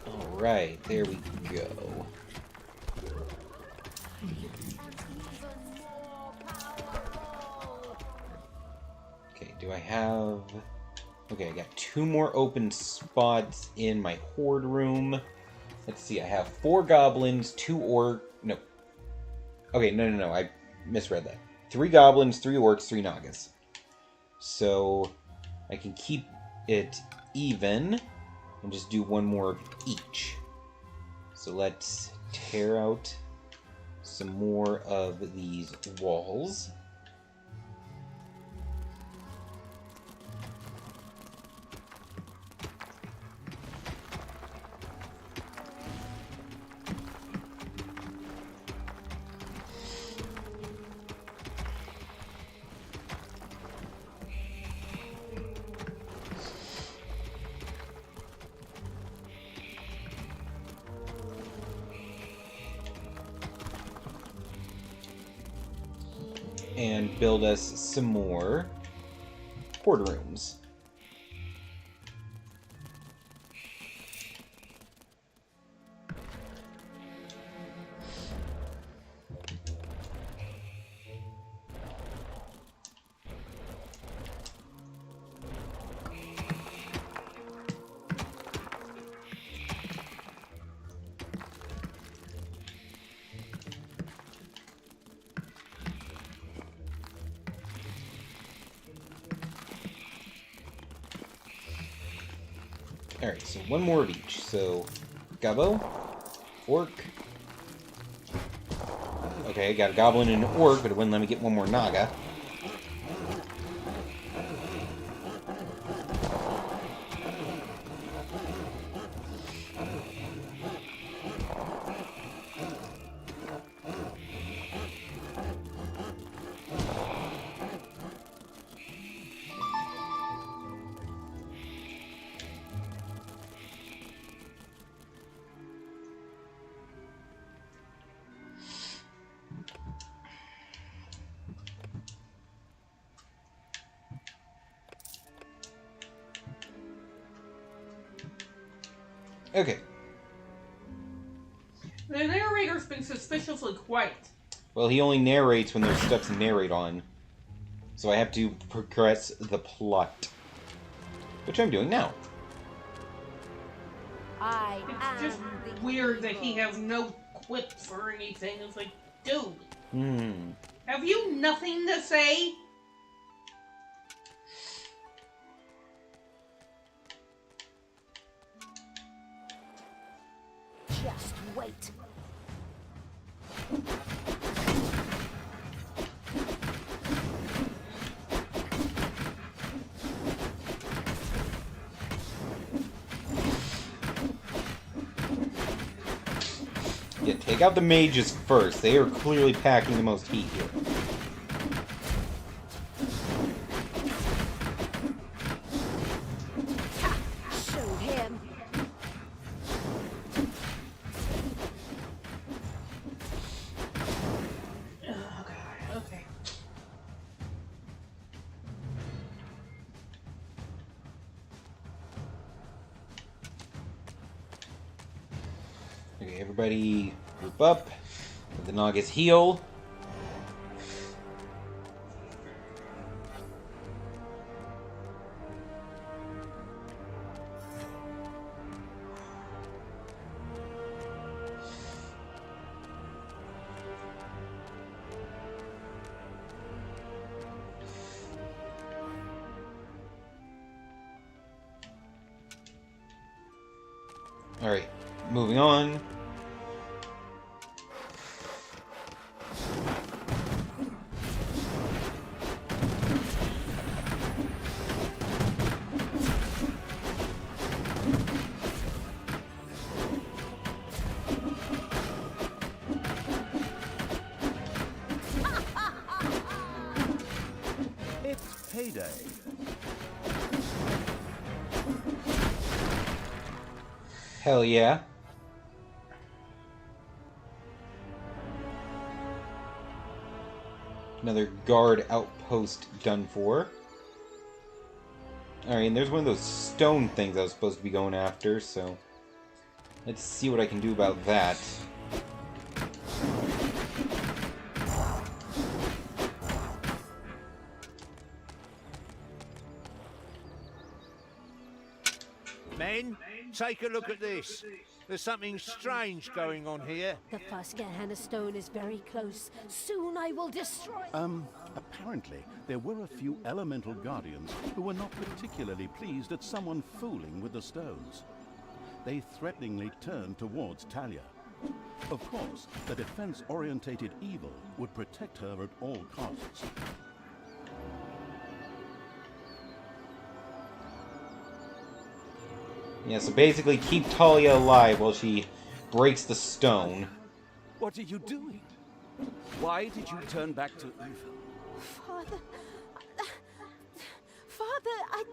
Alright, there we go. Okay, do I have... Okay, I got 2 more open spots in my horde room. Let's see, I have 4 goblins, 2 orc... No. Okay, no, I misread that. 3 goblins, 3 orcs, 3 nagas. So, I can keep it even and just do 1 more of each. So let's tear out some more of these walls. And build us some more horde rooms. Alright, so 1 more of each. So, Gobbo, Orc. Okay, got a Goblin and an Orc, but it wouldn't let me get 1 more Naga. Okay. The narrator's been suspiciously quiet. Well, he only narrates when there's stuff to narrate on. So I have to progress the plot. Which I'm doing now. It's just weird that he has no quips or anything. It's like, dude. Have you nothing to say? Just wait. Yeah, take out the mages first. They are clearly packing the most heat here. Show him. Okay. Okay, everybody group up with the Nagas heal. Alright, moving on. It's payday. Hell yeah. Another guard outpost done for. Alright, and there's one of those stone things I was supposed to be going after, so let's see what I can do about that. Men, take a look at this. There's something strange going on here. The first Gehenna stone is very close. Soon I will destroy... Apparently, there were a few elemental guardians who were not particularly pleased at someone fooling with the stones. They threateningly turned towards Talia. Of course, the defense-orientated evil would protect her at all costs. Yeah, so basically keep Talia alive while she breaks the stone. What are you doing? Why did you turn back to evil? Father... Father, I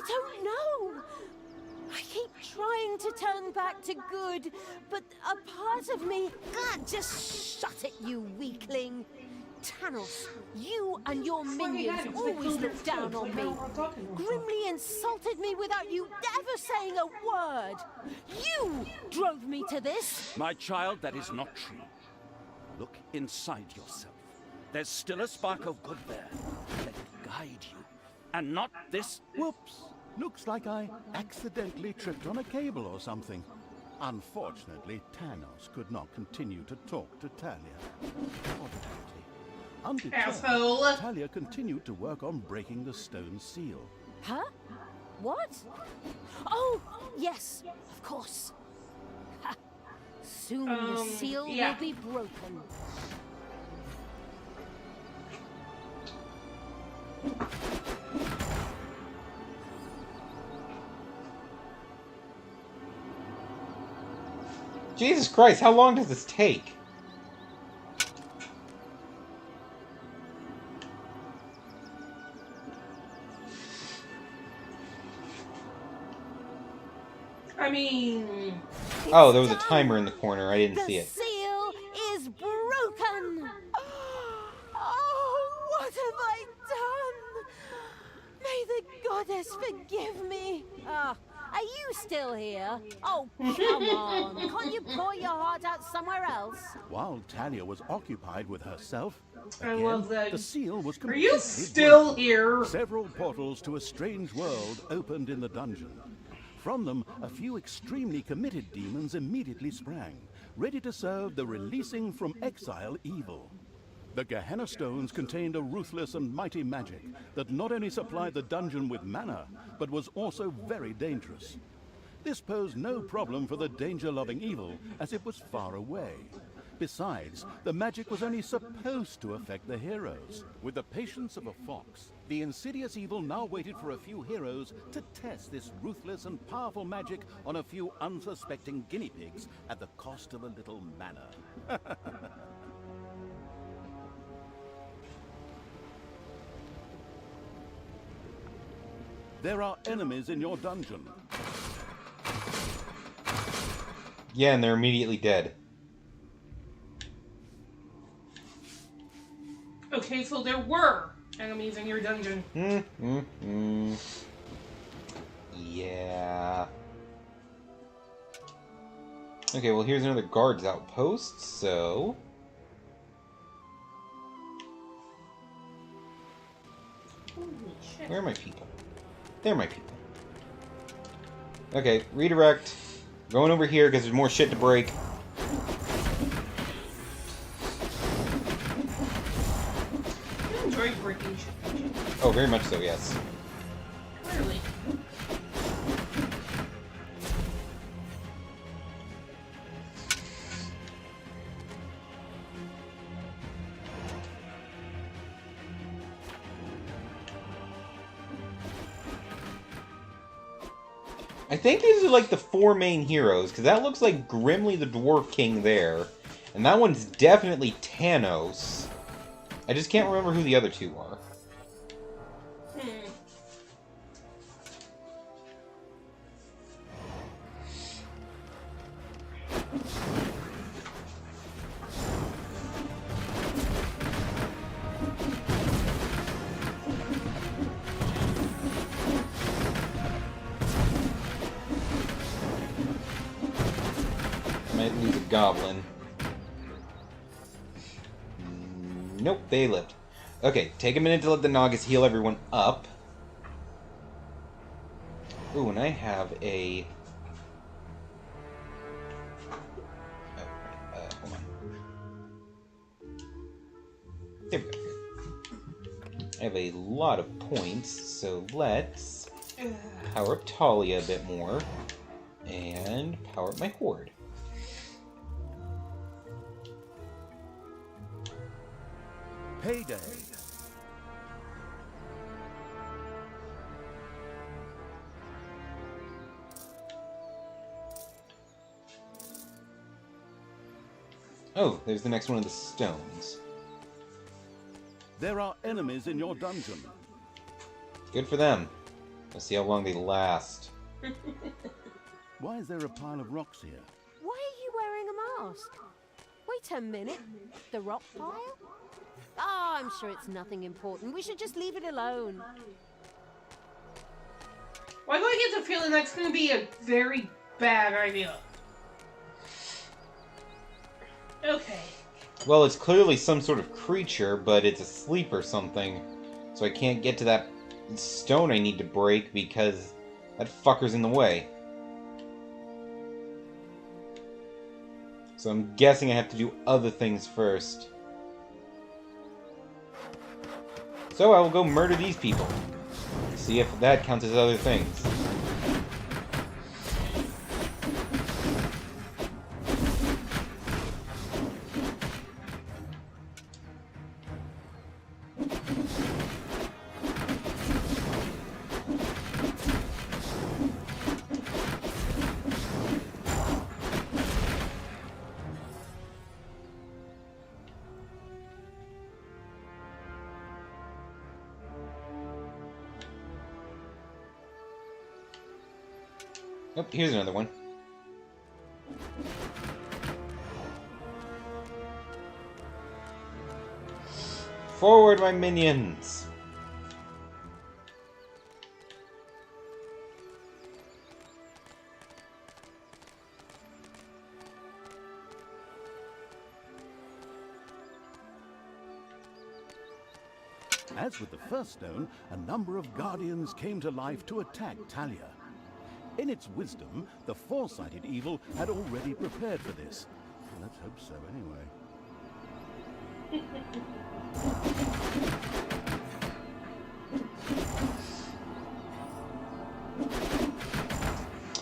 don't know. I keep trying to turn back to good, but a part of me... God, just shut it, you weakling. Tanos, you and your minions always look down on me. Grimly insulted me without you ever saying a word. You drove me to this. My child, that is not true. Look inside yourself. There's still a spark of good there. Let it guide you. And not this... Whoops! Looks like I accidentally tripped on a cable or something. Unfortunately, Tanos could not continue to talk to Talia. Undeterred, Asshole. Talia continued to work on breaking the stone seal. Huh? What? Oh, yes, of course. Ha. Soon the seal will be broken. Jesus Christ, how long does this take? I mean... Oh, there was a timer in the corner. I didn't see it. The seal is broken. Oh, what have I done? May the goddess forgive me. Ah, are you still here? Oh, come on. Can't you pour your heart out somewhere else? While Talia was occupied with herself, I again, love that. the seal was Are completely you still broken. here? Several portals to a strange world opened in the dungeon. From them, a few extremely committed demons immediately sprang, ready to serve the releasing from exile evil. The Gehenna stones contained a ruthless and mighty magic that not only supplied the dungeon with mana, but was also very dangerous. This posed no problem for the danger-loving evil, as it was far away. Besides, the magic was only supposed to affect the heroes. With the patience of a fox, the insidious evil now waited for a few heroes to test this ruthless and powerful magic on a few unsuspecting guinea pigs at the cost of a little mana. There are enemies in your dungeon. Yeah, and they're immediately dead. Okay, so there were enemies in your dungeon. Yeah. Okay, well here's another guard's outpost, so... Where are my people? They're my people. Okay, redirect. Going over here because there's more shit to break. You enjoy breaking shit. Oh, very much so, yes. Clearly. I think these are like the 4 main heroes, because that looks like Grimly the Dwarf King there. And that one's definitely Tanos. I just can't remember who the other 2 are. Might lose a goblin. Nope, they lived. Okay, take a minute to let the Nagas heal everyone up. Ooh, and I have a... hold on. There we go. I have a lot of points, so let's power up Talia a bit more. And power up my Horde. Payday. Oh, there's the next one of the stones. There are enemies in your dungeon. Good for them. Let's see how long they last. Why is there a pile of rocks here? Why are you wearing a mask? Wait a minute. The rock pile? Oh, I'm sure it's nothing important. We should just leave it alone. Why do I get the feeling that's going to be a very bad idea? Okay. Well, it's clearly some sort of creature, but it's asleep or something. So I can't get to that stone I need to break because that fucker's in the way. So I'm guessing I have to do other things first. So I will go murder these people. See if that counts as other things. Oh, here's another one. Forward, my minions! As with the first stone, a number of guardians came to life to attack Talia. In its wisdom, the four-sided evil had already prepared for this. Let's hope so, anyway.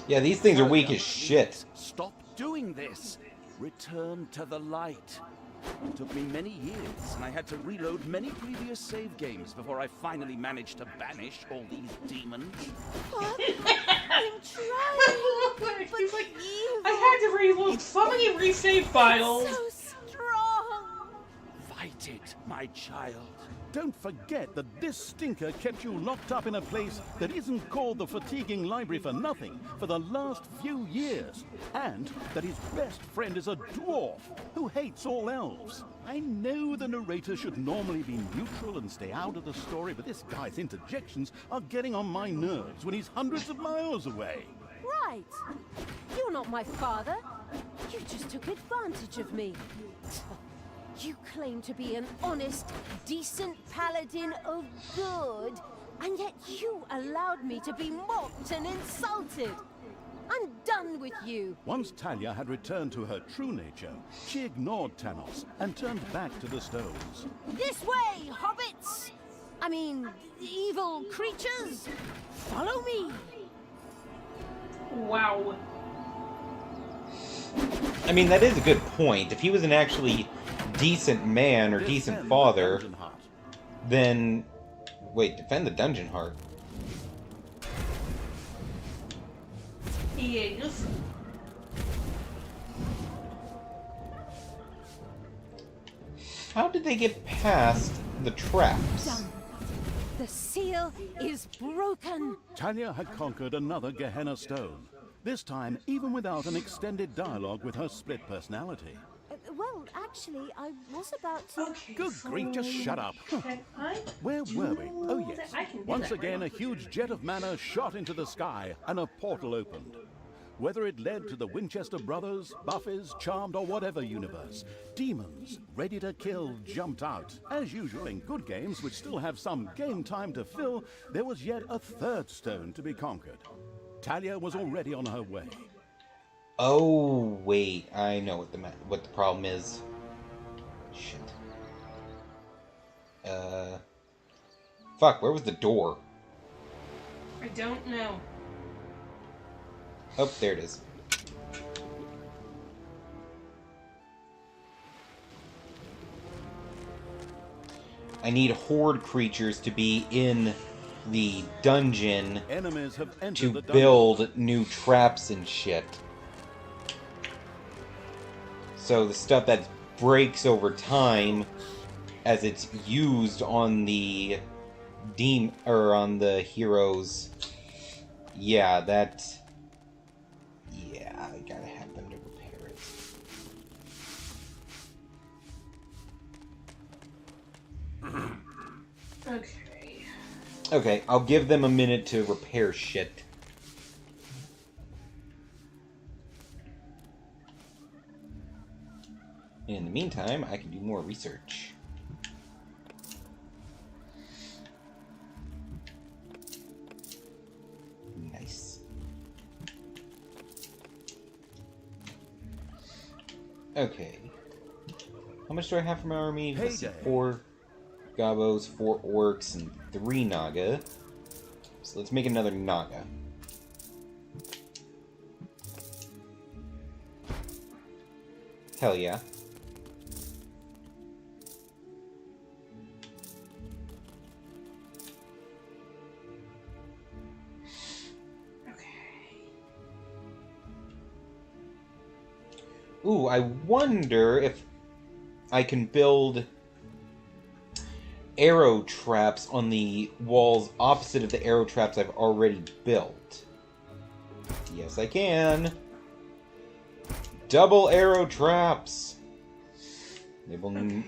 Yeah, these things are weak as shit. Stop doing this. Return to the light. It took me many years, and I had to reload many previous save games before I finally managed to banish all these demons. I'm trying, but He's like, I had to reload so many resave files. so strong. Fight it, my child. Don't forget that this stinker kept you locked up in a place that isn't called the Fatiguing Library for nothing for the last few years, and that his best friend is a dwarf who hates all elves. I know the narrator should normally be neutral and stay out of the story, but this guy's interjections are getting on my nerves when he's hundreds of miles away. Right. You're not my father. You just took advantage of me. You claim to be an honest, decent paladin of good, and yet you allowed me to be mocked and insulted. I'm done with you. Once Talia had returned to her true nature, she ignored Tanos and turned back to the stones. This way, hobbits! I mean, evil creatures! Follow me! Wow. I mean, that is a good point. If he was an actually decent man or decent father, then... Wait, defend the dungeon heart. Yes. How did they get past the traps? Done. The seal is broken. Talia had conquered another Gehenna stone. This time, even without an extended dialogue with her split personality. Well, actually, I was about to... Okay, Good grief, just shut up. Where were we? Oh yes. Once again, a huge jet of mana shot into the sky, and a portal opened. Whether it led to the Winchester Brothers, Buffies, Charmed, or whatever universe, demons, ready to kill, jumped out. As usual in good games, which still have some game time to fill, there was yet a third stone to be conquered. Talia was already on her way. Oh, wait. I know what the problem is. Shit. Fuck, where was the door? I don't know. Oh, there it is. I need horde creatures to be in the dungeon Enemies have entered to the dungeon. build new traps and shit. So the stuff that breaks over time as it's used on the on the heroes. Yeah, I gotta have them to repair it. Okay. Okay, I'll give them a minute to repair shit. And in the meantime, I can do more research. Nice. Okay. How much do I have for my army? Let's see, 4 Gabos, 4 Orcs, and 3 Naga. So let's make another Naga. Hell yeah. Ooh, I wonder if I can build arrow traps on the walls opposite of the arrow traps I've already built. Yes, I can. Double arrow traps. They will...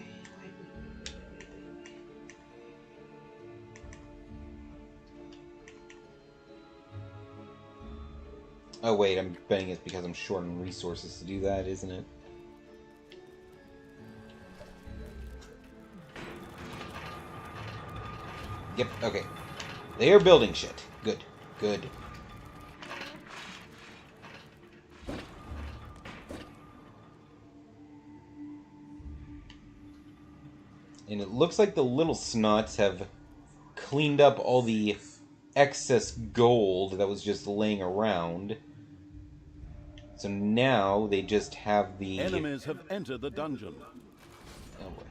Oh wait, I'm betting it's because I'm short on resources to do that, isn't it? Yep, okay. They are building shit. Good, good. And it looks like the little snots have cleaned up all the excess gold that was just laying around. So now they just have the... Enemies have entered the dungeon. Oh boy.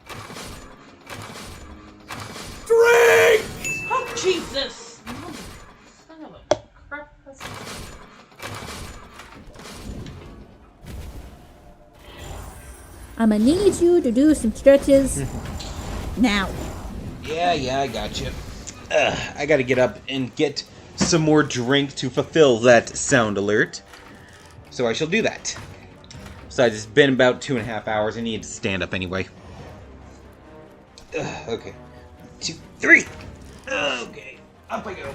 Drink! Oh, Jesus! Son of a crap. I'ma need you to do some stretches now. Yeah, I gotcha. I gotta get up and get some more drink to fulfill that sound alert. So I shall do that. Besides, it's been about 2.5 hours. I need to stand up anyway. Okay. 1, 2, 3. Okay. Up I go.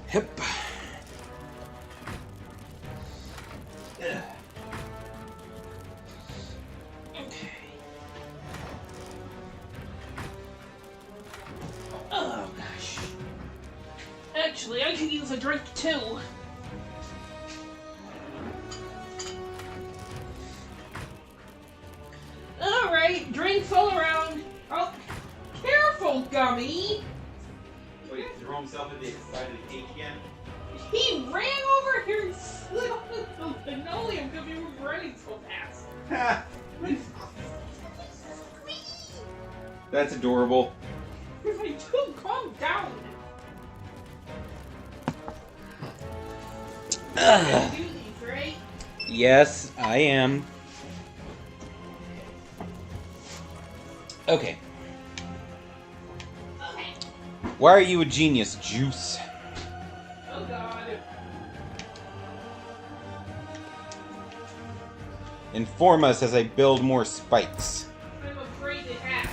Hip. Oh gosh. Actually, I could use a drink too. Alright, drinks all around. Oh, careful, Gummy! Wait, throw himself into the side of the cage again? He ran over here and slid on the linoleum because he was running so fast. That's adorable. He's like, dude, calm down. Do these, right? Yes, I am. Okay. Okay. Why are you a genius, Juice? Oh god. Inform us as I build more spikes. I'm afraid it has.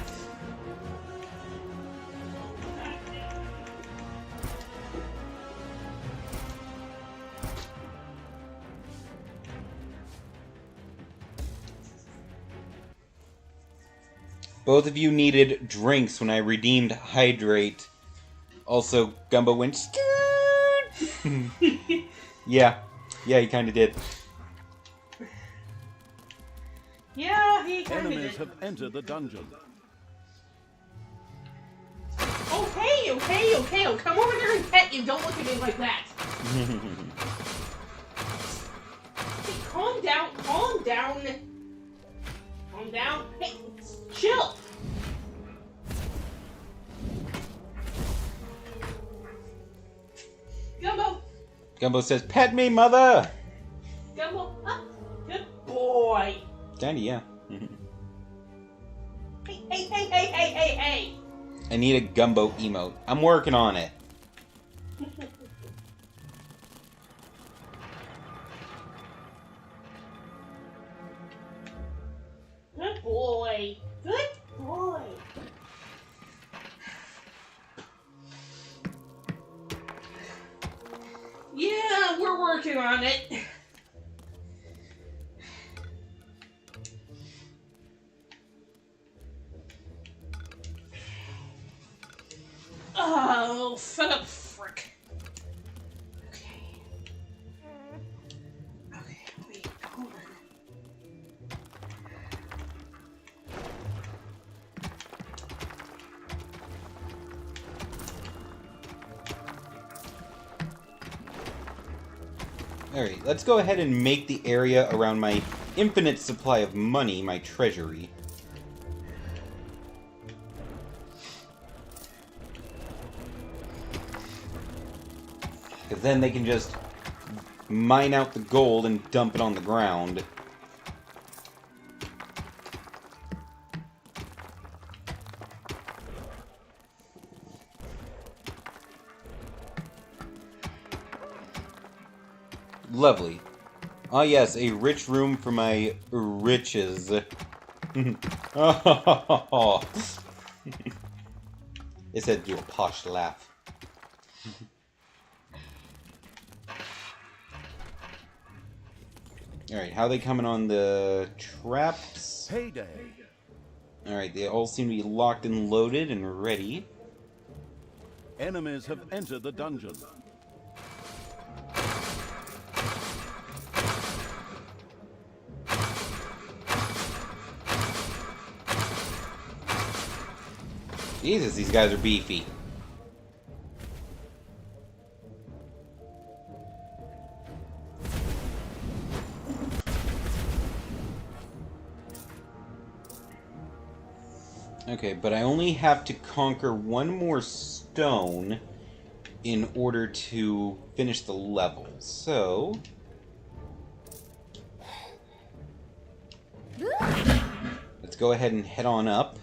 Both of you needed drinks when I redeemed Hydrate. Also, Gumbo went scared. Yeah, he kind of did. Yeah, he kind of Enemies did. have entered the dungeon. Okay, I'll come over there and pet you. Don't look at me like that. Hey, calm down. Calm down. Hey, chill. Gumbo. Gumbo says, "Pet me, mother." Gumbo. Good boy. Dandy, yeah. Hey. I need a Gumbo emote. I'm working on it. Good boy. Good boy. Yeah, we're working on it. Oh, son of frick. Okay. Okay, wait, hold on. Alright, let's go ahead and make the area around my infinite supply of money my treasury. Because then they can just mine out the gold and dump it on the ground. Lovely. Ah yes, a rich room for my riches. Oh. It said do a posh laugh. Alright, how are they coming on the traps? Payday. Alright, they all seem to be locked and loaded and ready. Enemies have entered the dungeon. Jesus, these guys are beefy. Okay, but I only have to conquer one more stone in order to finish the level. So let's go ahead and head on up.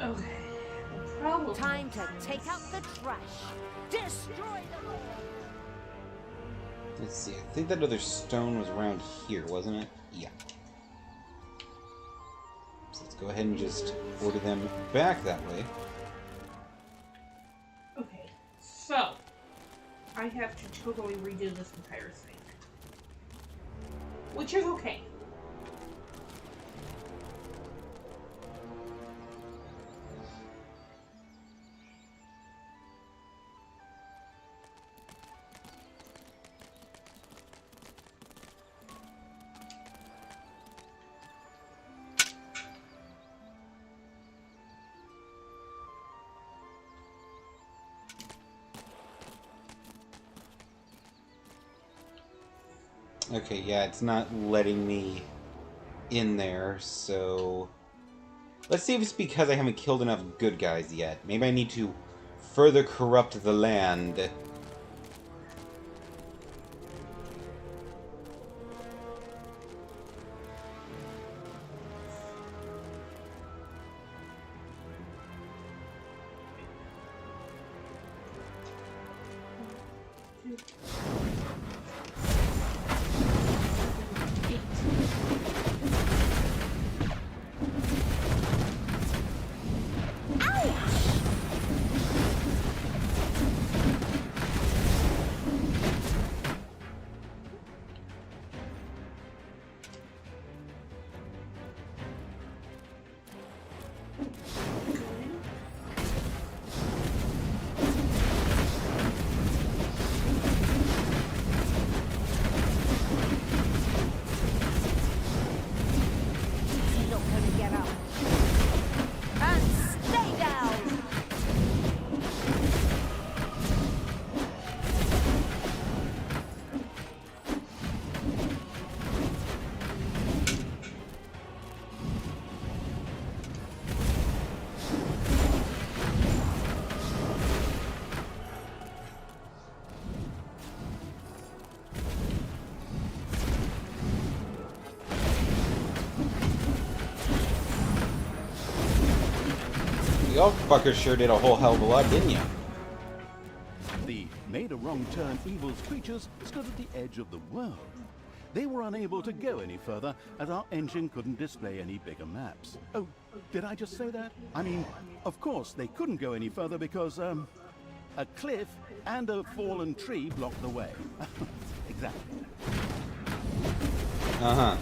Okay. Problem. Time to take out the trash. Destroy them all. Let's see, I think that other stone was around here, wasn't it? Yeah. So let's go ahead and just order them back that way. I have to totally redo this entire thing. Which is okay. Okay, yeah, it's not letting me in there, so... Let's see if it's because I haven't killed enough good guys yet. Maybe I need to further corrupt the land. Y'all fuckers sure did a whole hell of a lot, didn't you? The made-a-wrong-turn evil's creatures stood at the edge of the world. They were unable to go any further, as our engine couldn't display any bigger maps. Oh, did I just say that? I mean, of course, they couldn't go any further because, a cliff and a fallen tree blocked the way. Exactly. Uh-huh.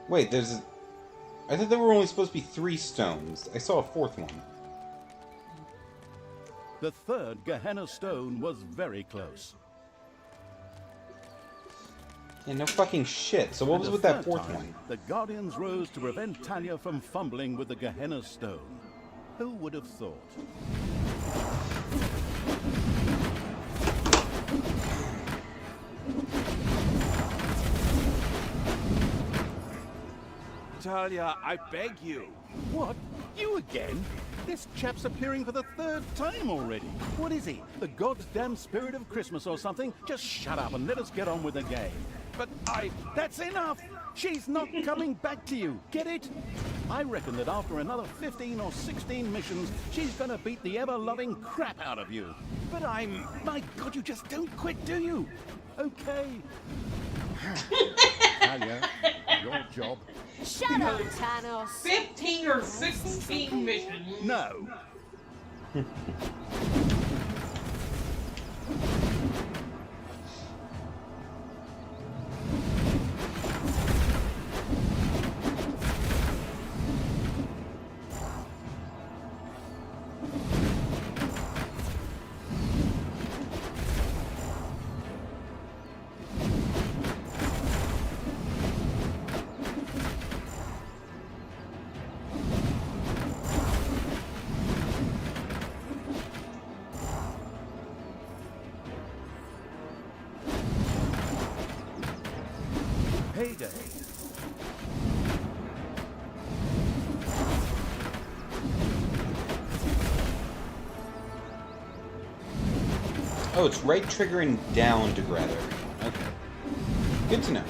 Wait, there's... I thought there were only supposed to be 3 stones. I saw a 4th one. The third Gehenna stone was very close. Yeah, no fucking shit. So what was with that 4th one? The Guardians rose to prevent Talia from fumbling with the Gehenna stone. Who would have thought? Talia, I beg you. What? You again? This chap's appearing for the 3rd time already. What is he? The goddamn spirit of Christmas or something? Just shut up and let us get on with the game. But That's enough! She's not coming back to you. Get it? I reckon that after another 15 or 16 missions, she's gonna beat the ever-loving crap out of you. But My God, you just don't quit, do you? Okay. Talia, your job. Shut up, Tanos! 15 or 16 missions. No. Payday. Oh, it's right triggering down to grab her. Okay. Good to know.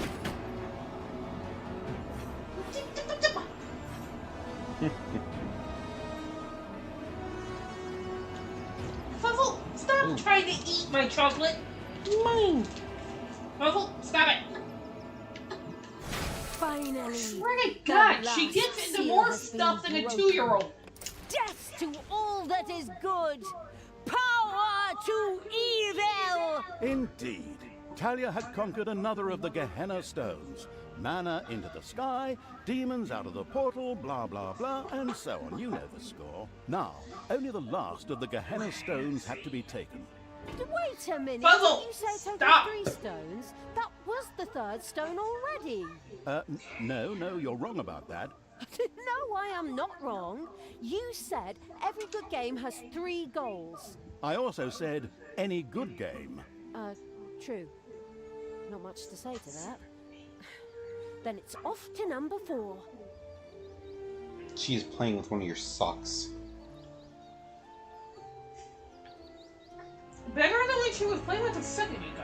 My chocolate. Mine. Puzzle, stop it. Finally. Swear to God, she gets into more stuff than a 2-year-old. Death to all that is good. Power to evil. Indeed, Talia had conquered another of the Gehenna stones. Mana into the sky, demons out of the portal, blah blah blah, and so on. You know the score. Now, only the last of the Gehenna stones had to be taken. Wait a minute. Puzzle, Did you say total stop. 3 stones? That was the 3rd stone already. No, you're wrong about that. No, I am not wrong. You said every good game has 3 goals. I also said any good game. True. Not much to say to that. Then it's off to number 4. She's playing with one of your socks. Better than when she was playing with a second ago.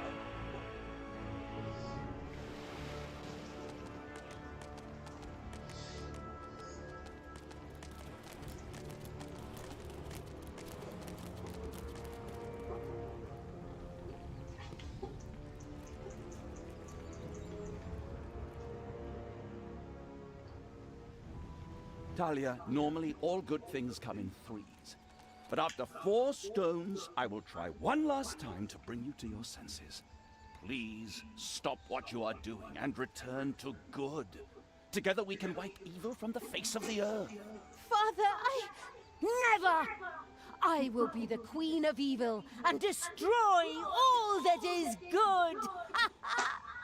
Talia, normally all good things come in 3s. But after 4 stones, I will try one last time to bring you to your senses. Please stop what you are doing and return to good. Together we can wipe evil from the face of the earth. Father, never! I will be the queen of evil and destroy all that is good!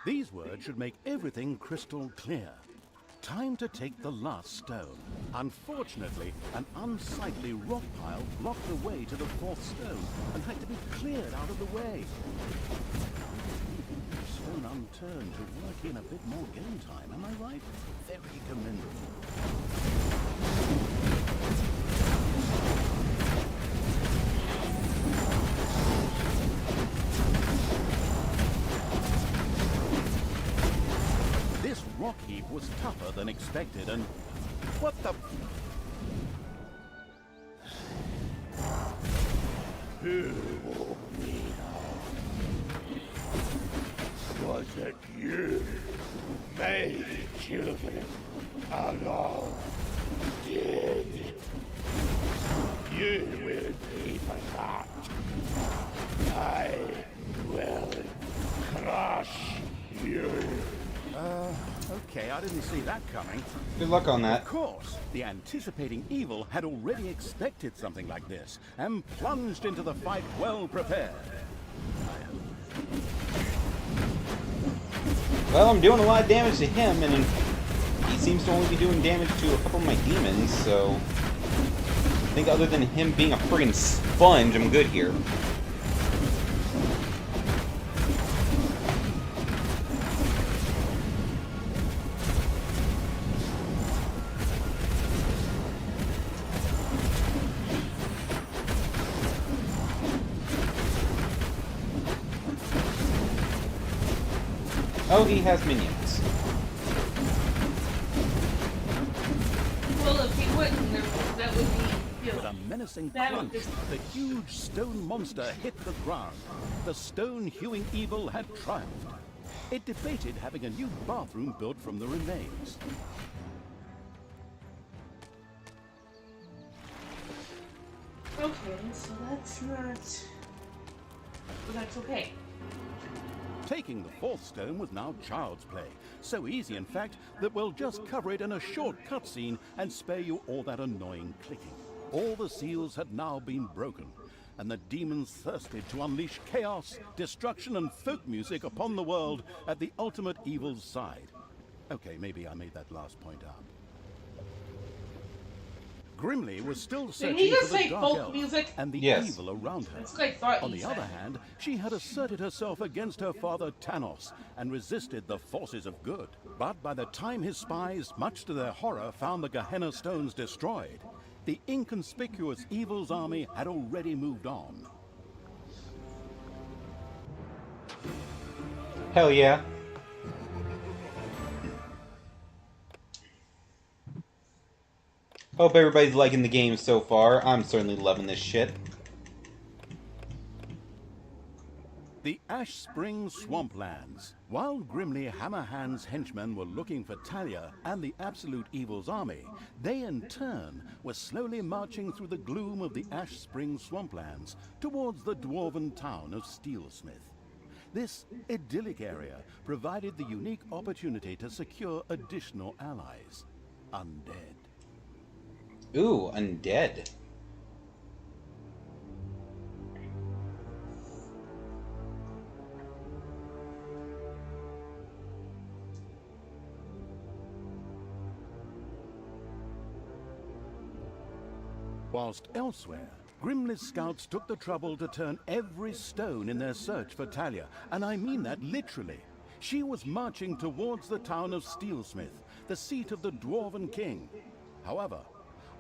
These words should make everything crystal clear. Time to take the last stone. Unfortunately, an unsightly rock pile blocked the way to the 4th stone and had to be cleared out of the way. Stone unturned to work in a bit more game time, am I right? Very commendable. This rock heap was tougher than expected, and what the... Was it you made children alone? Did you will be forgot? I will crush you. Okay, I didn't see that coming. Good luck on that. Of course, the anticipating evil had already expected something like this, and plunged into the fight well prepared. Well, I'm doing a lot of damage to him, and he seems to only be doing damage to a couple of my demons, so... I think other than him being a friggin' sponge, I'm good here. Oh, he has minions. Well, if he wouldn't, that would be... With a menacing crunch, the huge stone monster hit the ground. The stone-hewing evil had triumphed. It debated having a new bathroom built from the remains. Okay, so that's not... But that's okay. Taking the 4th stone was now child's play. So easy, in fact, that we'll just cover it in a short cutscene and spare you all that annoying clicking. All the seals had now been broken, and the demons thirsted to unleash chaos, destruction, and folk music upon the world at the ultimate evil's side. Okay, maybe I made that last point up. Grimly was still searching for the dark elf and the evil around her. That's what I thought On you the said. other hand, she had asserted herself against her father Tanos and resisted the forces of good. But by the time his spies, much to their horror, found the Gehenna stones destroyed, the inconspicuous evil's army had already moved on. Hell yeah. Hope everybody's liking the game so far. I'm certainly loving this shit. The Ash Spring Swamplands. While Grimly Hammerhand's henchmen were looking for Talia and the Absolute Evil's army, they in turn were slowly marching through the gloom of the Ash Spring Swamplands towards the dwarven town of Steelsmith. This idyllic area provided the unique opportunity to secure additional allies. Undead. Ooh, undead. Whilst elsewhere, Grimly's scouts took the trouble to turn every stone in their search for Talia, and I mean that literally. She was marching towards the town of Steelsmith, the seat of the Dwarven King. However,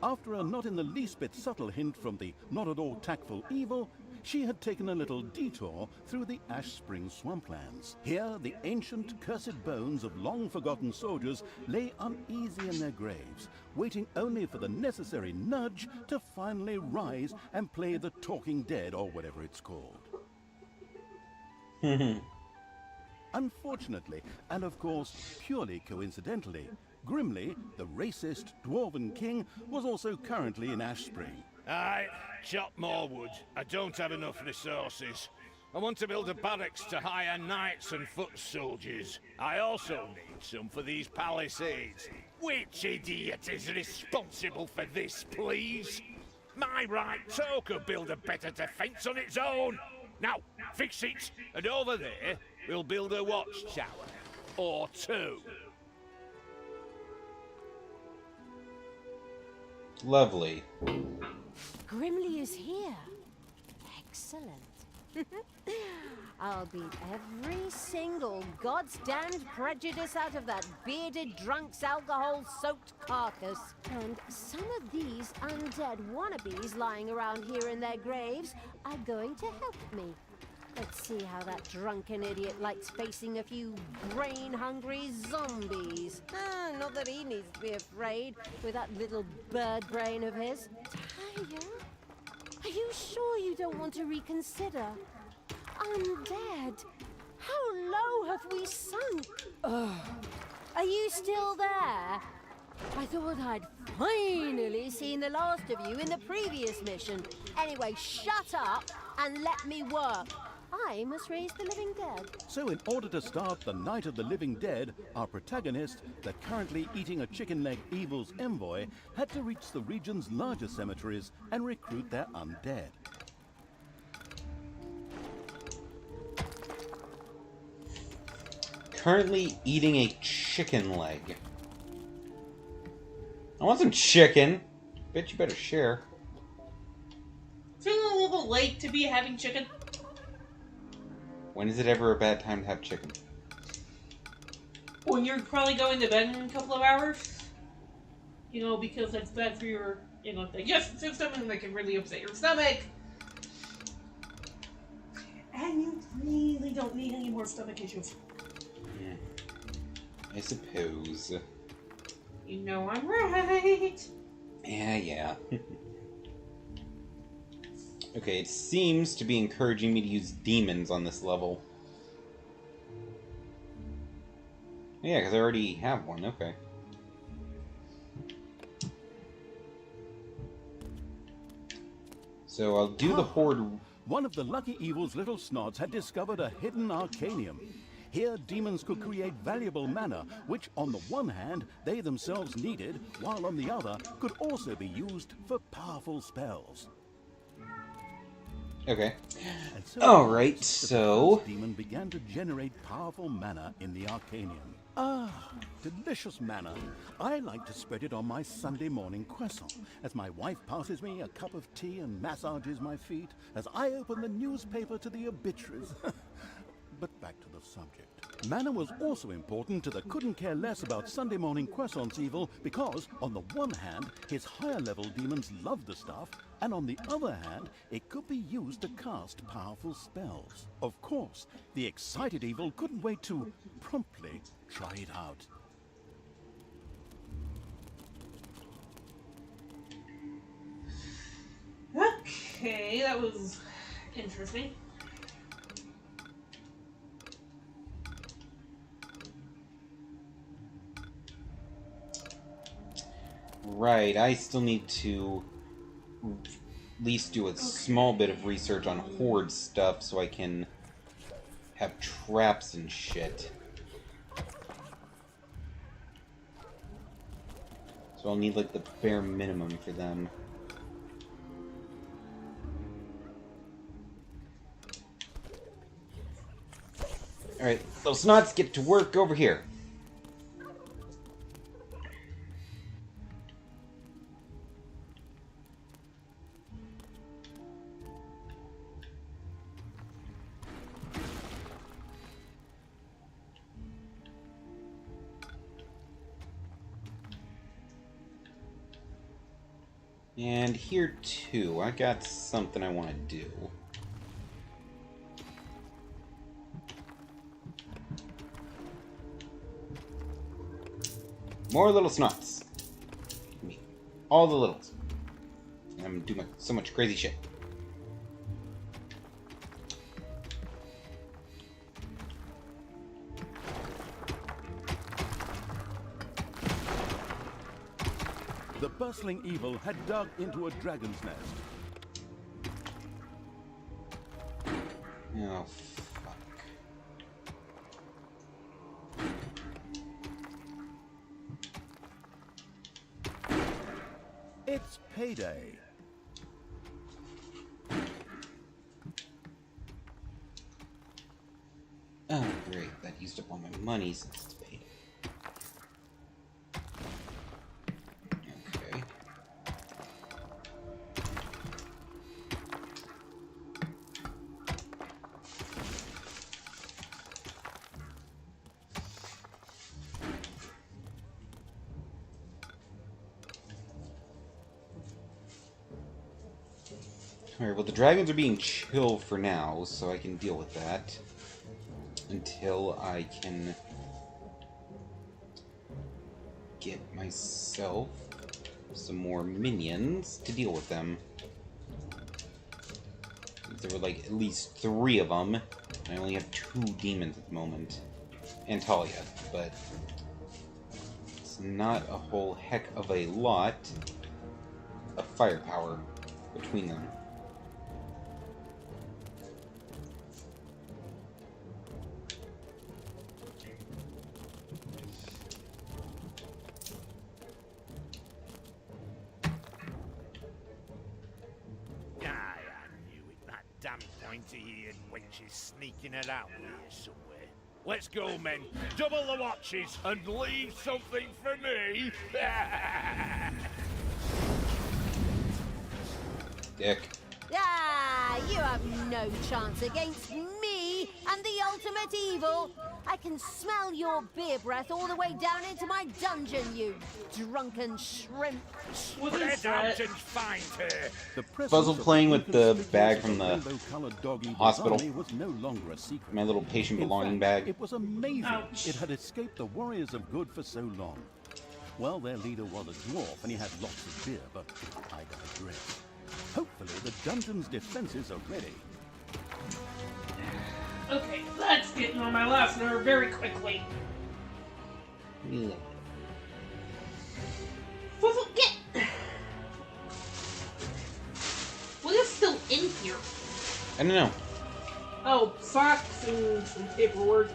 after a not in the least bit subtle hint from the not at all tactful Evil, she had taken a little detour through the Ash Spring Swamplands. Here, the ancient, cursed bones of long-forgotten soldiers lay uneasy in their graves, waiting only for the necessary nudge to finally rise and play the Talking Dead, or whatever it's called. Unfortunately, and of course purely coincidentally, Grimly, the racist Dwarven King, was also currently in Ash Spring. Aye, chop more wood. I don't have enough resources. I want to build a barracks to hire knights and foot soldiers. I also need some for these palisades. Which idiot is responsible for this, please? My right toe could build a better defense on its own. Now, fix it, and over there, we'll build a watchtower. Or two. Lovely. Grimly is here. Excellent. I'll beat every single God's damned prejudice out of that bearded drunk's alcohol-soaked carcass. And some of these undead wannabes lying around here in their graves are going to help me. Let's see how that drunken idiot likes facing a few brain-hungry zombies. Not that he needs to be afraid with that little bird brain of his. Talia? Are you sure you don't want to reconsider? Undead? How low have we sunk? Ugh. Are you still there? I thought I'd finally seen the last of you in the previous mission. Anyway, shut up and let me work. I must raise the living dead. So in order to start the Night of the Living Dead, our protagonist, the currently eating a chicken leg Evil's envoy, had to reach the region's largest cemeteries and recruit their undead. Currently eating a chicken leg. I want some chicken. Bet you better share. Feeling a little late to be having chicken. When is it ever a bad time to have chicken? When you're probably going to bed in a couple of hours. You know, because that's bad for your, digestive system and that can really upset your stomach. And you really don't need any more stomach issues. Yeah. I suppose. You know I'm right. Yeah. Okay, it seems to be encouraging me to use demons on this level. Yeah, because I already have one, okay. So I'll do the Horde. One of the lucky Evil's little snots had discovered a hidden arcanium. Here, demons could create valuable mana, which on the one hand, they themselves needed, while on the other, could also be used for powerful spells. Okay. And so, alright, the so... demon began to generate powerful mana in the arcanium. Ah, delicious mana. I like to spread it on my Sunday morning croissant, as my wife passes me a cup of tea and massages my feet, as I open the newspaper to the obituaries. But back to the subject. Mana was also important to the couldn't care less about Sunday morning croissants Evil, because, on the one hand, his higher level demons loved the stuff, and on the other hand, it could be used to cast powerful spells. Of course, the excited Evil couldn't wait to promptly try it out. Okay, that was interesting. Right, I still need to at least do a small bit of research on Horde stuff so I can have traps and shit. So I'll need, like, the bare minimum for them. Alright, little snots, get to work over here. And here too, I got something I want to do. More little snots. Give me all the littles. I'm doing so much crazy shit. The bustling evil had dug into a dragon's nest. Oh, fuck. It's payday. Oh, great. That used up all my money since it's paid. Okay. Alright, well, the dragons are being chill for now, so I can deal with that. Until I can get myself some more minions to deal with them. There were like at least 3 of them. I only have 2 demons at the moment. And Talia, but it's not a whole heck of a lot of firepower between them. Pointy-eared wench is sneaking it out here somewhere. Let's go, men. Double the watches and leave something for me. Dick. Ah, you have no chance against me and the ultimate evil. I can smell your beer breath all the way down into my dungeon, you drunken shrimp. Let Dungeons find her. Fuzzle playing with the bag from the hospital. Was no longer a secret. My little patient In belonging fact, bag. It was amazing. Ouch. It had escaped the warriors of good for so long. Well, their leader was a dwarf, and he had lots of beer, but I digress. Hopefully, the dungeon's defenses are ready. Okay, that's getting on my last nerve very quickly. Yeah. Fuzzle, get! What is still in here? I don't know. Oh, socks and some paperwork.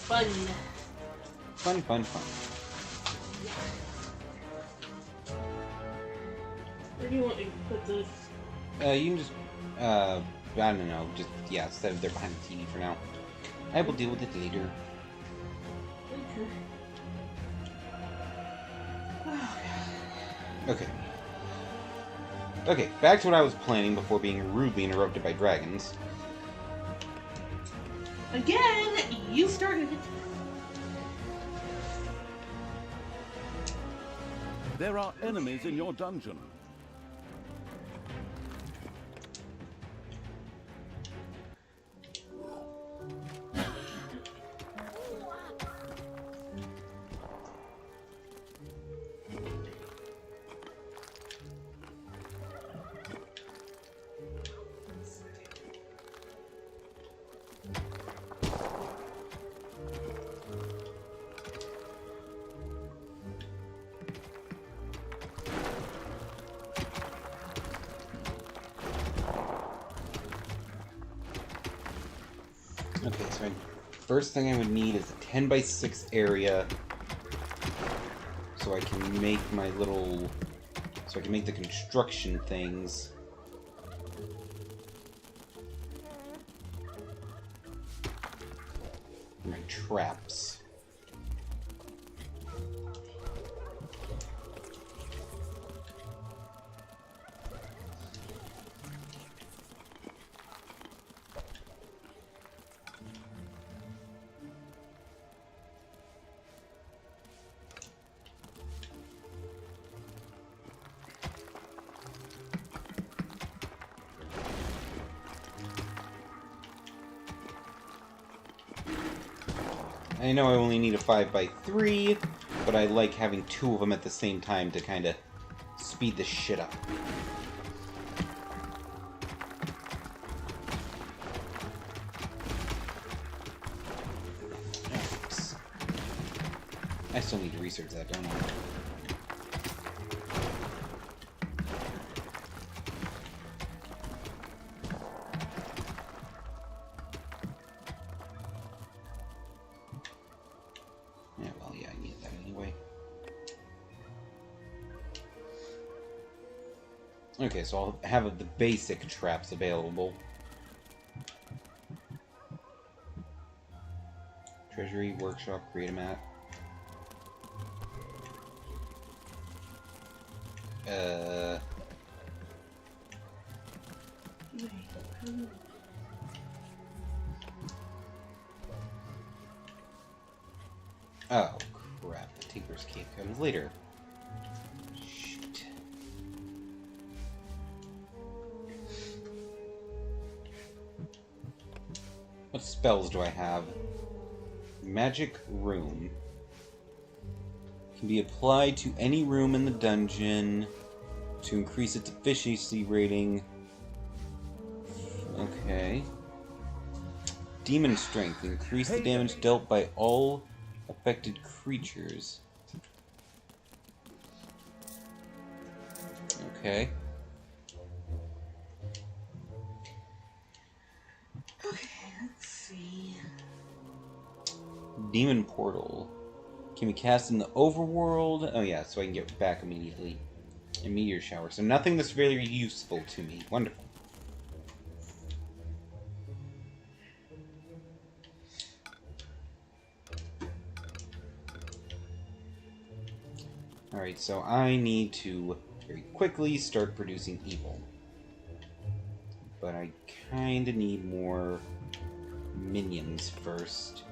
Fun. Fun, fun, fun. Where do you want me to put this? You can just, I don't know, just, yeah, set it there behind the TV for now. I will deal with it later. Okay. Okay, back to what I was planning before being rudely interrupted by dragons. Again, you started it. There are enemies in your dungeon. Okay, so first thing I would need is a 10 by 6 area so I can make my little... so I can make the construction things. My traps. I know I only need a 5 by 3, but I like having 2 of them at the same time to kind of speed this shit up. Oops. I still need to research that, don't I? Okay, so I'll have the basic traps available. Treasury, workshop, create a map. Oh, crap. The Tinker's Cave comes later. What spells do I have? Magic Room. Can be applied to any room in the dungeon to increase its efficiency rating. Okay. Demon Strength. Increase the damage dealt by all affected creatures. Okay. Demon Portal. Can be cast in the overworld. Oh yeah, so I can get back immediately. A meteor shower. So nothing that's very useful to me. Wonderful. Alright, so I need to very quickly start producing evil. But I kinda need more minions first.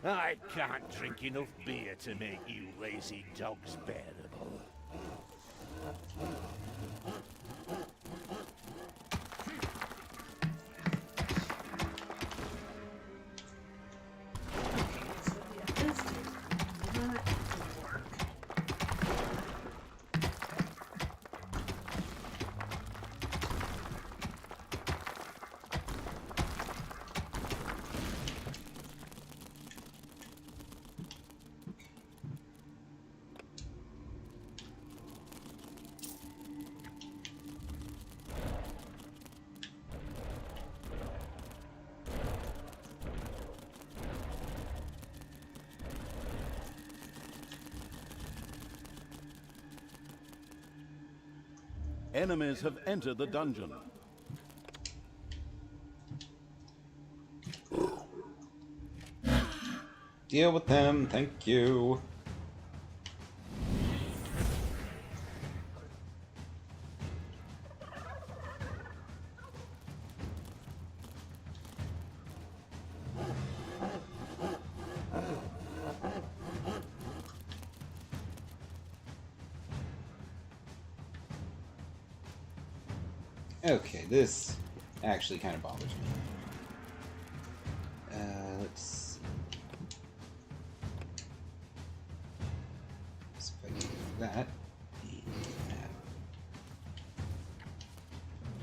I can't drink enough beer to make you lazy dogs bearable. Enemies have entered the dungeon. Deal with them, thank you. Okay, this actually kind of bothers me. Let's see. So if I can do that, and that.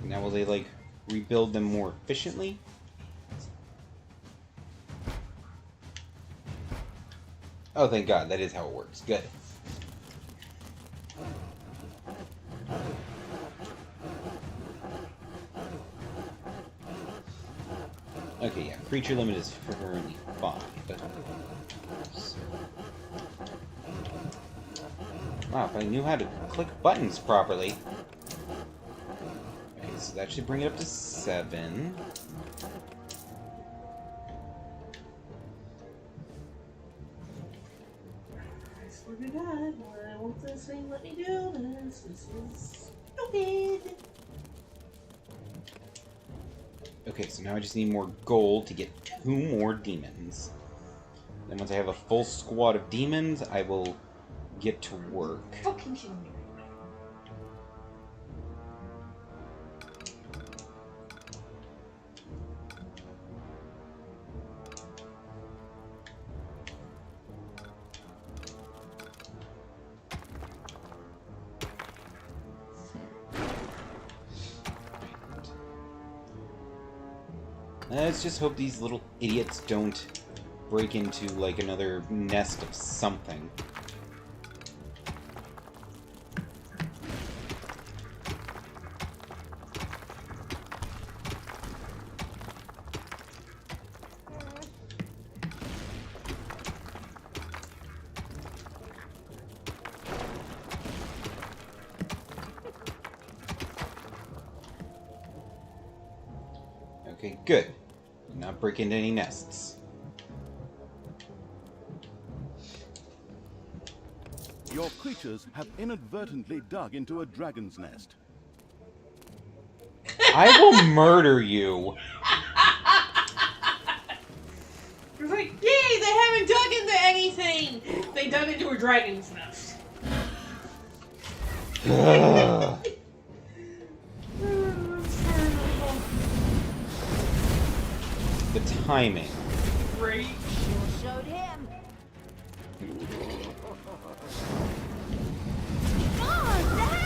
Now will they, like, rebuild them more efficiently. Oh, thank God, that is how it works. Good. Okay, yeah, creature limit is fairly 5. Wow, if I knew how to click buttons properly. Okay, so that should bring it up to 7. I swear to God, why won't this thing let me do this? This is stupid. Okay, so now I just need more gold to get 2 more demons. Then once I have a full squad of demons, I will get to work. Fucking kidding me. Let's just hope these little idiots don't break into, like, another nest of something. Okay, good. Not break into any nests. Your creatures have inadvertently dug into a dragon's nest. I will murder you. It's like, yay, they haven't dug into anything! They dug into a dragon's nest. The timing. Great. Sure showed him. Oh, hey!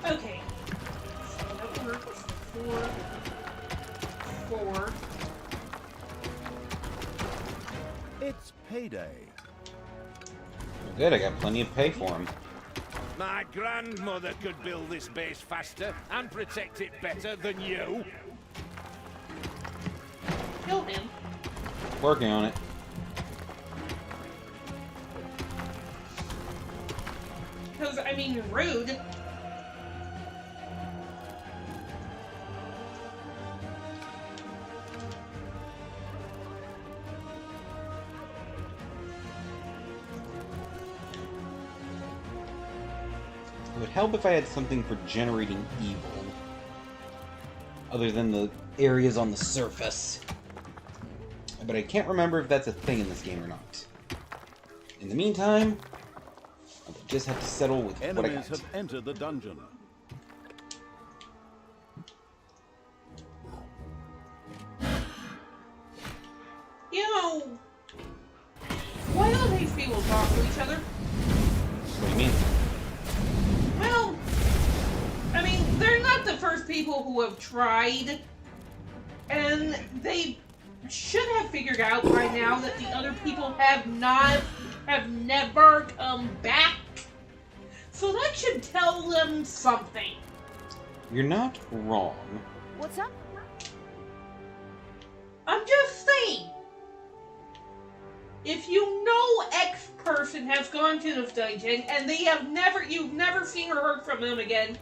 Okay. So that works. 4. It's payday. Good, I got plenty of pay for him. My grandmother could build this base faster and protect it better than you. Kill him. Working on it. Because, I mean, you're rude. It would help if I had something for generating evil. Other than the areas on the surface. But I can't remember if that's a thing in this game or not. In the meantime, I'll just have to settle with what I Enemies got. have entered the dungeon. You know, why don't these people talk to each other? What do you mean? Well, I mean, they're not the first people who have tried, and they should have figured out by now that the other people have never come back. So that should tell them something. You're not wrong. What's up? I'm just saying. If you know X person has gone to this dungeon and you've never seen or heard from them again,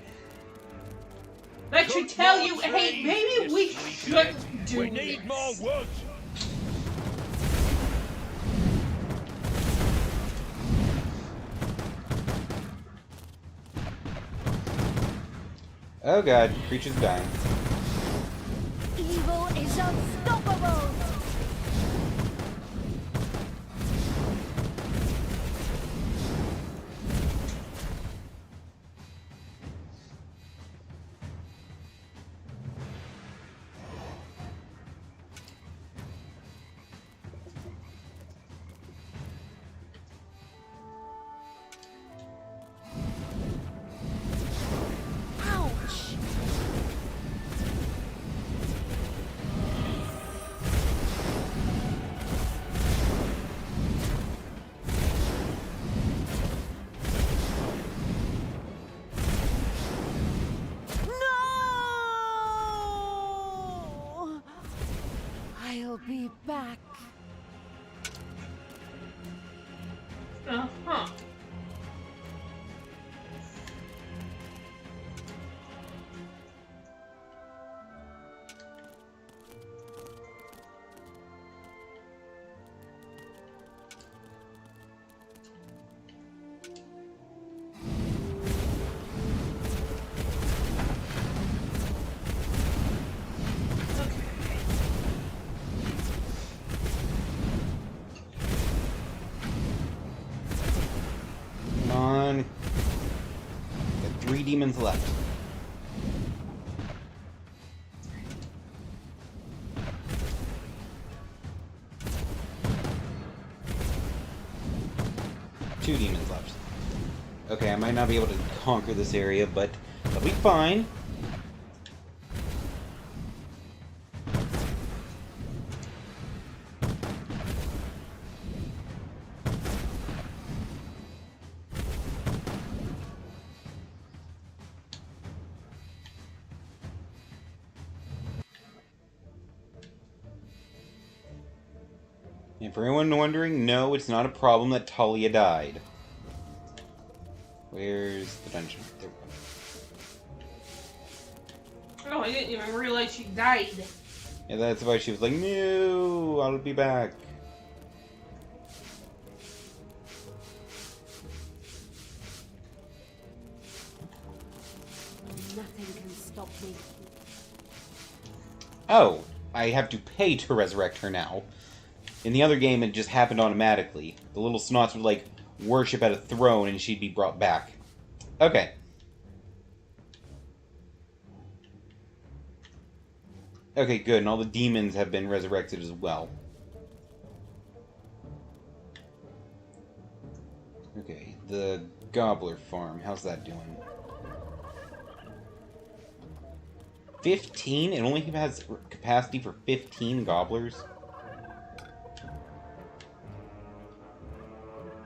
that should tell you, hey, maybe we shouldn't do We need more wood. Oh god, creature's dying. Evil is unstoppable! I'll be back. Uh-huh. Come on. Got 3 demons left. Two demons left. Okay, I might not be able to conquer this area, but that'll be fine. And for anyone wondering, no, it's not a problem that Talia died. Where's the dungeon? There we go. Oh, I didn't even realize she died. Yeah, that's why she was like, no, I'll be back. Nothing can stop me. Oh, I have to pay to resurrect her now. In the other game, it just happened automatically. The little snots would, like, worship at a throne and she'd be brought back. Okay. Okay, good, and all the demons have been resurrected as well. Okay, the Gobbler Farm, how's that doing? 15? It only has capacity for 15 gobblers?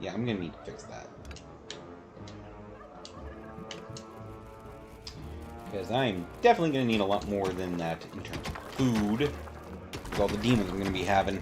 Yeah, I'm gonna need to fix that. Because I'm definitely gonna need a lot more than that in terms of food. With all the demons I'm gonna be having.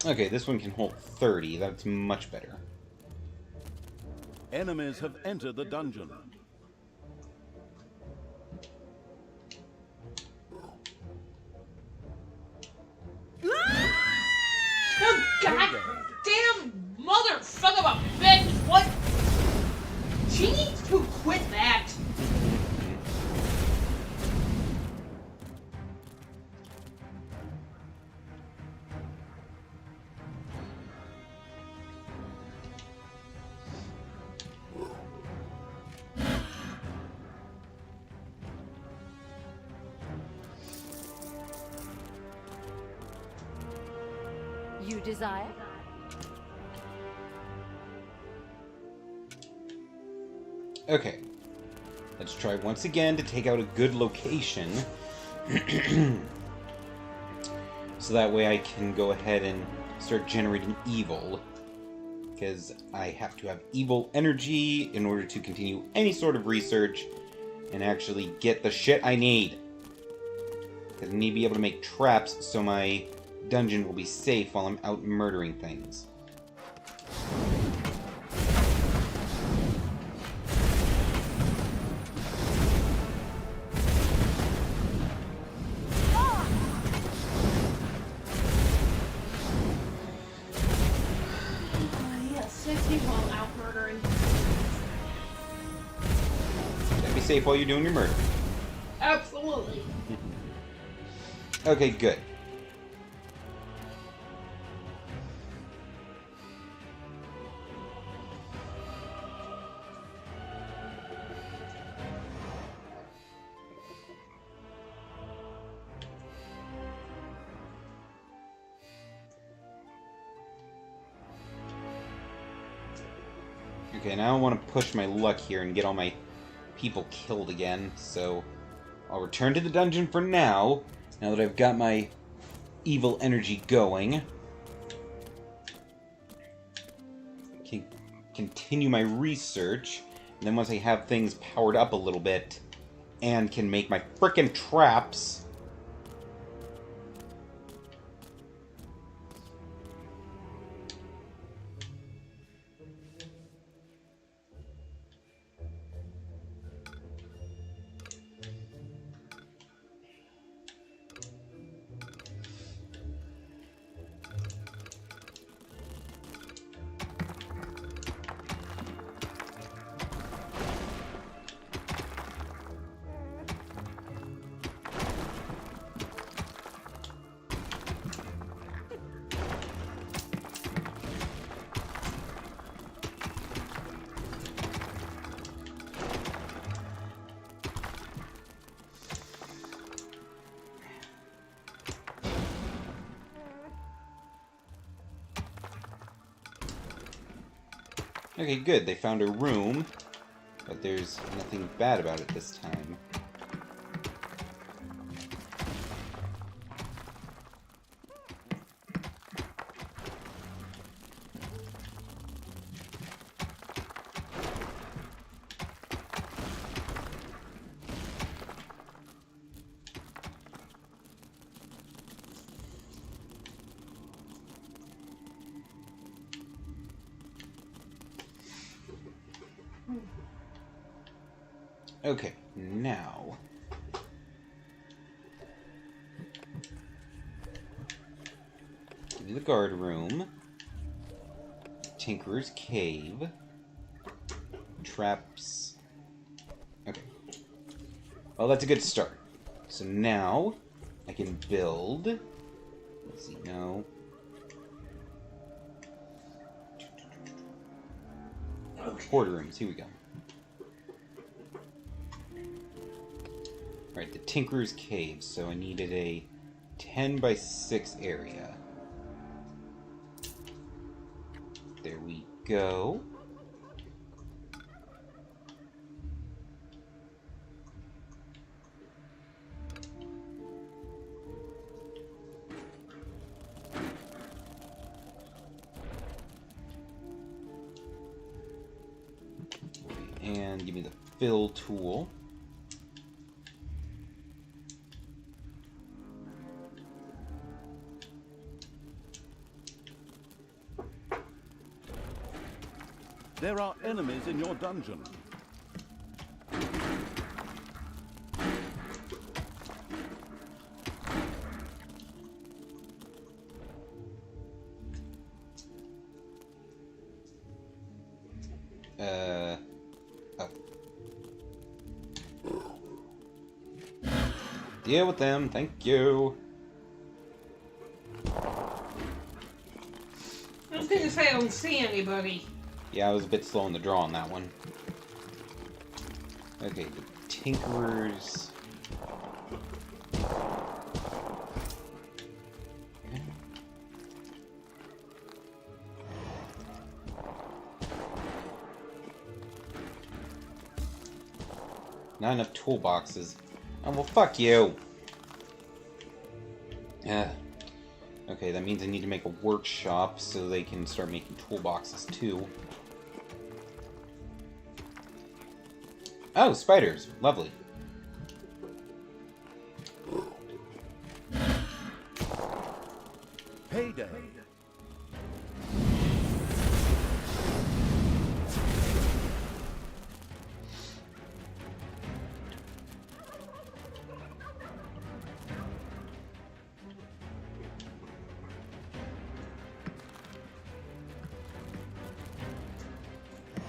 Okay, this one can hold 30. That's much better. Enemies have entered the dungeon. Oh, goddamn motherfucker of a bitch! What? She needs to quit that. You desire? Okay. Let's try once again to take out a good location. So that way I can go ahead and start generating evil. Because I have to have evil energy in order to continue any sort of research and actually get the shit I need. Because I need to be able to make traps so my dungeon will be safe while I'm out murdering things. Yes, 60 while out murdering. Gotta be safe while you're doing your murder. Absolutely. Okay, good. Okay, now I want to push my luck here and get all my people killed again, so I'll return to the dungeon for now that I've got my evil energy going. Can continue my research, and then once I have things powered up a little bit and can make my frickin' traps, okay, good. They found a room, but there's nothing bad about it this time. Okay, now give me the guard room, Tinkerer's Cave, traps. Okay, well, that's a good start. So now I can build. Let's see, no. Quarter rooms. Here we go. Alright, the Tinkerer's Cave, so I needed a 10 by 6 area. There we go. And give me the fill tool. There are enemies in your dungeon. Oh. Deal with them, thank you. I was gonna say I don't see anybody. Yeah, I was a bit slow in the draw on that one. Okay, the Tinkerers. Okay. Not enough toolboxes. Oh, well, fuck you. Yeah. Okay, that means I need to make a workshop so they can start making toolboxes too. Oh, spiders. Lovely. payday.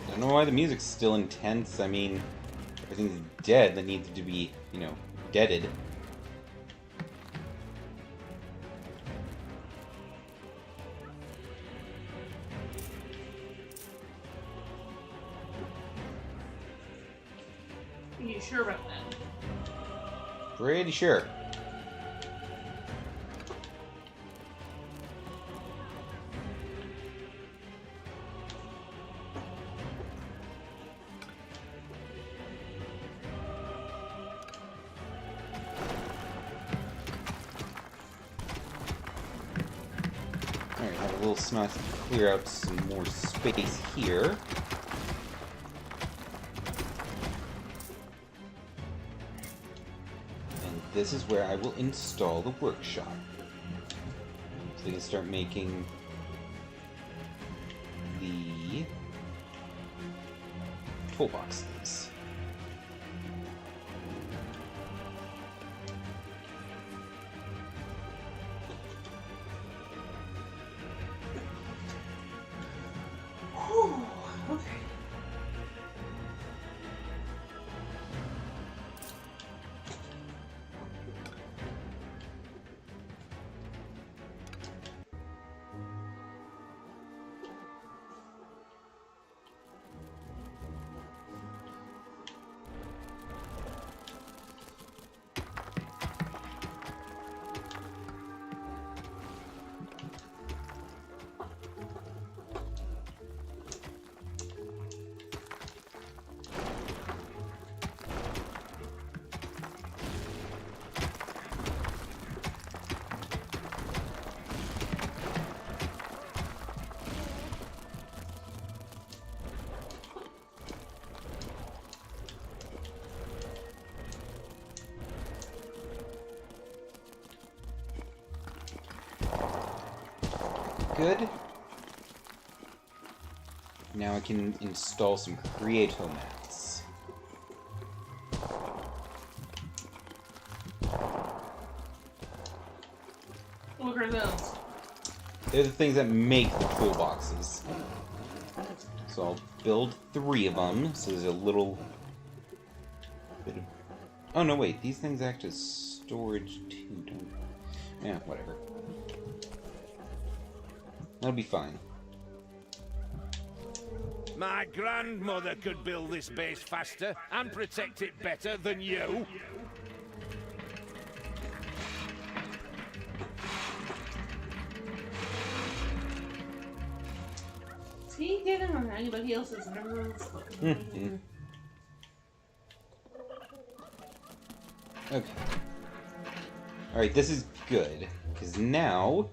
I don't know why the music's still intense. I mean, everything's dead that needs to be, you know, deaded. Are you sure about that? Pretty sure. Alright, have a little smash to clear out some more space here. And this is where I will install the workshop. So we can start making the toolboxes. Whew, okay. Good. Now I can install some Creato mats. What are those? They're the things that make the toolboxes. So I'll build 3 of them, so there's a little bit of... Oh no, wait, these things act as storage too, don't they? Yeah, whatever. That'll be fine. My grandmother could build this base faster and protect it better than you. See, getting on anybody else's nerves. Okay. Alright, this is good, because now...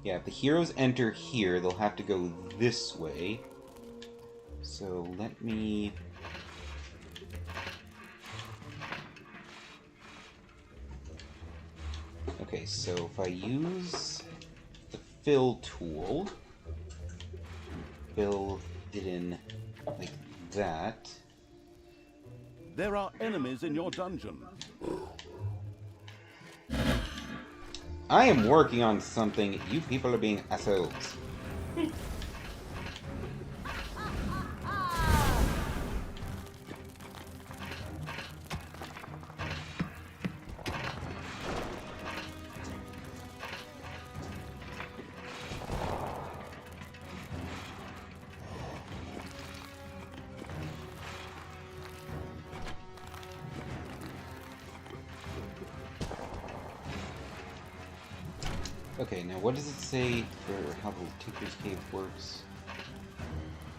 Yeah, if the heroes enter here, they'll have to go this way. So let me... Okay, so if I use the fill tool, fill it in like that. There are enemies in your dungeon. I am working on something. You people are being assholes. Okay, now what does it say for how the Tinker's Cave works?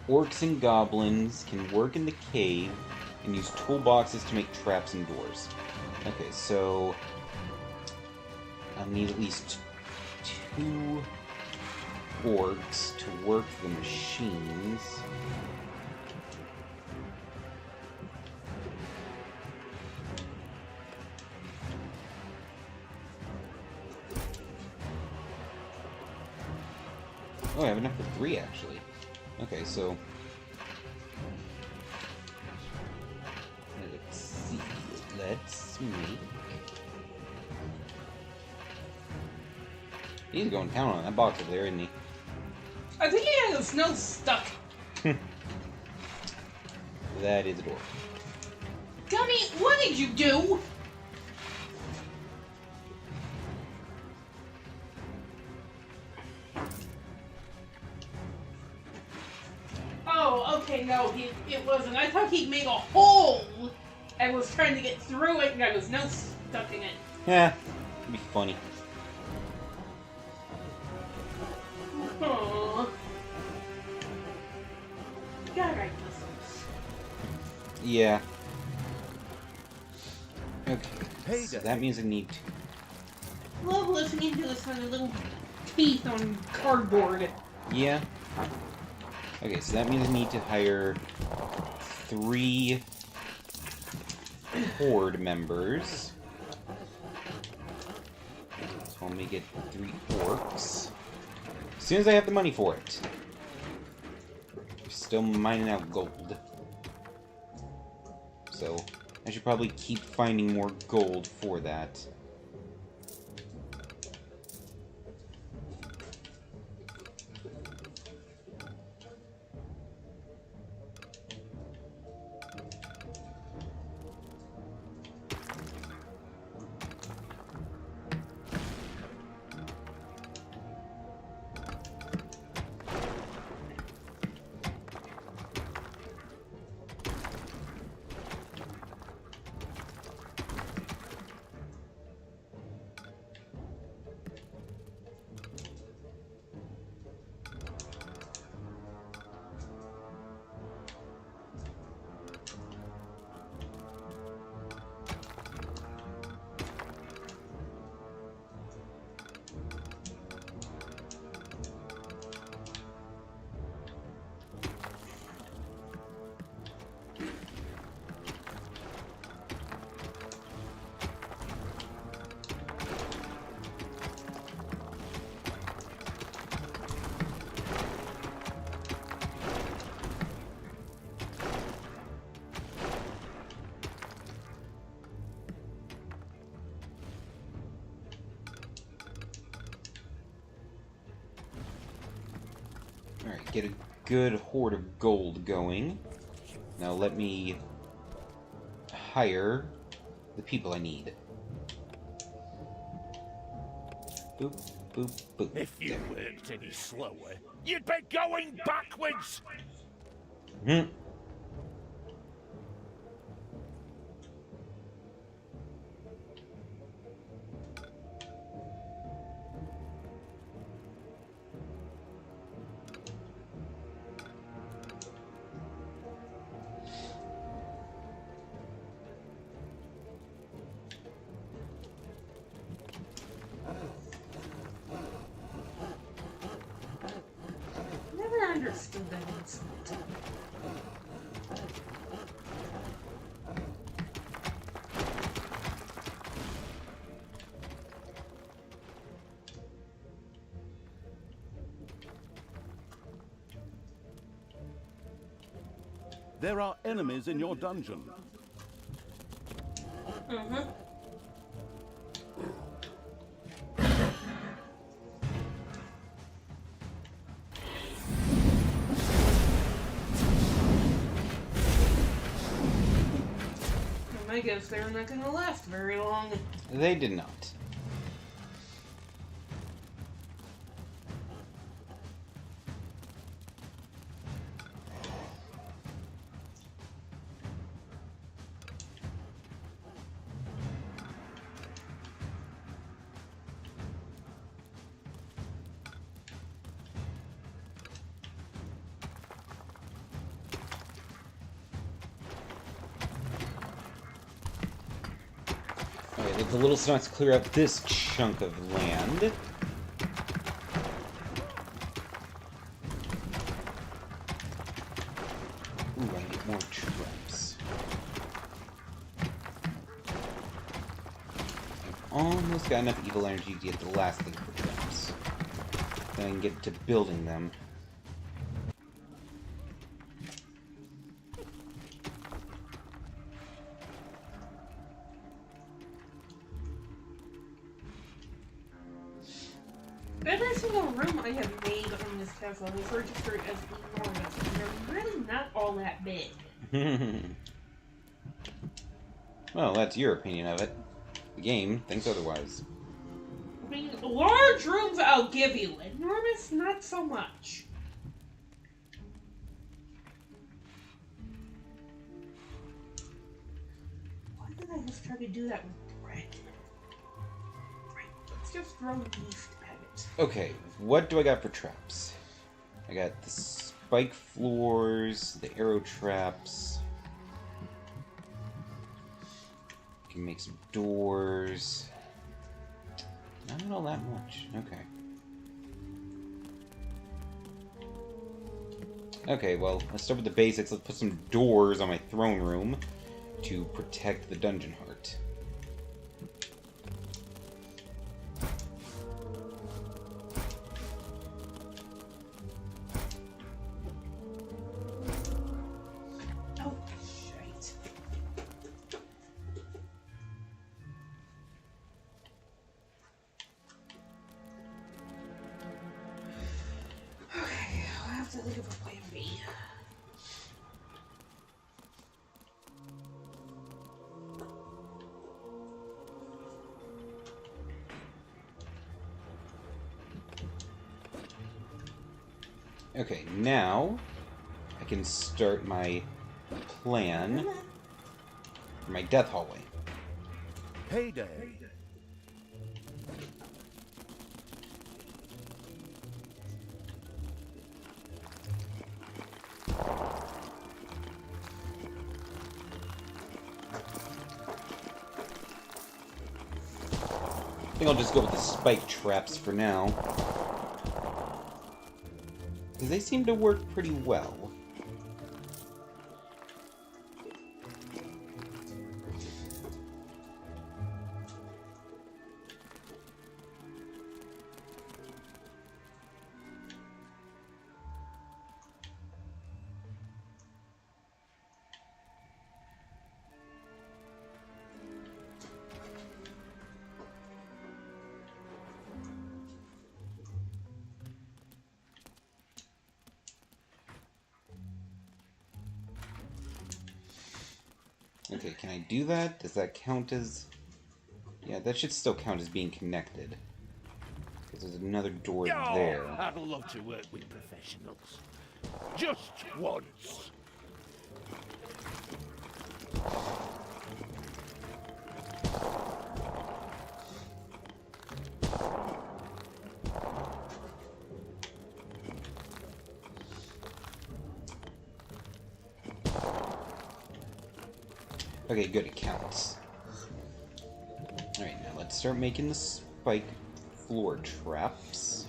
Orcs and goblins can work in the cave and use toolboxes to make traps and doors. Okay, so I'll need at least 2 orcs to work the machines. Oh, I have enough for 3, actually. Okay, so... let's see. Let's make... He's going to town on that box over there, isn't he? I think he has the snow stuck. That is a door. Gummy, what did you do? Oh, okay, no, it wasn't. I thought he made a hole and was trying to get through it and got his nose stuck in it. Yeah, it'd be funny. Aww. God, I miss him. Yeah. Okay, so that means I need to... Love listening to this kind of little teeth on cardboard. Yeah. Okay, so that means I need to hire 3 Horde members. So I'll make it 3 orcs. As soon as I have the money for it. Still mining out gold. So I should probably keep finding more gold for that. Alright, get a good hoard of gold going. Now let me hire the people I need. Boop, boop, boop. If you worked any slower, you'd be going backwards! Hmm. Never understood that insult. There are enemies in your dungeon. Mm-hmm. I guess they're not going to last very long. They did not. Alright, let the little snots clear up this chunk of land. Ooh, I get more traps. I've almost got enough evil energy to get the last thing for traps. I can get to building them. Every single room I have made on this castle is registered as enormous, and they're really not all that big. Well, that's your opinion of it. The game thinks otherwise. I mean, large rooms I'll give you, enormous not so much. Why did I just try to do that with bread? Right, let's just throw yeast at it. Okay, what do I got for traps? I got the spike floors, the arrow traps. I can make some doors. Not all that much. Okay. Okay, well, let's start with the basics. Let's put some doors on my throne room to protect the dungeon heart. Oh, shite. Okay, I'll have to think of a plan B. Okay, now I can start my plan for my death hallway. Payday. I think I'll just go with the spike traps for now. Because they seem to work pretty well. Okay, can I do that? Does that count as... Yeah, that should still count as being connected. Because there's another door there. I'd love to work with professionals. Just once. Okay, good, it counts. Alright, now let's start making the spike floor traps.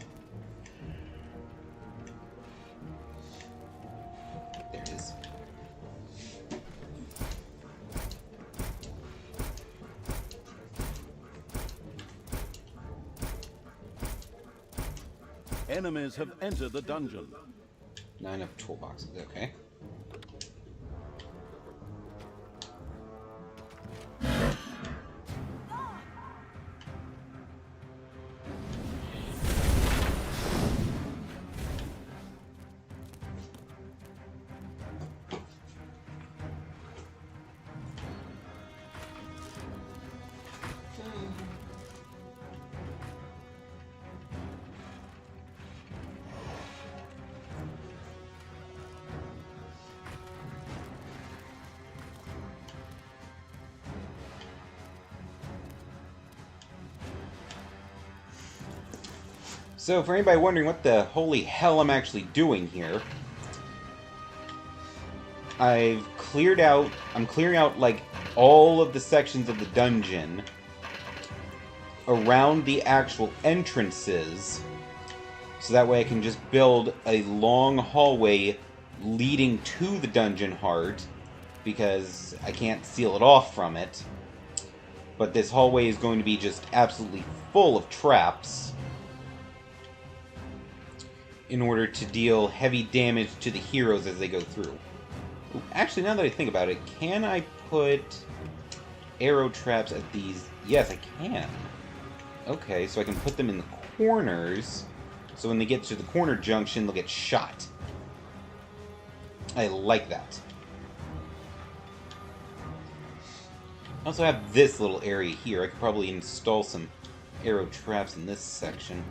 There it is. Enemies have entered the dungeon. Not enough toolboxes, okay. So, for anybody wondering what the holy hell I'm actually doing here, I'm clearing out, like, all of the sections of the dungeon around the actual entrances, so that way I can just build a long hallway leading to the dungeon heart, because I can't seal it off from it. But this hallway is going to be just absolutely full of traps. in order to deal heavy damage to the heroes as they go through. Ooh, actually, now that I think about it, can I put arrow traps at these? Yes, I can. Okay, so I can put them in the corners, so when they get to the corner junction, they'll get shot. I like that. I also have this little area here. I could probably install some arrow traps in this section.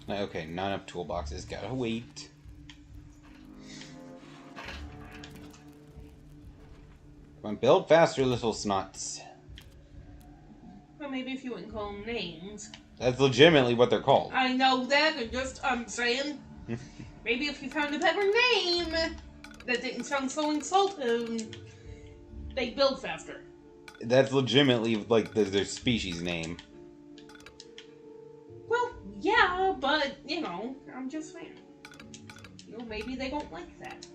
Okay, not enough toolboxes. Gotta wait. Come on, build faster, little snots. Well, maybe if you wouldn't call them names. That's legitimately what they're called. I know that, I'm saying. Maybe if you found a better name that didn't sound so insulting, they'd build faster. That's legitimately, like, their species name. Well, yeah, but, I'm just saying. Maybe they don't like that.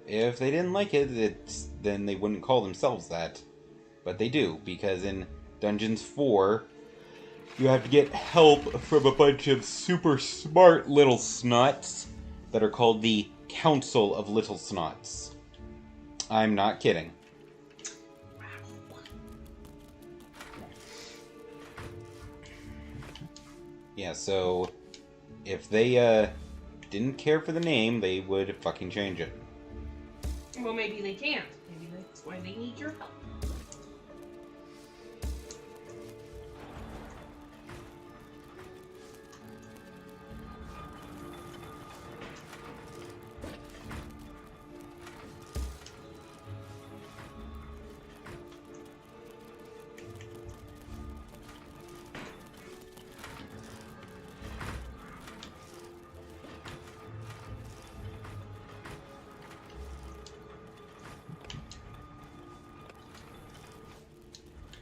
If they didn't like it, then they wouldn't call themselves that. But they do, because in Dungeons 4, you have to get help from a bunch of super smart little snots that are called the Council of Little Snots. I'm not kidding. Yeah, so if they didn't care for the name, they would fucking change it. Well, maybe they can't. Maybe that's why they need your help.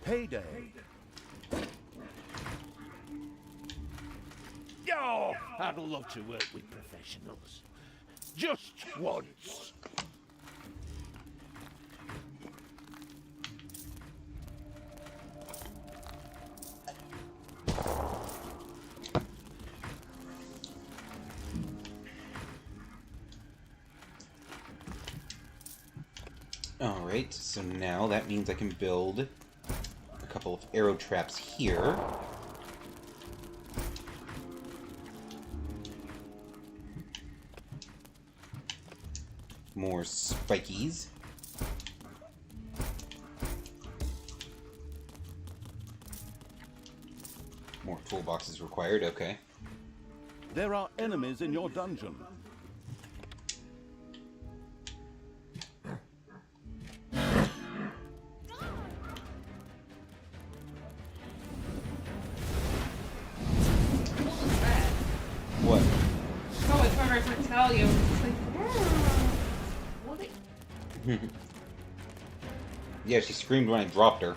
Payday. Oh, I'd love to work with professionals. Just once. Alright, so now that means I can build a couple of arrow traps here. More spikies. More toolboxes required, okay. There are enemies in your dungeon. What? Oh, it's hard to tell you. It's like, what? Yeah, she screamed when I dropped her.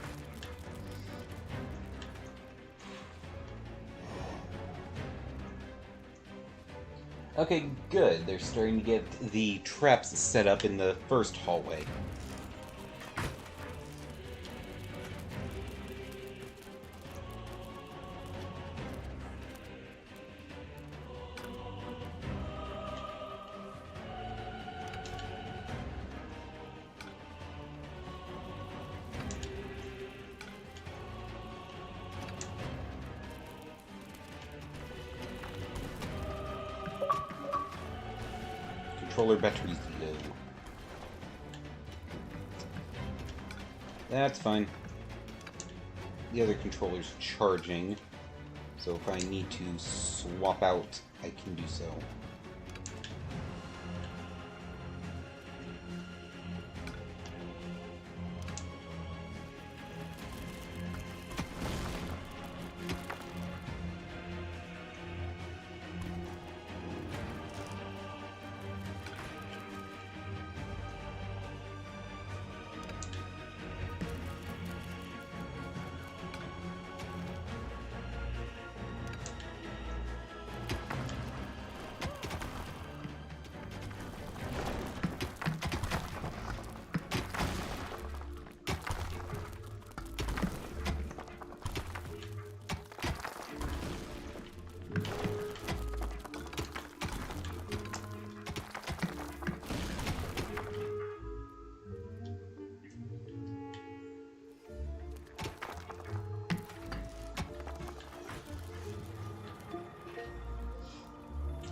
Okay, good. They're starting to get the traps set up in the first hallway. Controller battery's low. That's fine. The other controller's charging, so if I need to swap out, I can do so.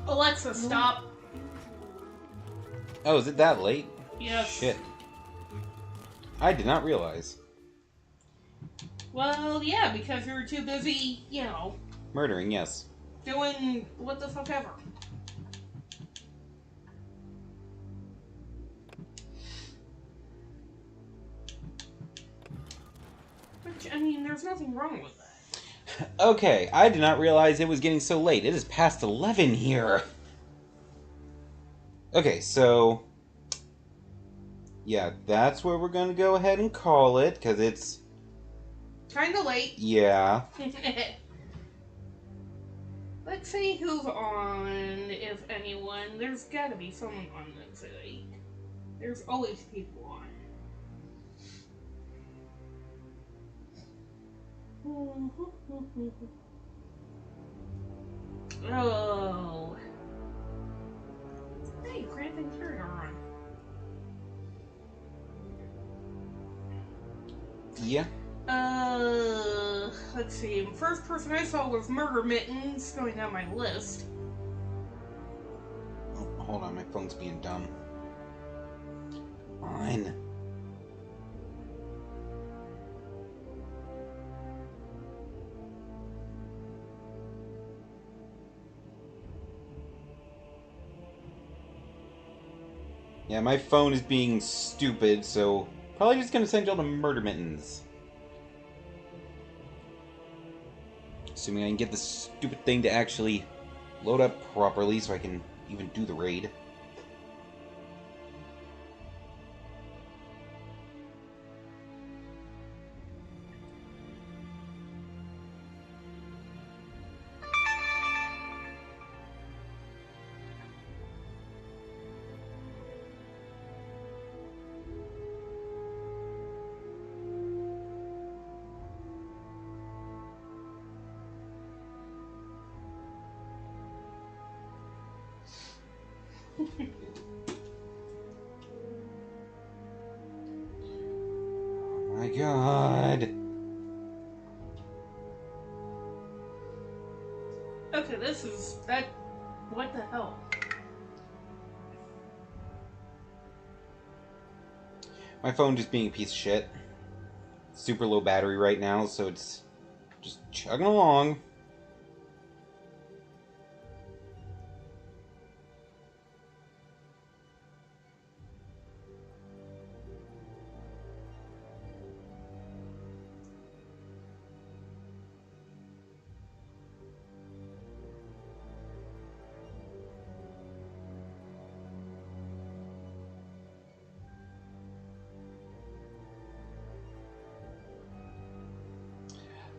Alexa, stop. Oh, is it that late? Yes. Shit. I did not realize. Well, yeah, because you were too busy, you know, Murdering, yes. doing what the fuck ever. Which, I mean, there's nothing wrong with that. Okay, I did not realize it was getting so late. It is past 11 here. Okay, so... yeah, that's where we're gonna go ahead and call it, because it's... Kinda late. yeah. Let's see who's on, if anyone. There's gotta be someone on that's late. There's always people on. Oh. Hey, Grant and Karen are on. Yeah. Let's see. The first person I saw was Murder Mittens, going down my list. Oh, hold on, my phone's being dumb. Fine. Yeah, my phone is being stupid, so probably just gonna send y'all to Murder Mittens. Assuming I can get this stupid thing to actually load up properly so I can even do the raid. Oh my god. Okay, this is... that... what the hell? My phone just being a piece of shit. Super low battery right now, so it's just chugging along.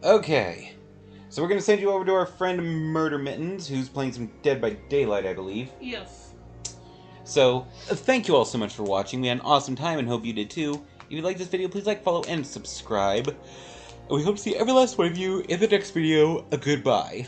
Okay, so we're going to send you over to our friend Murder Mittens, who's playing some Dead by Daylight, I believe. Yes. So, thank you all so much for watching. We had an awesome time and hope you did too. If you like this video, please like, follow, and subscribe. And we hope to see every last one of you in the next video. Goodbye.